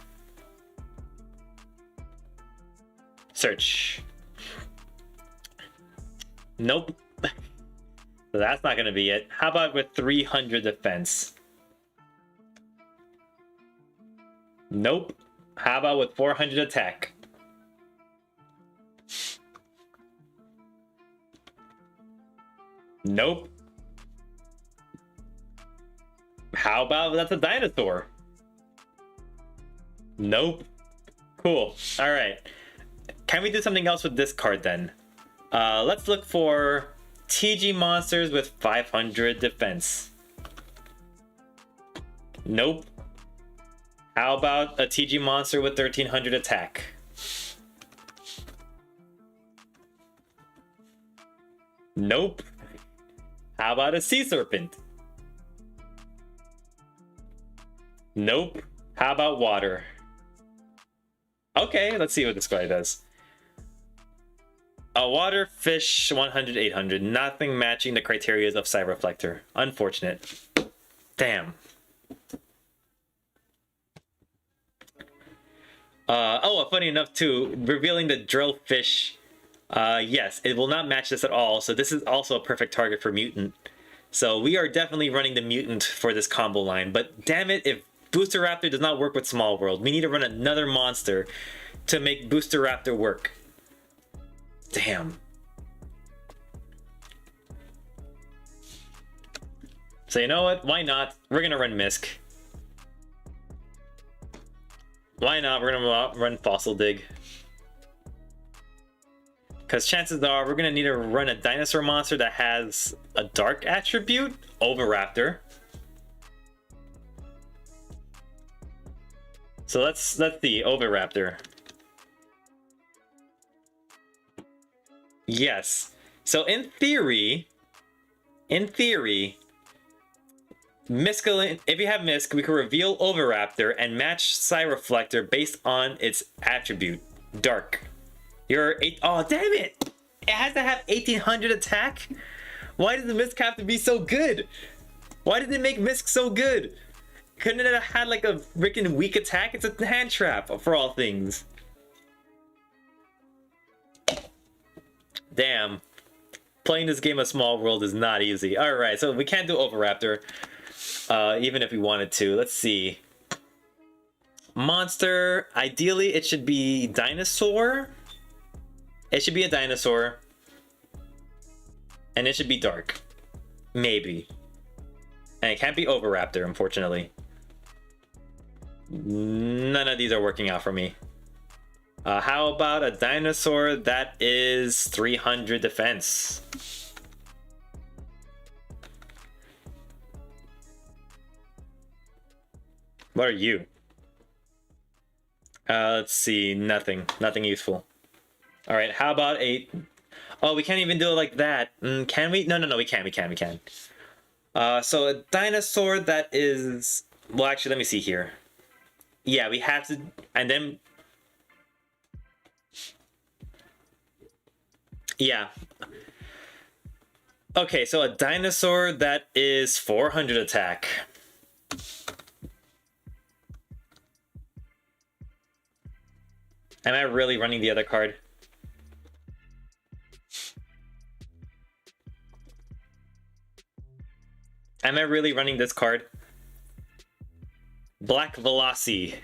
Search. Nope. So that's not gonna be it. How about with 300 defense? Nope. How about with 400 attack? Nope. How about that's a dinosaur? Nope. Cool. Alright. Can we do something else with this card then? Let's look for TG monsters with 500 defense. Nope. How about a TG monster with 1300 attack? Nope. How about a Sea Serpent? Nope. How about water? Okay, let's see what this guy does. A water, fish, 100, 800. Nothing matching the criteria of Psy Reflector. Unfortunate. Damn. Funny enough too, revealing the drill fish. Yes, it will not match this at all. So this is also a perfect target for mutant. So we are definitely running the mutant for this combo line. But damn it, if Booster Raptor does not work with Small World, we need to run another monster to make Booster Raptor work. Damn. So you know what? Why not? We're gonna run Misk. Why not? We're gonna run Fossil Dig. Because chances are we're gonna need to run a dinosaur monster that has a dark attribute, Oviraptor. So let's the Oviraptor. Yes. So in theory, Miscaline, if you have Misk, we can reveal Oviraptor and match Cyreflector based on its attribute, Dark. You're 8. Oh, damn it! It has to have 1800 attack? Why does the Misk have to be so good? Why did they make Misk so good? Couldn't it have had like a freaking weak attack? It's a hand trap for all things. Damn. Playing this game of Small World is not easy. Alright, so we can't do Oviraptor. Even if we wanted to. Let's see. Monster. Ideally, it should be dinosaur. It should be a dinosaur. And it should be dark. Maybe. And it can't be Oviraptor, unfortunately. None of these are working out for me. How about a dinosaur that is 300 defense? What are you? Let's see. Nothing. Nothing useful. Alright, how about a... Oh, we can't even do it like that. Can we? No, we can. So a dinosaur that is... Well, actually, let me see here. Yeah, we have to... And then... Yeah. Okay, so a dinosaur that is 400 attack. Am I really running the other card? Am I really running this card? Black Velocity.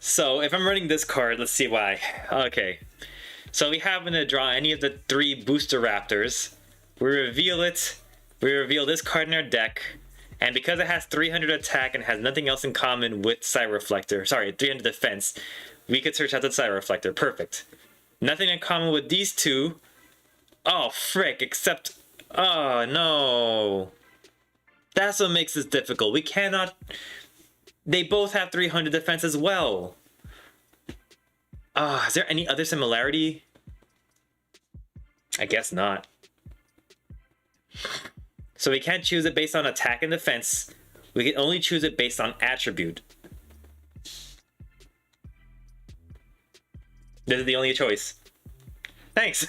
So if I'm running this card, let's see why. Okay. So we happen to draw any of the 3 Booster Raptors. We reveal it. We reveal this card in our deck. And because it has 300 attack and has nothing else in common with Cyreflector, sorry, 300 defense, we could search out the Cyreflector. Perfect. Nothing in common with these 2. Oh, frick, except... Oh, no. That's what makes this difficult. We cannot... They both have 300 defense as well. Is there any other similarity? I guess not. So we can't choose it based on attack and defense. We can only choose it based on attribute. This is the only choice. Thanks.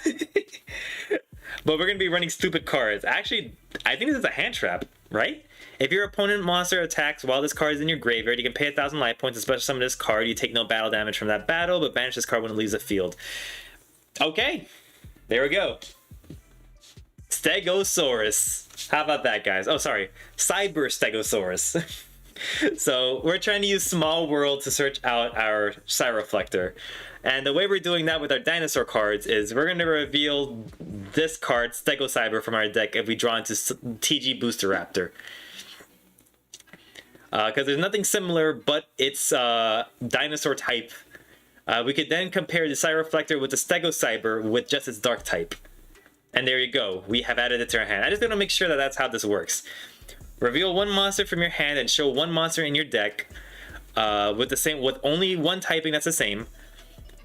But we're going to be running stupid cards. Actually, I think this is a hand trap, right? If your opponent monster attacks while this card is in your graveyard, you can pay 1,000 life points and special summon this card. You take no battle damage from that battle, but banish this card when it leaves the field. Okay. There we go. Stegosaurus. How about that, guys? Oh, sorry. Cyber Stegosaurus. So we're trying to use Small World to search out our Cyreflector. And the way we're doing that with our dinosaur cards is we're going to reveal this card, Stegocyber, from our deck if we draw into TG Booster Raptor. Because there's nothing similar, but it's dinosaur type. We could then compare the Cyreflector with the Stegocyber with just its dark type. And there you go. We have added it to our hand. I just want to make sure that that's how this works. Reveal 1 monster from your hand and show 1 monster in your deck with only 1 typing that's the same.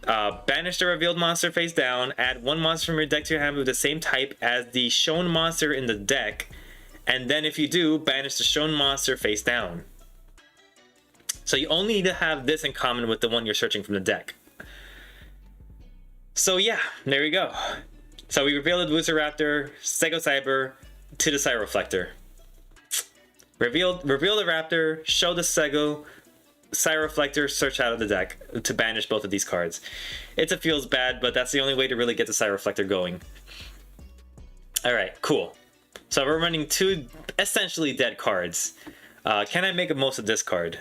Banish the revealed monster face down. Add 1 monster from your deck to your hand with the same type as the shown monster in the deck. And then if you do, banish the shown monster face down. So you only need to have this in common with the one you're searching from the deck. So yeah, there you go. So we revealed the Booster Raptor, Stegocyber to the Cyreflector. Reveal the Raptor, show the Cyreflector, search out of the deck to banish both of these cards. It feels bad, but that's the only way to really get the Cyreflector going. Alright, cool. So we're running 2 essentially dead cards. Can I make the most of this card?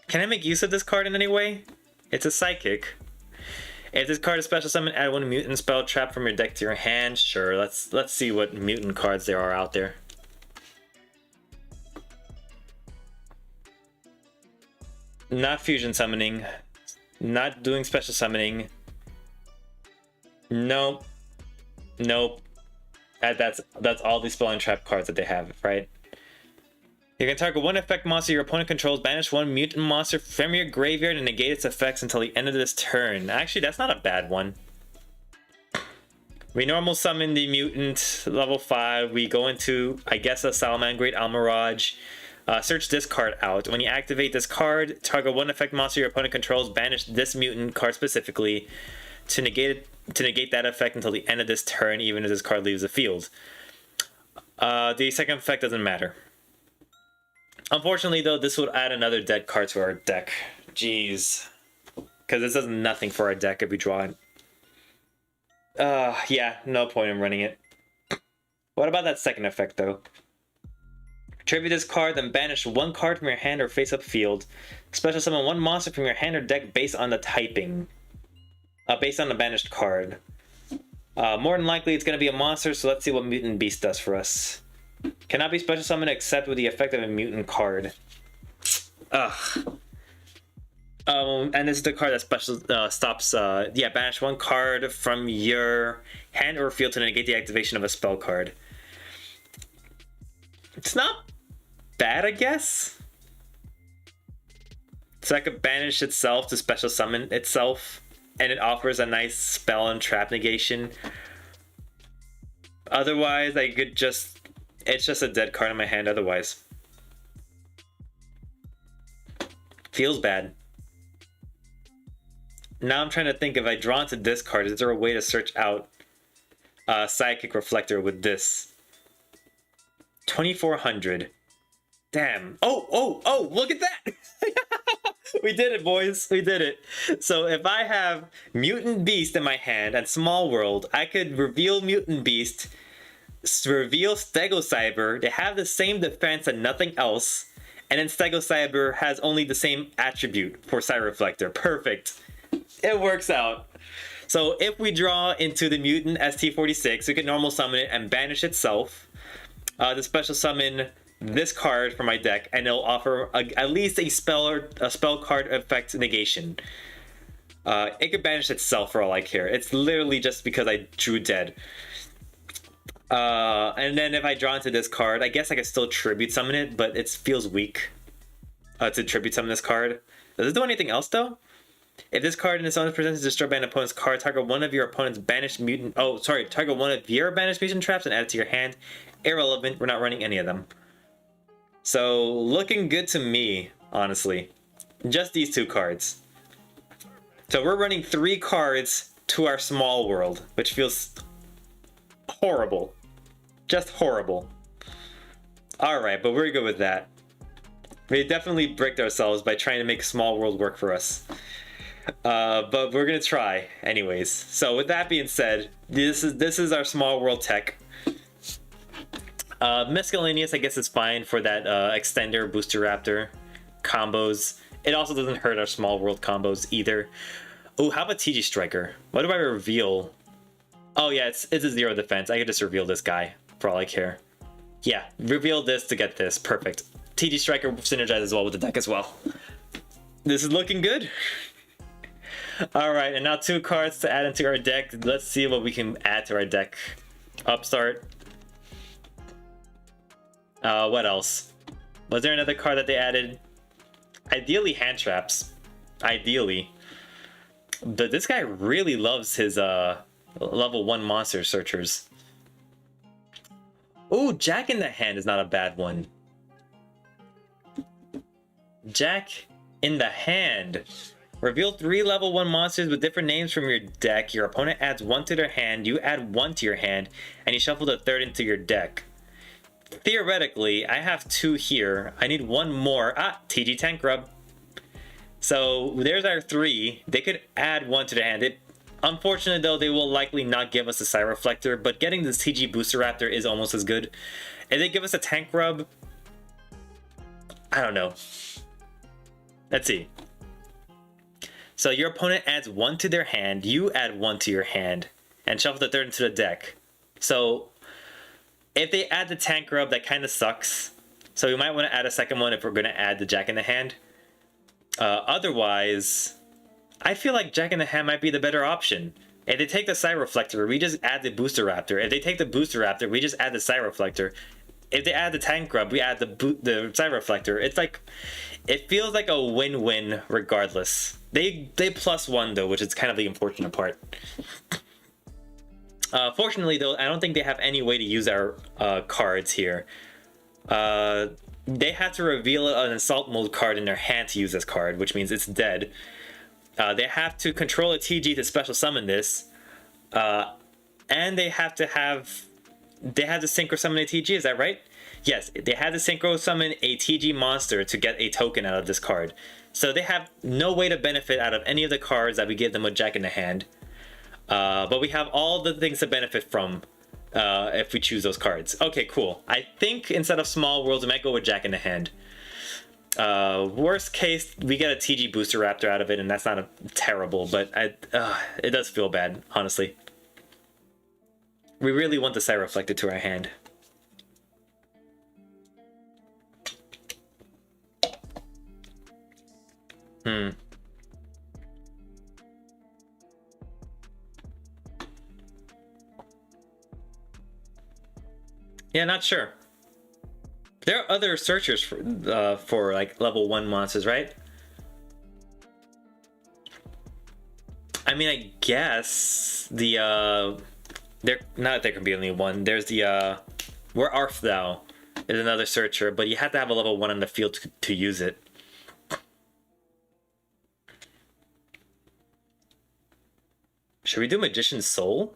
Can I make use of this card in any way? It's a psychic. If this card is special summon, add one mutant spell trap from your deck to your hand. Sure, let's see what mutant cards there are out there. Not fusion summoning. Not doing special summoning. Nope. Nope. That's all the spell and trap cards that they have, right? You can target one effect monster your opponent controls, banish one mutant monster from your graveyard and negate its effects until the end of this turn. Actually, that's not a bad one. We normal summon the mutant, level 5. We go into, I guess, a Salamangreat Almirage. Search this card out. When you activate this card, target one effect monster your opponent controls, banish this mutant card specifically to negate that effect until the end of this turn, even if this card leaves the field. The second effect doesn't matter. Unfortunately, though, this would add another dead card to our deck. Jeez. Because this does nothing for our deck if we draw it. Yeah, no point in running it. What about that second effect, though? Tribute this card, then banish one card from your hand or face-up field. Special summon one monster from your hand or deck based on the typing. Based on the banished card. More than likely, it's going to be a monster, so let's see what Mutant Beast does for us. Cannot be special summoned except with the effect of a mutant card. Ugh. And this is the card that special stops. Yeah, banish one card from your hand or field to negate the activation of a spell card. It's not bad, I guess. So I could banish itself to special summon itself, and it offers a nice spell and trap negation. Otherwise, I could just. It's just a dead card in my hand otherwise. Feels bad. Now I'm trying to think, if I draw into this card, is there a way to search out Psychic Reflector with this? 2400. Damn. Oh, look at that! We did it, boys. We did it. So if I have Mutant Beast in my hand and Small World, I could reveal Mutant Beast, reveal Stegocyber. They have the same defense and nothing else. And then Stegocyber has only the same attribute for Psy Reflector. Perfect. It works out. So if we draw into the Mutant ST46, we can normal summon it and banish itself. The special summon this card from my deck, and it'll offer at least a spell card effect negation. It could banish itself for all I care. It's literally just because I drew dead. And then if I draw into this card, I guess I could still tribute summon it, but it feels weak to tribute summon this card. Does it do anything else though? If this card in its own presence is destroyed by an opponent's card, target one of your opponent's banished mutant. Target one of your banished mutant traps and add it to your hand. Irrelevant. We're not running any of them. So looking good to me, honestly. Just these two cards. So we're running 3 cards to our small world, which feels horrible. Just horrible. Alright, but we're good with that. We definitely bricked ourselves by trying to make small world work for us. But we're gonna try anyways. So with that being said, this is our small world tech. Miscellaneous, I guess, is fine for that extender booster raptor combos. It also doesn't hurt our small world combos either. Oh, how about TG Striker? What do I reveal? Oh yeah, it's a 0 defense. I could just reveal this guy for all I care. Yeah, reveal this to get this. Perfect. TG Striker synergizes well with the deck as well. This is looking good. Alright, and now 2 cards to add into our deck. Let's see what we can add to our deck. Upstart. What else? Was there another card that they added? Ideally, hand traps. Ideally. But this guy really loves his level 1 monster searchers. Oh, Jack in the Hand is not a bad one. Jack in the Hand. Reveal 3 level 1 monsters with different names from your deck. Your opponent adds 1 to their hand, you add 1 to your hand, and you shuffle the 3rd into your deck. Theoretically, I have 2 here. I need 1 more. TG Tank Grub. So there's our 3. They could add 1 to the hand. Unfortunately, though, they will likely not give us a Psy Reflector, but getting this TG Booster Raptor is almost as good. If they give us a Tank Grub, I don't know. Let's see. So your opponent adds 1 to their hand, you add 1 to your hand, and shuffle the third into the deck. So if they add the tank rub, that kind of sucks. So we might want to add a second one if we're going to add the Jack in the Hand. Otherwise, I feel like Jack in the Hand might be the better option. If they take the Side Reflector, we just add the Booster Raptor. If they take the Booster Raptor, we just add the Side Reflector. If they add the Tank Grub, we add the Side Reflector. It's like, it feels like a win-win regardless. They +1 though, which is kind of the unfortunate part. Fortunately though, I don't think they have any way to use our cards here. They have to reveal an Assault Mode card in their hand to use this card, which means it's dead. They have to control a TG to special summon this, and they have to synchro summon a TG. Is that right? Yes, they had to synchro summon a TG monster to get a token out of this card. So they have no way to benefit out of any of the cards that we give them with Jack in the Hand. But we have all the things to benefit from if we choose those cards. Okay, cool. I think instead of Small Worlds, we might go with Jack in the Hand. Worst case, we get a TG Booster Raptor out of it, and that's not terrible, but it does feel bad, honestly. We really want the Side Reflector to our hand. Yeah, not sure. There are other searchers for like level 1 monsters, right? I mean, I guess the there not there can be only one. There's the where art thou is another searcher, but you have to have a level 1 on the field to use it. Should we do Magician's Soul?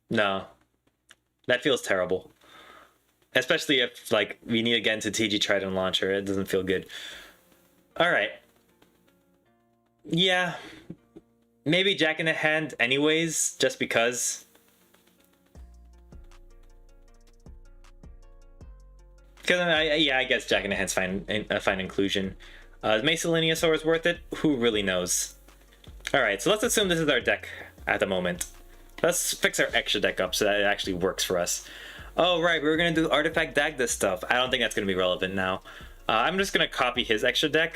No. That feels terrible. Especially if, like, we need to get into TG Trident Launcher. It doesn't feel good. Alright. Yeah. Maybe Jack in the Hand anyways, just because. Because, I guess Jack in the Hand's fine, a fine inclusion. Is Maceliniusaurus worth it? Who really knows? Alright, so let's assume this is our deck at the moment. Let's fix our extra deck up so that it actually works for us. Oh, right, we were going to do Artifact Dagda stuff. I don't think that's going to be relevant now. I'm just going to copy his extra deck.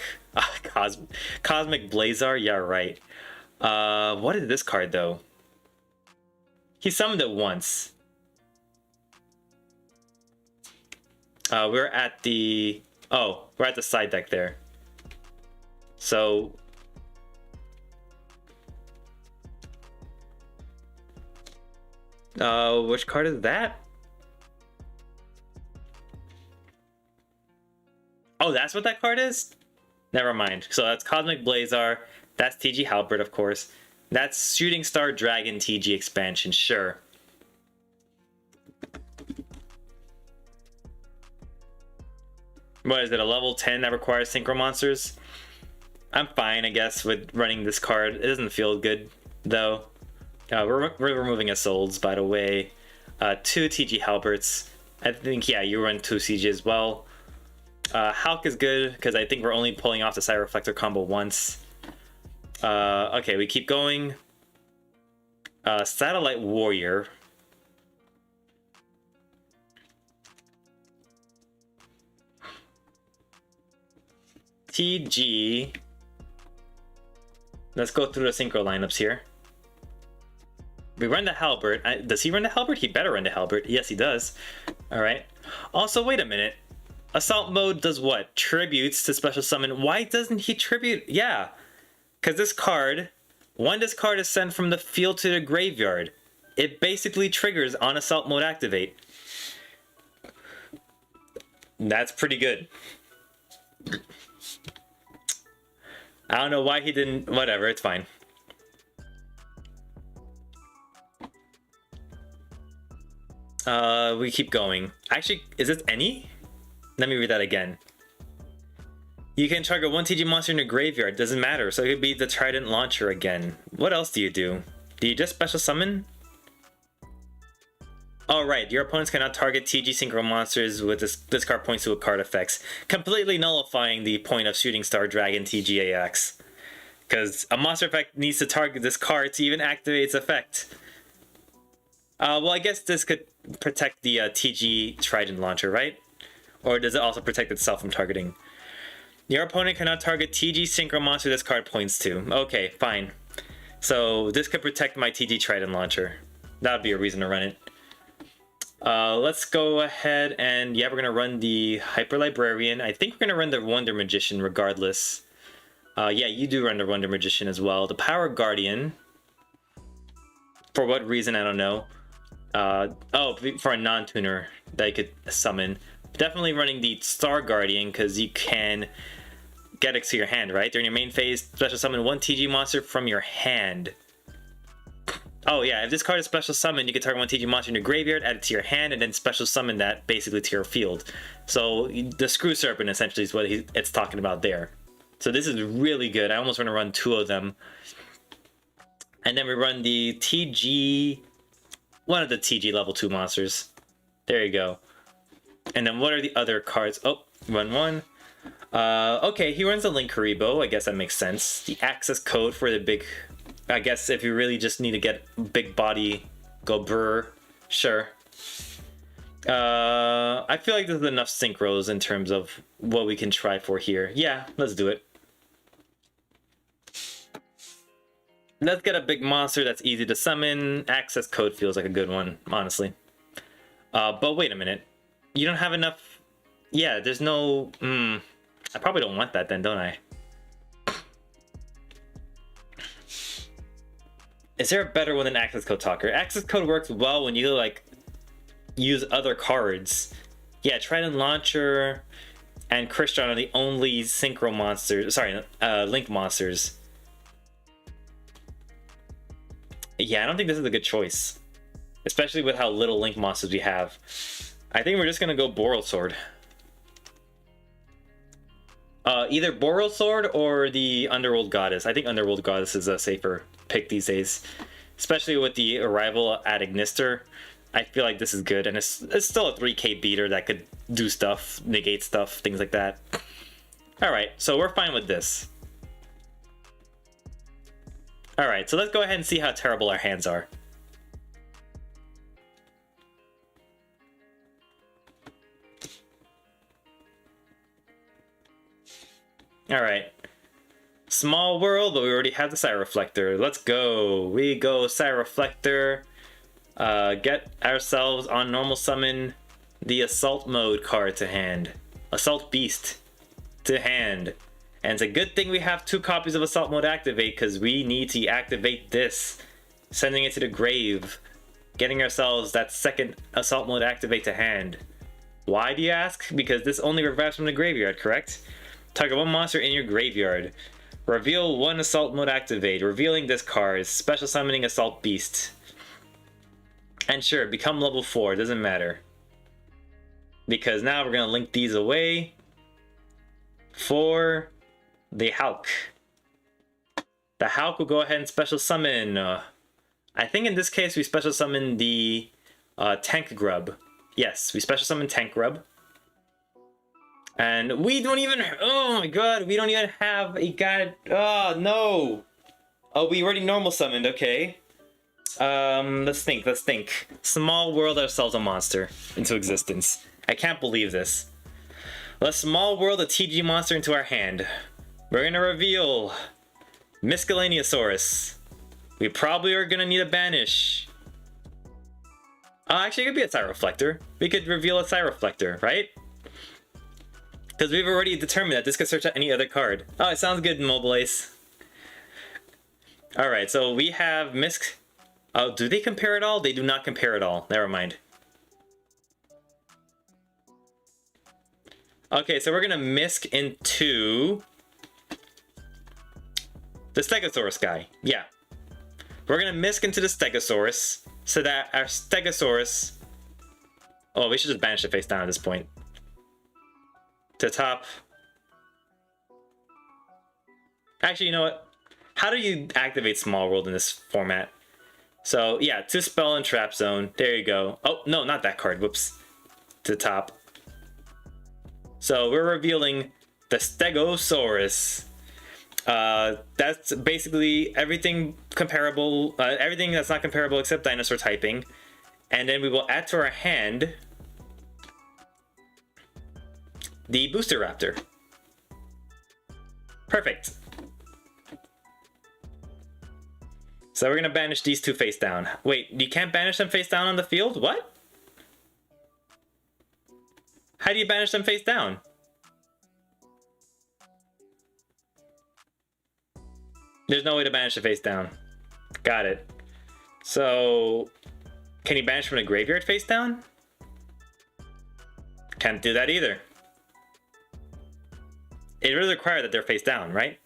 Cosmic Blazar, yeah, right. What is this card, though? He summoned it once. We're at the... Oh, we're at the side deck there. So... which card is that? Oh, that's what that card is? Never mind. So that's Cosmic Blazar. That's TG Halberd, of course. That's Shooting Star Dragon TG expansion, sure. What is it, a level 10 that requires Synchro Monsters? I'm fine, I guess, with running this card. It doesn't feel good, though. We're removing a Souls, by the way. 2 TG Halberts. I think, yeah, you run 2 CG as well. Hulk is good, because I think we're only pulling off the Side Reflector combo once. Okay, we keep going. Satellite Warrior. TG. Let's go through the synchro lineups here. We run the Halberd. Does he run the Halberd? He better run the Halberd. Yes, he does. Alright. Also, wait a minute. Assault Mode does what? Tributes to special summon. Why doesn't he tribute? Yeah. Because this card, when this card is sent from the field to the graveyard, it basically triggers on Assault Mode activate. That's pretty good. I don't know why he didn't... Whatever, it's fine. We keep going. Actually, is this any? Let me read that again. You can target one TG monster in the graveyard. Doesn't matter. So it could be the Trident Launcher again. What else do you do? Do you just special summon? Oh, right. Your opponents cannot target TG Synchro monsters with this card points to a card effects, completely nullifying the point of Shooting Star Dragon TGAX. because a monster effect needs to target this card to even activate its effect. Well, I guess this could protect the TG Trident Launcher, right? Or does it also protect itself from targeting? Your opponent cannot target TG Synchro Monster this card points to. Okay, fine. So this could protect my TG Trident Launcher. That would be a reason to run it. Let's go ahead and, yeah, we're going to run the Hyper Librarian. I think we're going to run the Wonder Magician regardless. Yeah, you do run the Wonder Magician as well. The Power Guardian. For what reason, I don't know. Oh, for a non-tuner that you could summon. Definitely running the Star Guardian because you can get it to your hand, right? During your main phase, special summon one TG monster from your hand. Oh yeah, if this card is special summon, you can target one TG monster in your graveyard, add it to your hand, and then special summon that basically to your field. So the Screw Serpent essentially is what it's talking about there. So this is really good. I almost want to run 2 of them. And then we run the TG, one of the TG level 2 monsters. There you go. And then what are the other cards? Oh, run 1. Okay, he runs a Link Karibo. I guess that makes sense. The access code for the big... I guess if you really just need to get big body, go brr. Sure. I feel like there's enough synchros in terms of what we can try for here. Yeah, let's do it. Let's get a big monster that's easy to summon. Access code feels like a good one, honestly. But wait a minute. You don't have enough... Yeah, there's no... I probably don't want that then, don't I? Is there a better one than Access Code Talker? Access Code works well when you, like, use other cards. Yeah, Trident Launcher and Christian are the only Synchro monsters... Sorry, Link monsters. Yeah, I don't think this is a good choice. Especially with how little Link monsters we have. I think we're just gonna go Boral Sword. Either Boral Sword or the Underworld Goddess. I think Underworld Goddess is a safer pick these days. Especially with the arrival at Ignister. I feel like this is good. And it's still a 3k beater that could do stuff, negate stuff, things like that. Alright, so we're fine with this. Alright, so let's go ahead and see how terrible our hands are. Alright. Small world, but we already have the Cyreflector. Let's go. We go Cyreflector. Get ourselves on normal summon the Assault Mode card to hand. Assault Beast to hand. And it's a good thing we have 2 copies of Assault Mode activate because we need to activate this. Sending it to the grave. Getting ourselves that second Assault Mode activate to hand. Why do you ask? Because this only revives from the graveyard, correct? Target 1 monster in your graveyard. Reveal 1 Assault Mode activate. Revealing this card. Special summoning Assault Beast. And sure, become level 4. Doesn't matter. Because now we're going to link these away. For the Hulk. The Hulk will go ahead and special summon. I think in this case we special summon the Tank Grub. Yes, we special summon Tank Grub. And we don't even... Oh my god, we don't even have a god... Oh, no! Oh, we already normal summoned, okay. Let's think. Small world ourselves a monster into existence. I can't believe this. Let's small world a TG monster into our hand. We're gonna reveal... Miscellaneousaurus. We probably are gonna need a banish. Actually, it could be a Cyreflector. We could reveal a Cyreflector, right? Because we've already determined that this could search out any other card. Oh, it sounds good, Mobile Ace. Alright, so we have Misk... Oh, do they compare at all? They do not compare at all. Never mind. Okay, so we're gonna Misk into... the Stegosaurus guy. Yeah. We're gonna Misk into the Stegosaurus, so that our Stegosaurus... Oh, we should just banish it face down at this point. To top. Actually, you know what? How do you activate Small World in this format? So, yeah, 2 Spell and Trap Zone. There you go. Oh, no, not that card. Whoops. To top. So, we're revealing the Stegosaurus. That's basically everything comparable, everything that's not comparable except dinosaur typing. And then we will add to our hand the Booster Raptor. Perfect. So we're gonna banish these two face down. Wait, you can't banish them face down on the field? What? How do you banish them face down? There's no way to banish the face down. Got it. So, can you banish from the graveyard face down? Can't do that either. It really requires that they're face down, right?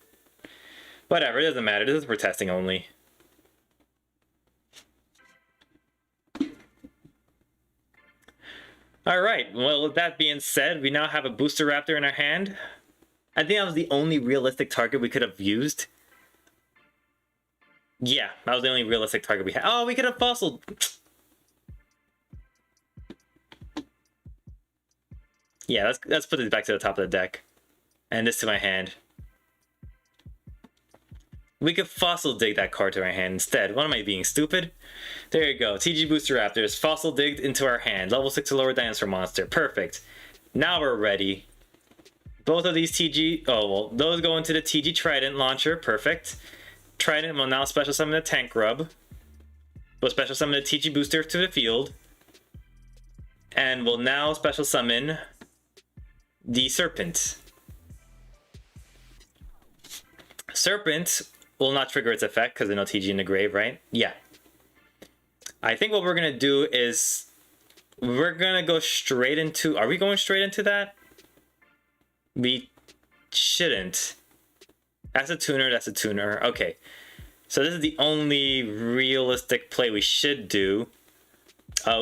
Whatever, it doesn't matter. This is for testing only. Alright, well, with that being said, we now have a Booster Raptor in our hand. I think that was the only realistic target we could have used. Yeah, that was the only realistic target we had. Oh, we could have fossiled. Yeah, let's put this back to the top of the deck. And this to my hand. We could fossil dig that card to our hand instead. What am I being, stupid? There you go. TG Booster Raptors fossil digged into our hand. Level 6 or lower dinosaur monster. Perfect. Now we're ready. Both of these TG... Oh, well, those go into the TG Trident launcher. Perfect. Trident will now special summon the Tank Grub. We'll special summon the TG Booster to the field. And we'll now special summon the Serpent. Serpent will not trigger its effect because there's no TG in the grave, right? Yeah. I think what we're going to do is we're going to go straight into... Are we going straight into that? We shouldn't. That's a tuner, that's a tuner. Okay. So this is the only realistic play we should do.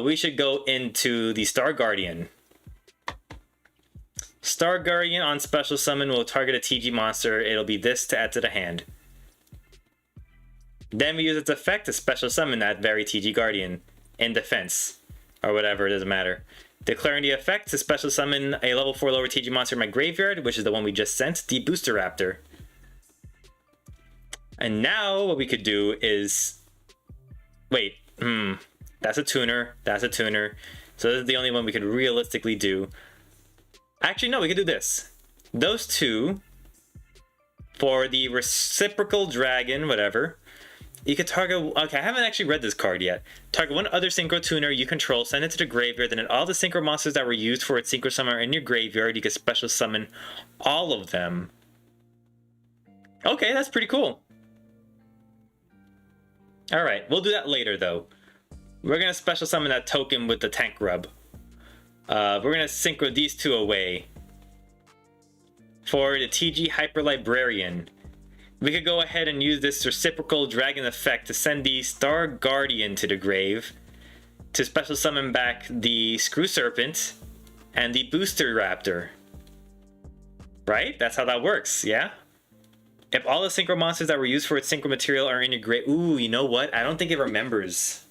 We should go into the Star Guardian. Star Guardian on special summon will target a TG monster. It'll be this to add to the hand. Then we use its effect to special summon that very TG Guardian in defense. Or whatever, it doesn't matter. Declaring the effect to special summon a level 4 lower TG monster in my graveyard, which is the one we just sent, the Booster Raptor. And now what we could do is... Wait, that's a tuner, that's a tuner. So this is the only one we could realistically do. Actually, no, we could do this. Those two, for the Reciprocal Dragon, whatever, you could target... Okay, I haven't actually read this card yet. Target one other Synchro Tuner you control, send it to the graveyard, then all the Synchro monsters that were used for its Synchro Summon are in your graveyard. You can special summon all of them. Okay, that's pretty cool. Alright, we'll do that later, though. We're going to special summon that token with the Tank Grub. We're going to synchro these two away. For the TG Hyper Librarian, we could go ahead and use this Reciprocal Dragon effect to send the Star Guardian to the grave to special summon back the Screw Serpent and the Booster Raptor. Right? That's how that works, yeah? If all the Synchro monsters that were used for its Synchro material are in your grave... Ooh, you know what? I don't think it remembers.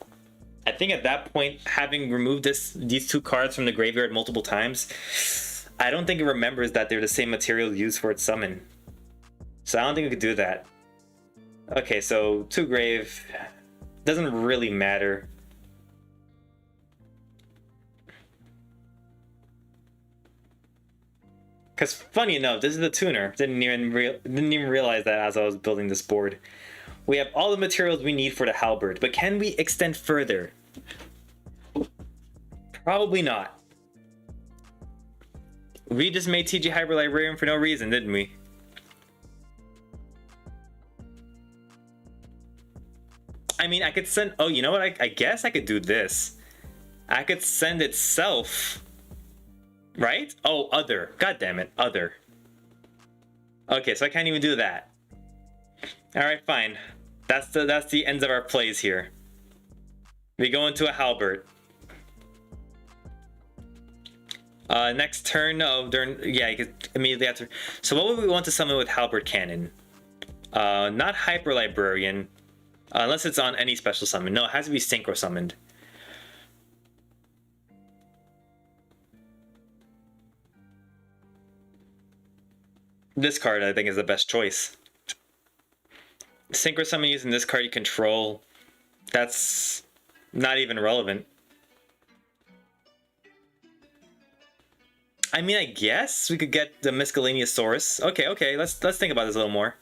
I think at that point, having removed these two cards from the graveyard multiple times, I don't think it remembers that they're the same material used for its summon. So I don't think we could do that. Okay, so to grave doesn't really matter. Because funny enough, this is the tuner. Didn't even realize that as I was building this board. We have all the materials we need for the halberd, but can we extend further? Probably not. We just made TG Hyper Librarian for no reason, didn't we? I mean, I could send... Oh, you know what? I guess I could do this. I could send itself... Right? Oh, other. God damn it. Other. Okay, so I can't even do that. Alright, fine. That's the ends of our plays here. We go into a halberd. Next turn, yeah, you could immediately after. So what would we want to summon with halberd cannon? Not Hyper Librarian. Unless it's on any special summon. No, it has to be Synchro summoned. This card, I think, is the best choice. Synchro summon using this card you control. That's not even relevant. I mean, I guess we could get the Miscellaneousaurus. Okay, let's think about this a little more.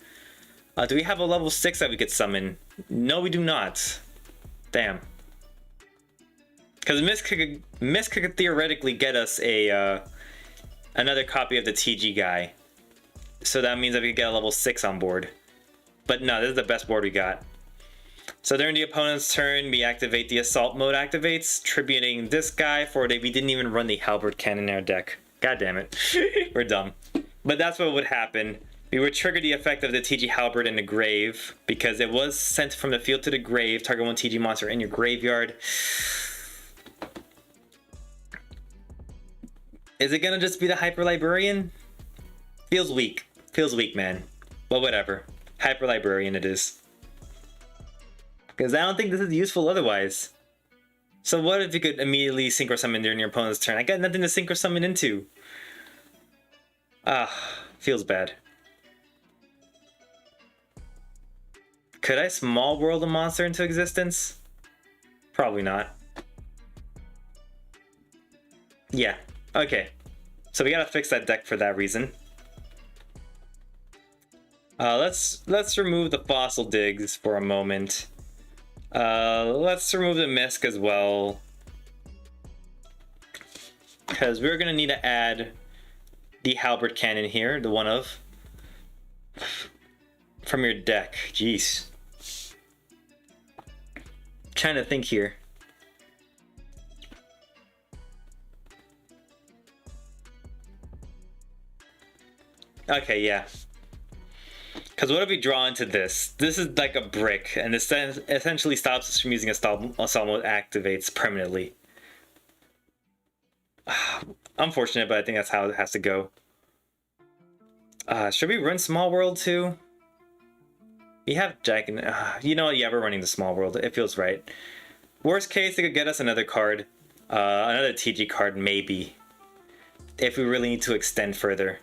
Do we have a level 6 that we could summon? No, we do not. Damn. Because Miss could theoretically get us a another copy of the TG guy. So that means that we could get a level 6 on board. But no, this is the best board we got. So during the opponent's turn, we activate the assault mode activates, tributing this guy for we didn't even run the halberd cannon in our deck. God damn it. We're dumb. But that's what would happen. We would trigger the effect of the TG halberd in the grave, because it was sent from the field to the grave. Target one TG monster in your graveyard. Is it gonna just be the Hyper Librarian? Feels weak. Feels weak, man. But whatever. Hyper Librarian it is. Because I don't think this is useful otherwise. So what if you could immediately Synchro Summon during your opponent's turn? I got nothing to Synchro Summon into. Feels bad. Could I Small World a monster into existence? Probably not. Yeah, okay. So we gotta fix that deck for that reason. Let's remove the Fossil Digs for a moment. Let's remove the Misc as well. Because we're gonna need to add the Halberd Cannon here, the one of. From your deck. Jeez. Trying to think here. Okay, yeah. Because what if we draw into this? This is like a brick, and this essentially stops us from using assault mode activates permanently. Unfortunate, but I think that's how it has to go. Should we run Small World too? We have Jack and you know what? Yeah, we're running the Small World. It feels right. Worst case, it could get us another card, another TG card maybe, if we really need to extend further.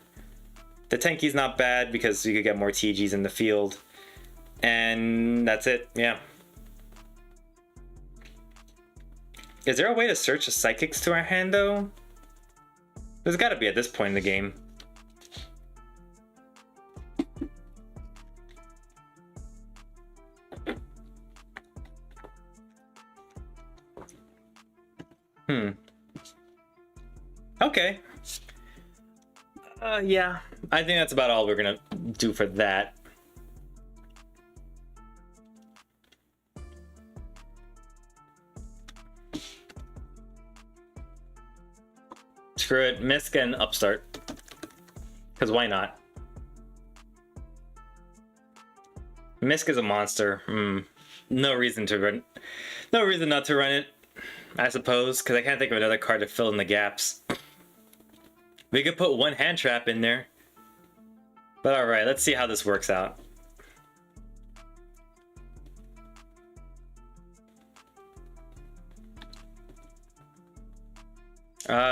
The Tenki's not bad because we could get more TGs in the field, and that's it. Yeah. Is there a way to search the Psychics to our hand though? There's got to be at this point in the game. Okay. Yeah. I think that's about all we're gonna do for that. Screw it, Misk and Upstart. Because why not? Misk is a monster. No reason to run. No reason not to run it, I suppose, because I can't think of another card to fill in the gaps. We could put one hand trap in there. But alright, let's see how this works out.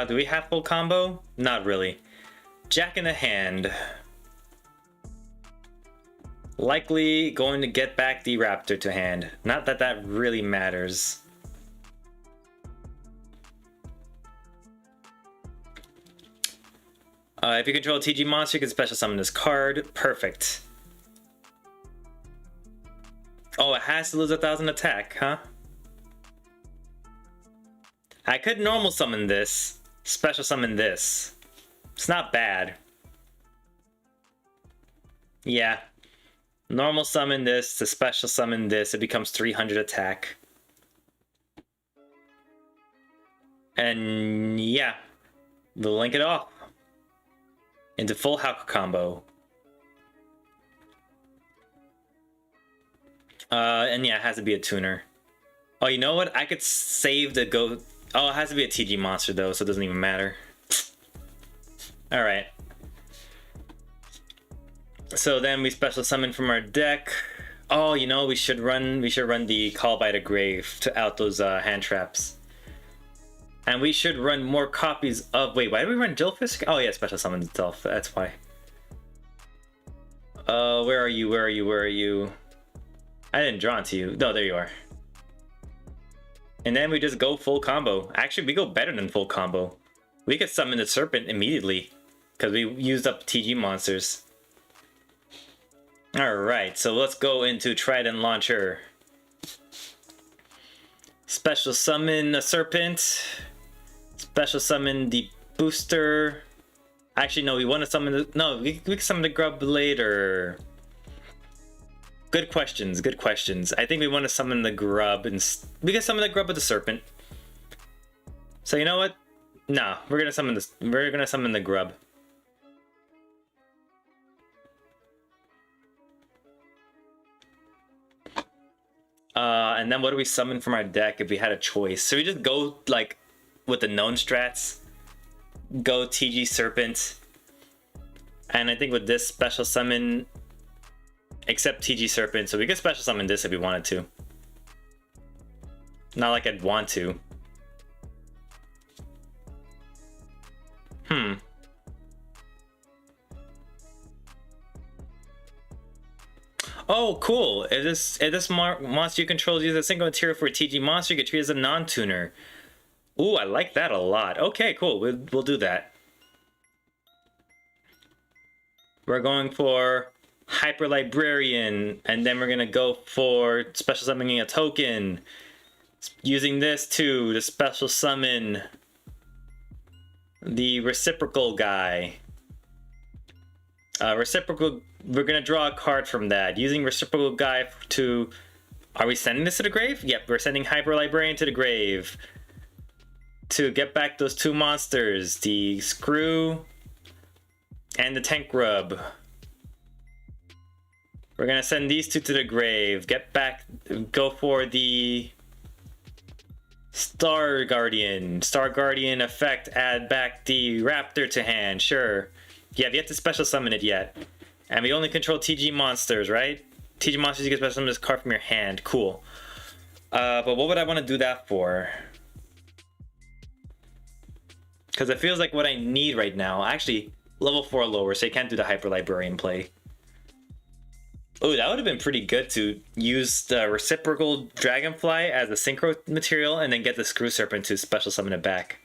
Do we have full combo? Not really. Jack in the hand. Likely going to get back the Raptor to hand. Not that that really matters. If you control a TG monster, you can special summon this card. Perfect. Oh, it has to lose 1,000 attack, huh? I could normal summon this, special summon this. It's not bad. Yeah. Normal summon this to special summon this, it becomes 300 attack. And yeah, we'll link it off into full Hauka combo. And yeah, it has to be a tuner. Oh, you know what? I could save the go. Oh, it has to be a TG monster though, so it doesn't even matter. All right. So then we special summon from our deck. Oh, you know, we should run the Call by the Grave to out those hand traps. And we should run more copies of... Wait, why do we run Jillfish? Oh yeah, special summons itself. That's why. Where are you? Where are you? Where are you? I didn't draw onto you. No, there you are. And then we just go full combo. Actually, we go better than full combo. We could summon the Serpent immediately because we used up TG monsters. Alright, so let's go into Trident Launcher. Special summon a Serpent. Special summon the Booster. Actually, no, we want to summon the... No, we can summon the Grub later. Good questions, good questions. I think we want to summon the Grub, and we can summon the Grub with the Serpent. So you know what? No, we're gonna summon this. We're gonna summon the Grub. And then what do we summon from our deck if we had a choice? So we just go like with the known strats. Go TG Serpent. And I think with this special summon, except TG Serpent, so we could special summon this if we wanted to. Not like I'd want to. Oh, cool. If this monster you control uses a single material for a TG monster, you can treat it as a non-tuner. Ooh, I like that a lot. Okay, cool. We'll do that. We're going for Hyper Librarian, and then we're gonna go for special summoning a token. Using this to special summon the reciprocal guy. Reciprocal, we're gonna draw a card from that. Using reciprocal guy to... Are we sending this to the grave? Yep, we're sending Hyper Librarian to the grave. To get back those two monsters, the Screw and the Tank Grub. We're gonna send these two to the grave. Get back, go for the Star Guardian. Star Guardian effect, add back the Raptor to hand, sure. Yeah, we have to special summon it yet. And we only control TG monsters, right? TG monsters, you can special summon this card from your hand, cool. But what would I want to do that for? Because it feels like what I need right now. Actually, level 4 lower, so you can't do the Hyper Librarian play. Oh, that would have been pretty good to use the reciprocal Dragonfly as a synchro material and then get the Screw Serpent to special summon it back.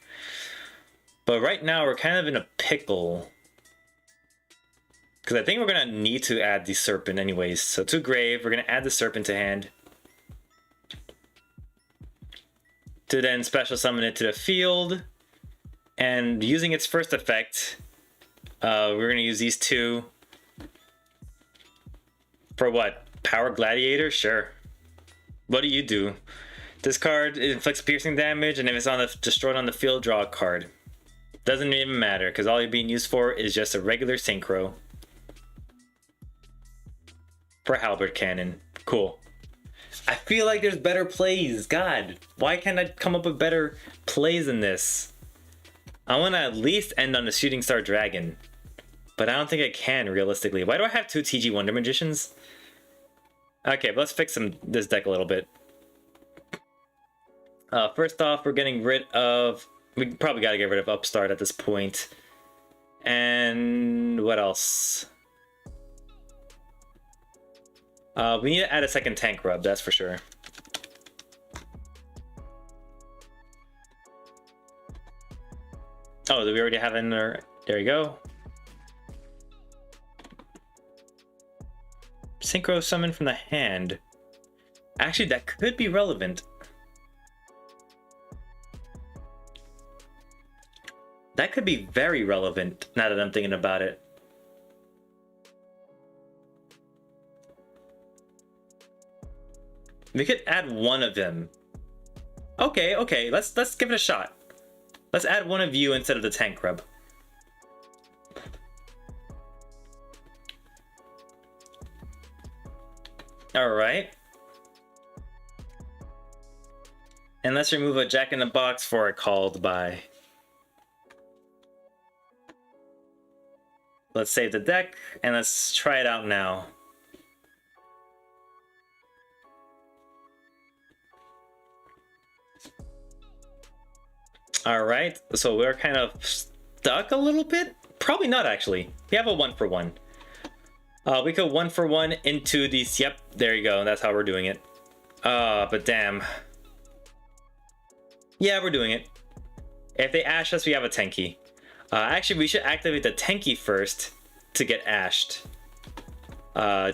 But right now, we're kind of in a pickle. Because I think we're going to need to add the Serpent anyways. So to grave, we're going to add the Serpent to hand. To then special summon it to the field. And using its first effect, we're going to use these two. For what? Power Gladiator? Sure. What do you do? This card inflicts piercing damage, and if it's destroyed on the field, draw a card. Doesn't even matter, because all you're being used for is just a regular synchro. For Halberd Cannon. Cool. I feel like there's better plays. God, why can't I come up with better plays than this? I want to at least end on the Shooting Star Dragon. But I don't think I can, realistically. Why do I have two TG Wonder Magicians? Okay, but let's fix this deck a little bit. First off, we're getting rid of... We probably gotta get rid of Upstart at this point. And... what else? We need to add a second Tank Grub, that's for sure. Oh, do we already have it in there? There we go. Synchro summon from the hand. Actually, that could be relevant. That could be very relevant now that I'm thinking about it. We could add one of them. Okay, let's give it a shot. Let's add one of you instead of the Tank Grub. Alright. And let's remove a Jack in the Box for a Called By. Let's save the deck, and let's try it out now. Alright, so we're kind of stuck a little bit? Probably not, actually. We have a 1-for-1. We go 1-for-1 into these. Yep, there you go. That's how we're doing it. But damn. Yeah, we're doing it. If they ash us, we have a Tenki. Actually, we should activate the Tenki first to get ashed.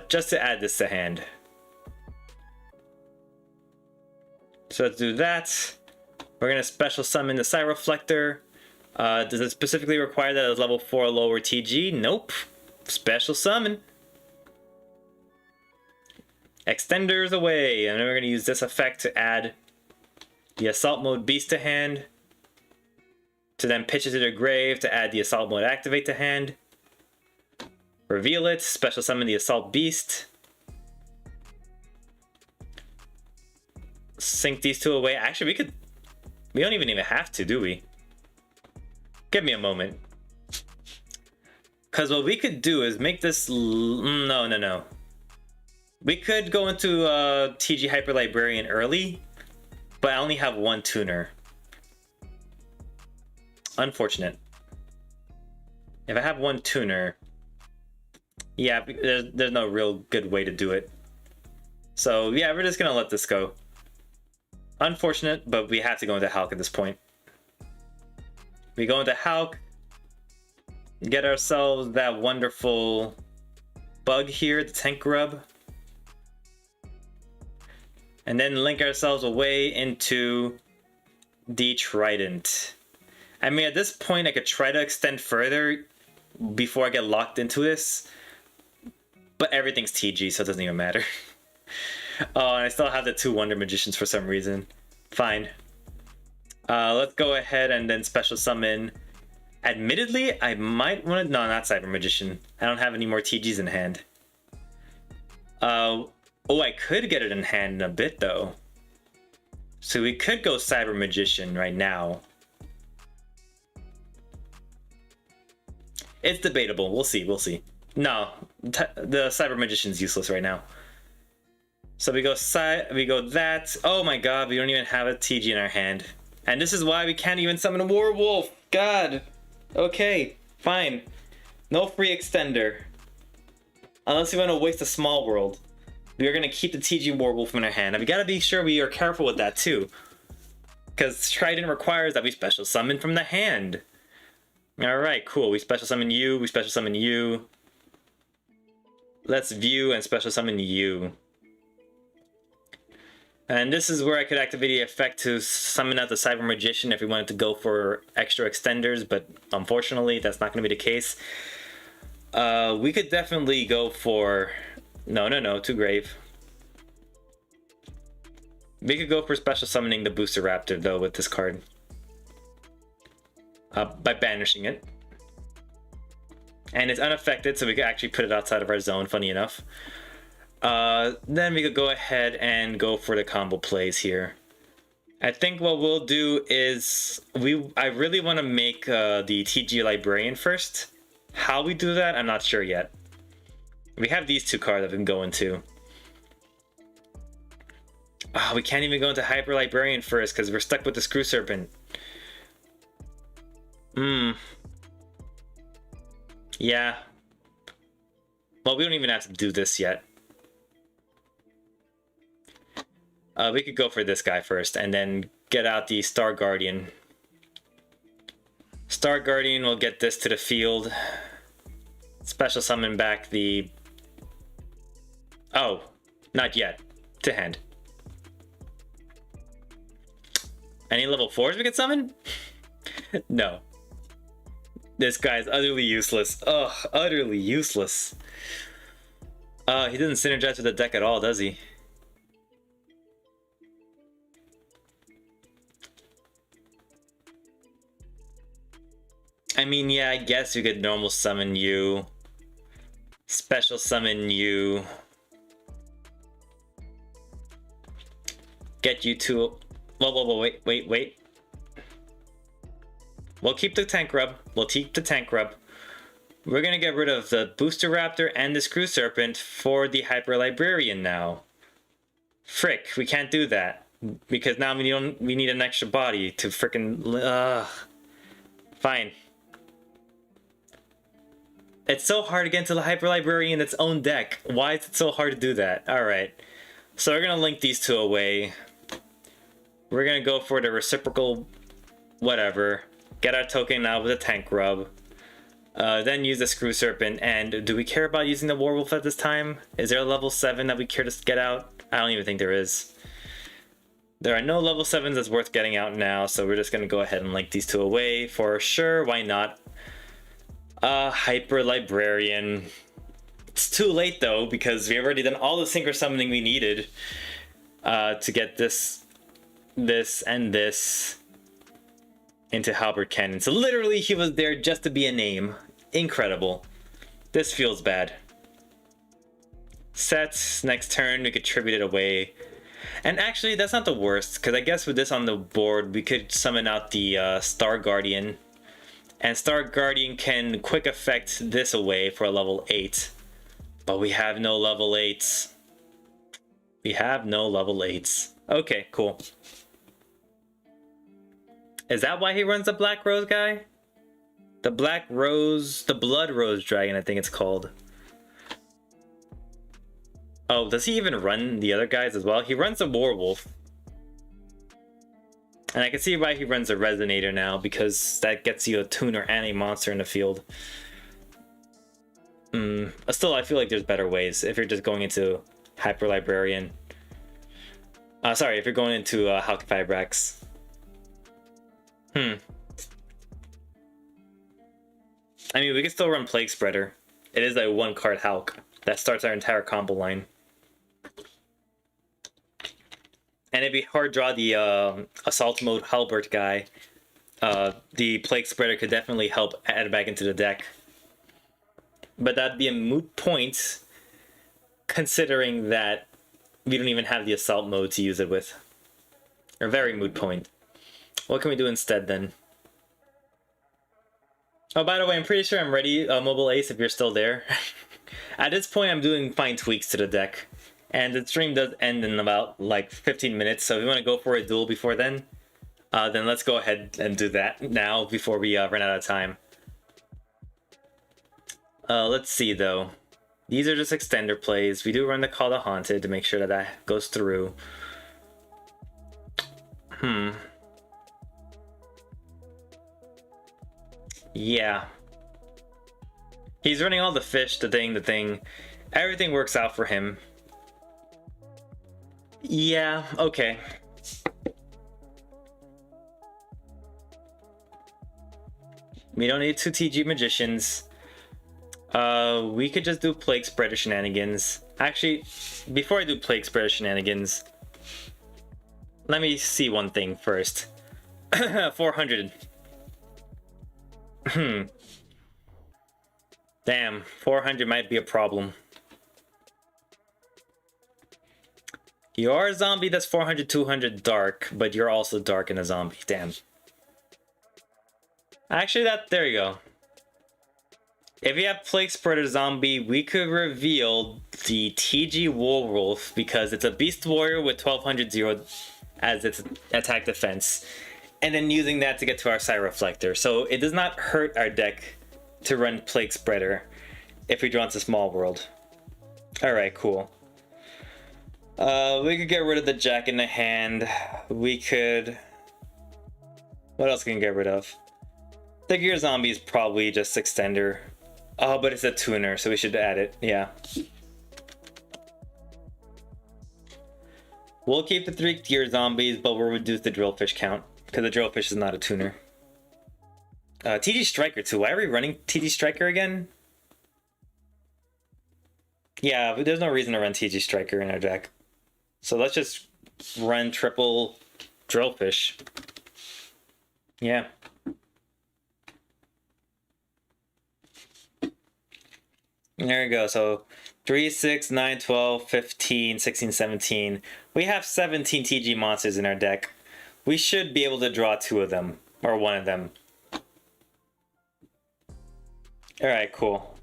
Just to add this to hand. So let's do that. We're gonna special summon the Side Reflector. Does it specifically require that it's level 4 lower TG? Nope. Special summon. Extenders away, and then we're gonna use this effect to add the Assault Mode Beast to hand. To then pitch it to the grave to add the Assault Mode Activate to hand. Reveal it, special summon the Assault Beast. Sync these two away. Actually, we don't even have to, do we? Give me a moment. Because what we could do is make this... No. We could go into TG Hyper Librarian early, but I only have one tuner. Unfortunate. If I have one tuner, yeah, there's no real good way to do it. So yeah, we're just gonna let this go. Unfortunate, but we have to go into Hulk at this point. We go into Hulk, get ourselves that wonderful bug here, the tank grub, and then link ourselves away into the Trident. I mean, at this point, I could try to extend further before I get locked into this, but everything's TG, so it doesn't even matter. Oh, and I still have the 2 Wonder Magicians for some reason. Fine. Let's go ahead and then special summon. Admittedly, I might want to... No, not Cyber Magician. I don't have any more TGs in hand. Oh, I could get it in hand in a bit, though. So we could go Cyber Magician right now. It's debatable. We'll see. No, the Cyber Magician's useless right now. So we go that. Oh my god, we don't even have a TG in our hand. And this is why we can't even summon a Werewolf. God. Okay, fine. No free extender. Unless we want to waste a small world. We are going to keep the TG Werewolf in our hand. And we got to be sure we are careful with that too. Because Trident requires that we special summon from the hand. Alright, cool. We special summon you. We special summon you. Let's view and special summon you. And this is where I could activate the effect to summon out the Cyber Magician if we wanted to go for extra extenders, but unfortunately that's not going to be the case. We could definitely go for... No, too grave. We could go for special summoning the Booster Raptor though with this card. By banishing it. And it's unaffected, so we could actually put it outside of our zone, funny enough. Then we could go ahead and go for the combo plays here. I think what we'll do is... I really want to make the TG Librarian first. How we do that, I'm not sure yet. We have these 2 cards I've been going to. Oh, we can't even go into Hyper Librarian first because we're stuck with the Screw Serpent. Yeah. Well, we don't even have to do this yet. We could go for this guy first and then get out the Star Guardian. Star Guardian will get this to the field. Special summon back the... Oh, not yet. To hand. Any level 4s we could summon? No. This guy's utterly useless. Ugh, utterly useless. He doesn't synergize with the deck at all, does he? I mean, yeah, I guess you could normal summon you. Special summon you. Get you to... Whoa, wait. We'll keep the tank rub. We're gonna get rid of the Booster Raptor and the Screw Serpent for the Hyper Librarian now. Frick, we can't do that. Because now we need an extra body to frickin'... Fine. It's so hard to get into the Hyper Librarian in its own deck. Why is it so hard to do that? Alright. So we're gonna link these two away. We're gonna go for the reciprocal whatever. Get our token out with a tank rub. Then use the Screw Serpent. And do we care about using the Warwolf at this time? Is there a level 7 that we care to get out? I don't even think there is. There are no level 7s that's worth getting out now, so we're just gonna go ahead and link these two away for sure. Why not? Hyper Librarian. It's too late though, because we've already done all the synchro summoning we needed to get this, and this into Halberd Cannon. So literally he was there just to be a name. Incredible. This feels bad. Sets, next turn we could tribute it away. And actually that's not the worst, because I guess with this on the board we could summon out the Star Guardian. And Star Guardian can quick effect this away for a level 8. But we have no level 8s. We have no level 8s. Okay, cool. Is that why he runs the Black Rose guy? The Black Rose... the Blood Rose Dragon, I think it's called. Oh, does he even run the other guys as well? He runs the Warwolf. And I can see why he runs a Resonator now, because that gets you a tuner and a monster in the field. Still, I feel like there's better ways if you're just going into Hyper Librarian. Sorry, if you're going into Halqifibrax. I mean, we can still run Plague Spreader. It is a 1-card Hulk that starts our entire combo line. And if we hard draw the Assault Mode Halberd guy, the Plague Spreader could definitely help add it back into the deck. But that'd be a moot point, considering that we don't even have the Assault Mode to use it with. A very moot point. What can we do instead then? Oh, by the way, I'm pretty sure I'm ready, Mobile Ace, if you're still there. At this point, I'm doing fine tweaks to the deck. And the stream does end in about like 15 minutes, so if you want to go for a duel before then let's go ahead and do that now before we run out of time. Let's see though. These are just extender plays. We do run the Call the Haunted to make sure that that goes through. Yeah. He's running all the fish, the thing. Everything works out for him. Yeah, okay. We don't need 2 TG Magicians. We could just do Plague Spreader shenanigans. Actually, before I do Plague Spreader shenanigans, let me see one thing first. 400. Damn, 400 might be a problem. You're a zombie that's 400, 200 dark, but you're also dark in a zombie. Damn. Actually, there you go. If you have Plague Spreader Zombie, we could reveal the TG Warwolf because it's a Beast Warrior with 1200 0 as its attack defense. And then using that to get to our Psi Reflector. So it does not hurt our deck to run Plague Spreader if we draw into Small World. Alright, cool. We could get rid of the Jack in the Hand. We could... What else can we get rid of? The Gear Zombie is probably just Extender. Oh, but it's a tuner, so we should add it. Yeah. We'll keep the 3 Gear Zombies, but we'll reduce the Drillfish count, because the Drillfish is not a tuner. TG Striker too. Why are we running TG Striker again? Yeah, but there's no reason to run TG Striker in our deck. So let's just run triple Drillfish. Yeah. There we go. So 3, 6, 9, 12, 15, 16, 17. We have 17 TG monsters in our deck. We should be able to draw 2 of them, or 1 of them. Alright, cool.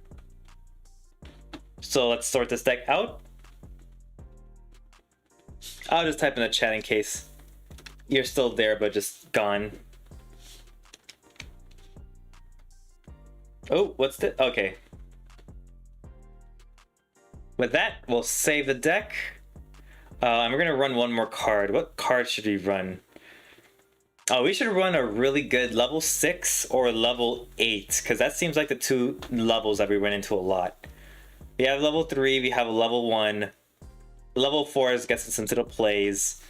So let's sort this deck out. I'll just type in the chat in case you're still there but just gone. Oh, what's the... Okay. With that, we'll save the deck. And we're gonna run one more card. What card should we run? Oh, we should run a really good level 6 or level 8, because that seems like the two levels that we run into a lot. We have level 3, we have a level 1. Level 4 gets us into the plays.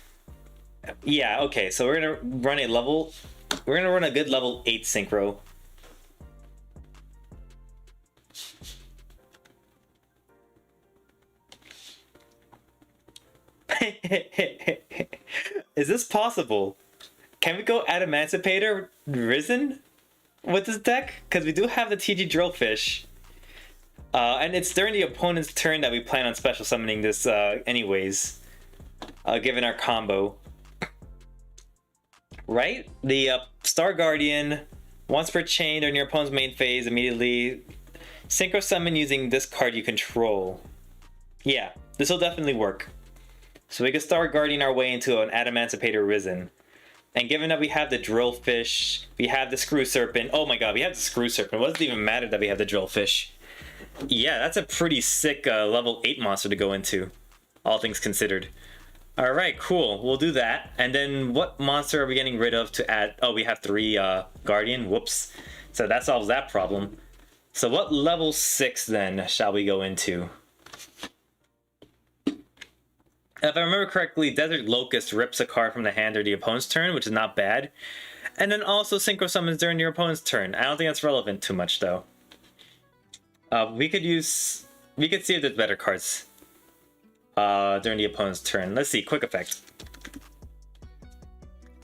Yeah, okay, so we're gonna run a good level 8 synchro. Is this possible? Can we go Emancipator Risen with this deck? Because we do have the TG Drillfish. And it's during the opponent's turn that we plan on special summoning this anyways. Given our combo. Right? The Star Guardian, once per chain during your opponent's main phase, immediately synchro summon using this card you control. Yeah, this will definitely work. So we can Star Guardian our way into an Emancipator Risen. And given that we have the Drillfish, we have the Screw Serpent. Oh my god, we have the Screw Serpent. What does it even matter that we have the Drillfish? Yeah, that's a pretty sick level 8 monster to go into, all things considered. Alright, cool. We'll do that. And then what monster are we getting rid of to add? Oh, we have 3 Guardian. Whoops. So that solves that problem. So what level 6 then shall we go into? If I remember correctly, Desert Locust rips a card from the hand or the opponent's turn, which is not bad. And then also synchro summons during your opponent's turn. I don't think that's relevant too much though. We could see if there's better cards during the opponent's turn. Let's see, quick effect.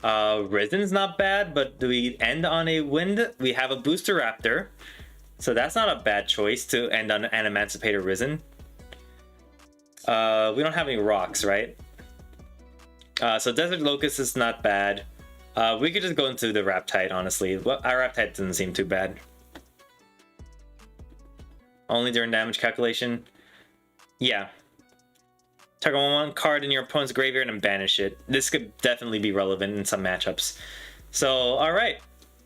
Risen's not bad, but do we end on a wind? We have a Booster Raptor, so that's not a bad choice to end on an Emancipator Risen. We don't have any rocks, right? So Desert Locust is not bad. We could just go into the Riptide, honestly. Well, our Riptide doesn't seem too bad. Only during damage calculation. Yeah. Target one card in your opponent's graveyard and banish it. This could definitely be relevant in some matchups. So, alright.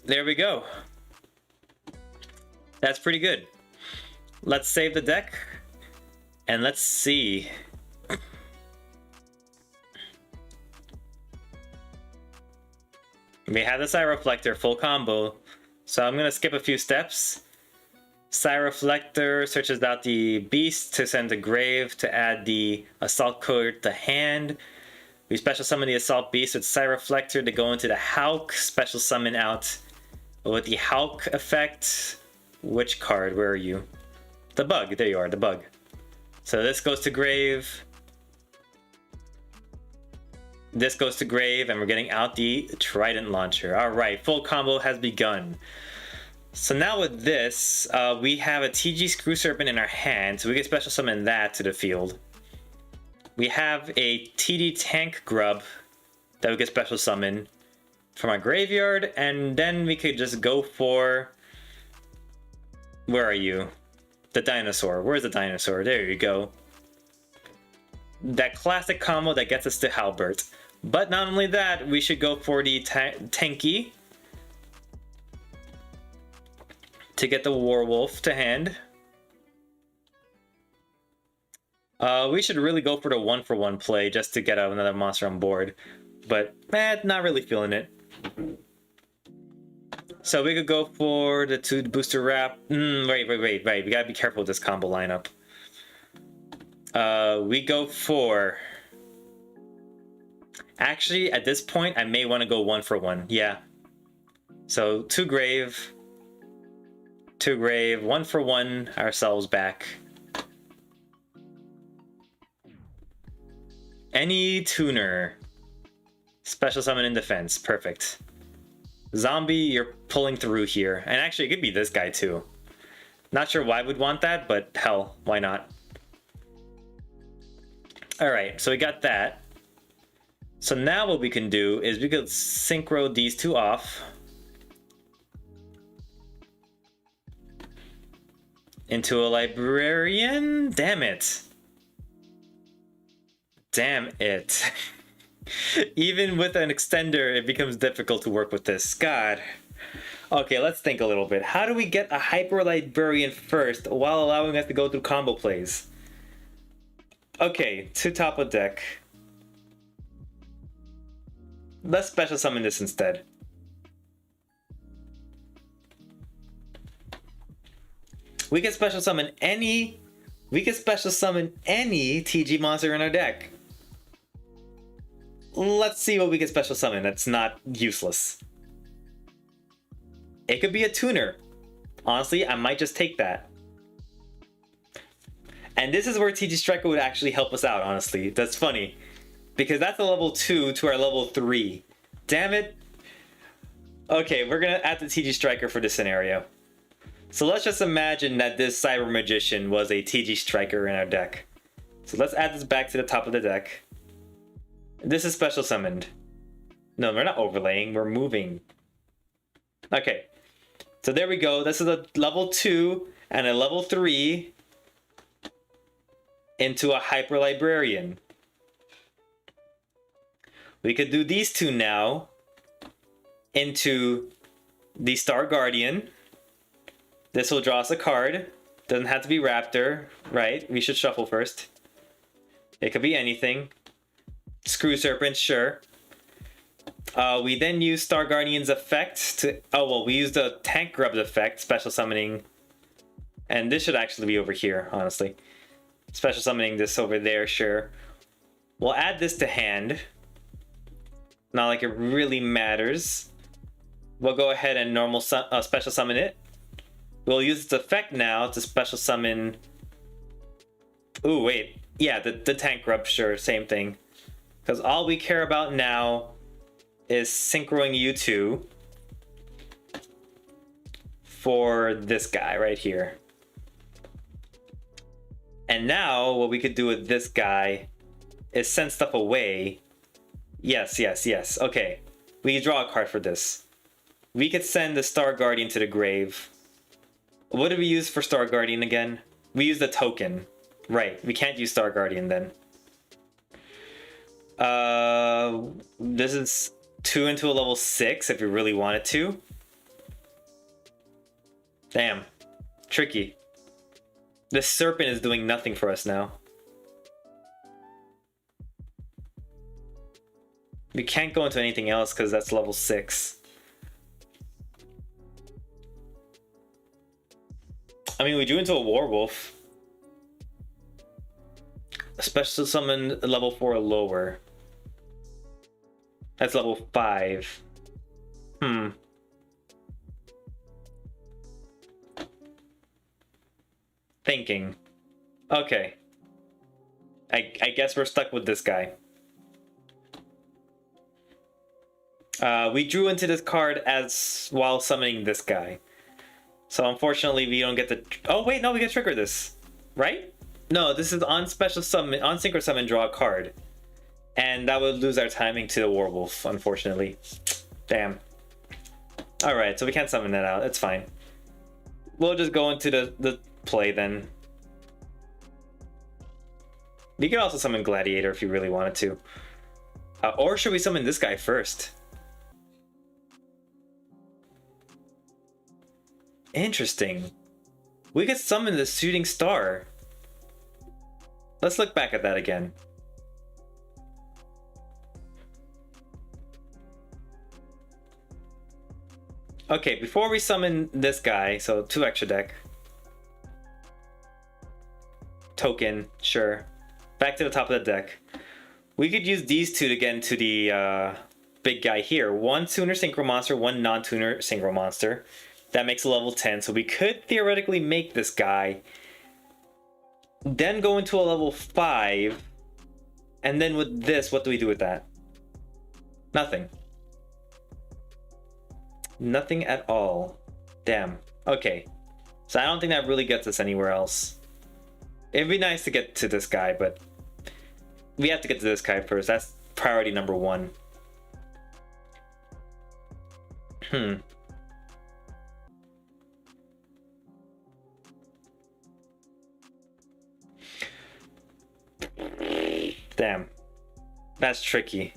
There we go. That's pretty good. Let's save the deck. And let's see. We have the Cyroflector full combo. So I'm gonna skip a few steps. Cyroflector searches out the beast to send to grave to add the assault code to hand. We special summon the assault beast with Cyroflector to go into the Hulk. Special summon out with the Hulk effect. Which card? Where are you? The bug. There you are, the bug. So this goes to grave. This goes to grave, and we're getting out the Trident Launcher. Alright, full combo has begun. So now with this, we have a TG Screw Serpent in our hand, so we can special summon that to the field. We have a TD Tank Grub that we can special summon from our graveyard, and then we could just go for... Where are you? The dinosaur. Where's the dinosaur? There you go. That classic combo that gets us to Halbert. But not only that, we should go for the Tanky to get the Warwolf to hand. We should really go for the 1-for-1 play just to get another monster on board. But, not really feeling it. So we could go for the 2 booster wrap. Wait. We gotta be careful with this combo lineup. We go for... Actually, at this point, I may want to go 1-for-1. Yeah. So 2 grave. 2 grave. 1-for-1 ourselves back. Any tuner. Special summon in defense. Perfect. Zombie, you're pulling through here. And actually, it could be this guy too. Not sure why we'd want that, but hell, why not? Alright, so we got that. So now what we can do is we could synchro these 2 off. Into a librarian? Damn it. Damn it. Even with an extender, it becomes difficult to work with this. God. Okay, let's think a little bit. How do we get a Hyper Librarian first while allowing us to go through combo plays? Okay, to top of deck. Let's special summon this instead. We can special summon any TG monster in our deck. Let's see what we can special summon that's not useless. It could be a tuner. Honestly, I might just take that. And this is where TG Striker would actually help us out, honestly. That's funny. Because that's a level 2 to our level 3. Damn it. Okay, we're gonna add the TG Striker for this scenario. So let's just imagine that this Cyber Magician was a TG Striker in our deck. So let's add this back to the top of the deck. This is special summoned. No, we're not overlaying, we're moving. Okay, so there we go. This is a level 2 and a level 3 into a Hyper Librarian. We could do these two now into the Star Guardian. This will draw us a card. Doesn't have to be Raptor, right? We should shuffle first. It could be anything. Screw Serpent, sure. We then use Star Guardian's effect to... Oh, well, we use the Tank Grub's effect, special summoning. And this should actually be over here, honestly. Special summoning this over there, sure. We'll add this to hand. Not like it really matters. We'll go ahead and special summon it. We'll use its effect now to special summon... Ooh, wait. Yeah, the Tank Grub, sure, same thing. Because all we care about now is synchroing you two for this guy right here. And now what we could do with this guy is send stuff away. Yes, yes, yes. Okay. We can draw a card for this. We could send the Star Guardian to the grave. What did we use for Star Guardian again? We used the token. Right. We can't use Star Guardian then. This is 2 into a level 6 if you really wanted to. Damn. Tricky. This Serpent is doing nothing for us now. We can't go into anything else because that's level 6. I mean, we drew into a Werewolf. Special summon level 4 or lower. That's level 5. Thinking. Okay. I guess we're stuck with this guy. We drew into this card as while summoning this guy. So unfortunately we don't get the... Oh wait, no, we can trigger this. Right? No, this is on special summon, on synchro summon, draw a card. And that would lose our timing to the Werewolf, unfortunately. Damn. Alright, so we can't summon that out. It's fine. We'll just go into the play then. You could also summon Gladiator if you really wanted to. Or should we summon this guy first? Interesting. We could summon the Shooting Star. Let's look back at that again. Okay, before we summon this guy, so 2 extra deck. Token, sure. Back to the top of the deck. We could use these two to get into the big guy here. 1 tuner synchro monster, 1 non-tuner synchro monster. That makes a level 10, so we could theoretically make this guy. Then go into a level 5. And then with this, what do we do with that? Nothing. Nothing at all. Damn. Okay. So I don't think that really gets us anywhere else. It'd be nice to get to this guy, but we have to get to this guy first. That's priority number 1. Damn. That's tricky.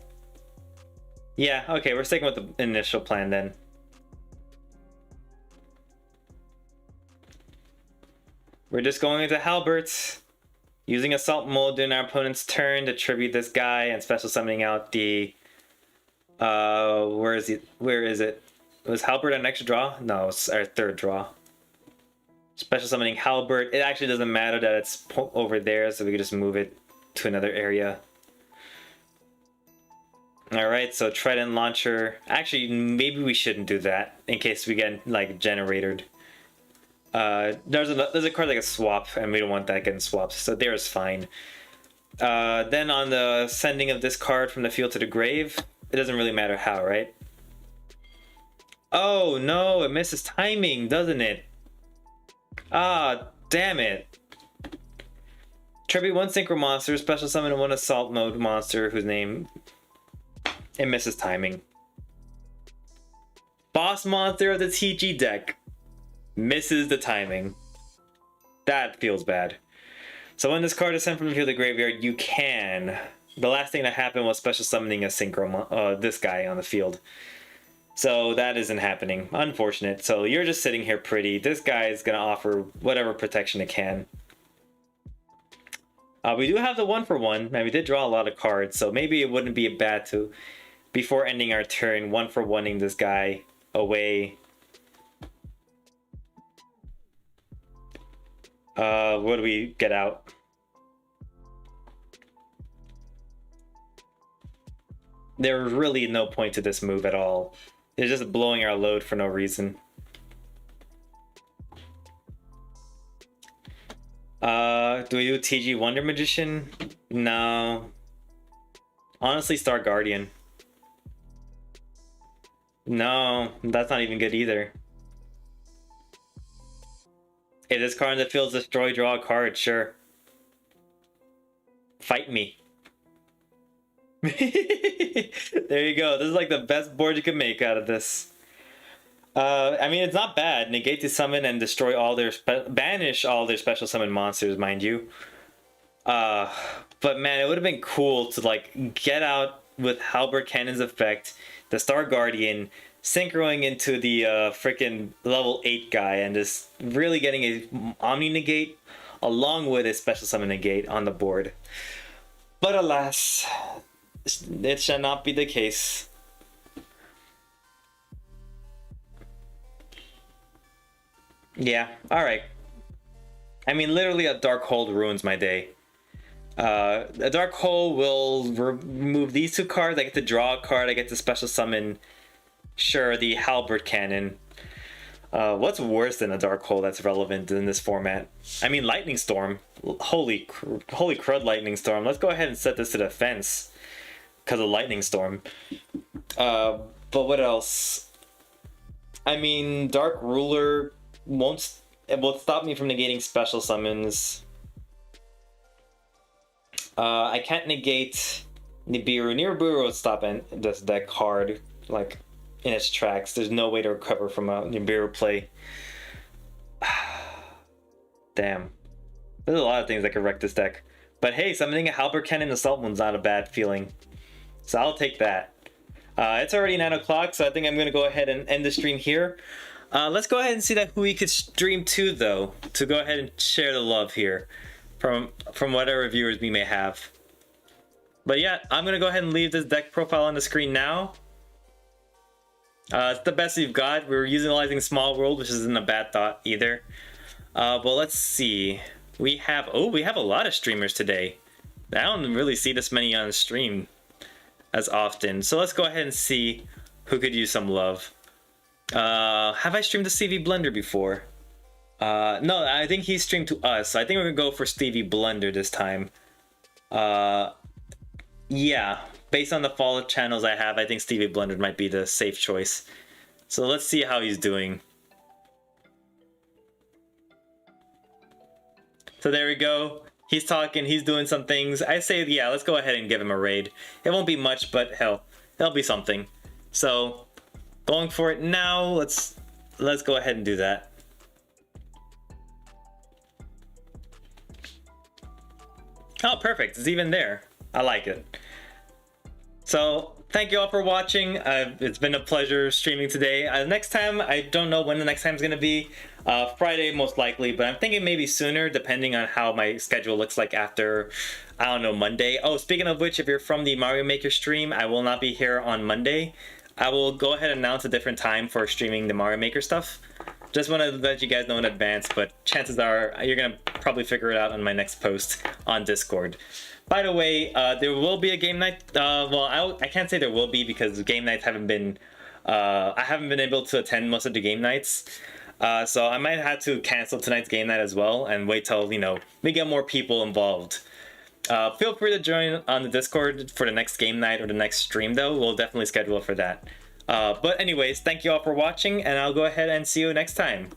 Yeah, okay, we're sticking with the initial plan then. We're just going into Halberts. Using Assault Mode during our opponent's turn to tribute this guy and special summoning out the... where is it? Where is it? Was Halberd an extra draw? No, it's our third draw. Special summoning Halberd. It actually doesn't matter that it's over there, so we can just move it to another area. Alright, so Trident Launcher. Actually, maybe we shouldn't do that in case we get, like, generated. There's a card like a swap, and we don't want that getting swapped, so there is fine. Then on the sending of this card from the field to the grave, it doesn't really matter how, right? Oh no, it misses timing, doesn't it? Ah, damn it. Tribute one synchro monster, special summon one assault mode monster whose name... It misses timing. Boss monster of the TG deck. Misses the timing. That feels bad. So when this card is sent from the field to the graveyard, you can... The last thing that happened was special summoning a synchro, this guy on the field. So that isn't happening. Unfortunate. So you're just sitting here pretty. This guy is going to offer whatever protection it can. We do have the 1-for-1, and we did draw a lot of cards, so maybe it wouldn't be bad to, before ending our turn, 1-for-1ing this guy away. What do we get out? There's really no point to this move at all. It's just blowing our load for no reason. Do we do TG Wonder Magician? No. Honestly, Star Guardian. No, that's not even good either. If this card in the field is destroy, draw a card, sure. Fight me. There you go. This is like the best board you could make out of this. I mean, it's not bad. Negate to summon and destroy all their... Banish all their special summon monsters, mind you. But man, it would have been cool to like get out with Halberd Cannon's effect, the Star Guardian, synchroing into the freaking level 8 guy and just really getting a Omni Negate along with a special summon negate on the board. But alas, it shall not be the case. Yeah, alright. I mean, literally a Dark Hole ruins my day. A Dark Hole will remove these two cards. I get to draw a card, I get to special summon, sure, the Halberd Cannon. What's worse than a Dark Hole that's relevant in this format? I mean, Lightning Storm. Holy crud, Lightning Storm. Let's go ahead and set this to defense because of Lightning Storm. But what else? I mean, Dark Ruler it won't stop me from negating special summons. I can't negate Nibiru. Nibiru will stop that card like in its tracks. There's no way to recover from a Nibiru play. Damn. There's a lot of things that could wreck this deck. But hey, summoning a Halberd Cannon Assault Moon's not a bad feeling. So I'll take that. It's already 9 o'clock, so I think I'm going to go ahead and end the stream here. Let's go ahead and see who we could stream to, though, to go ahead and share the love here from whatever viewers we may have. But yeah, I'm going to go ahead and leave this deck profile on the screen now. It's the best you've got. We're utilizing Small World, which isn't a bad thought either. But let's see. We have a lot of streamers today. I don't really see this many on the stream as often. So let's go ahead and see who could use some love. Have I streamed to Stevie Blender before? No, I think he streamed to us. So I think we're gonna go for Stevie Blender this time. Yeah, based on the follow channels I have, I think Stevie Blender might be the safe choice. So let's see how he's doing. So there we go. He's talking, he's doing some things. I say, yeah, let's go ahead and give him a raid. It won't be much, but hell, it'll be something. So, going for it now, let's go ahead and do that. Oh, perfect, it's even there. I like it. So, thank you all for watching. It's been a pleasure streaming today. Next time, I don't know when the next time is going to be. Friday most likely, but I'm thinking maybe sooner depending on how my schedule looks like after, I don't know, Monday. Oh, speaking of which, if you're from the Mario Maker stream, I will not be here on Monday. I will go ahead and announce a different time for streaming the Mario Maker stuff. Just want to let you guys know in advance, but chances are you're going to probably figure it out on my next post on Discord. By the way, there will be a game night. Well, I can't say there will be because game nights haven't been... I haven't been able to attend most of the game nights. So I might have to cancel tonight's game night as well and wait till, you know, we get more people involved. Feel free to join on the Discord for the next game night or the next stream, though. We'll definitely schedule it for that. But anyways, thank you all for watching, and I'll go ahead and see you next time.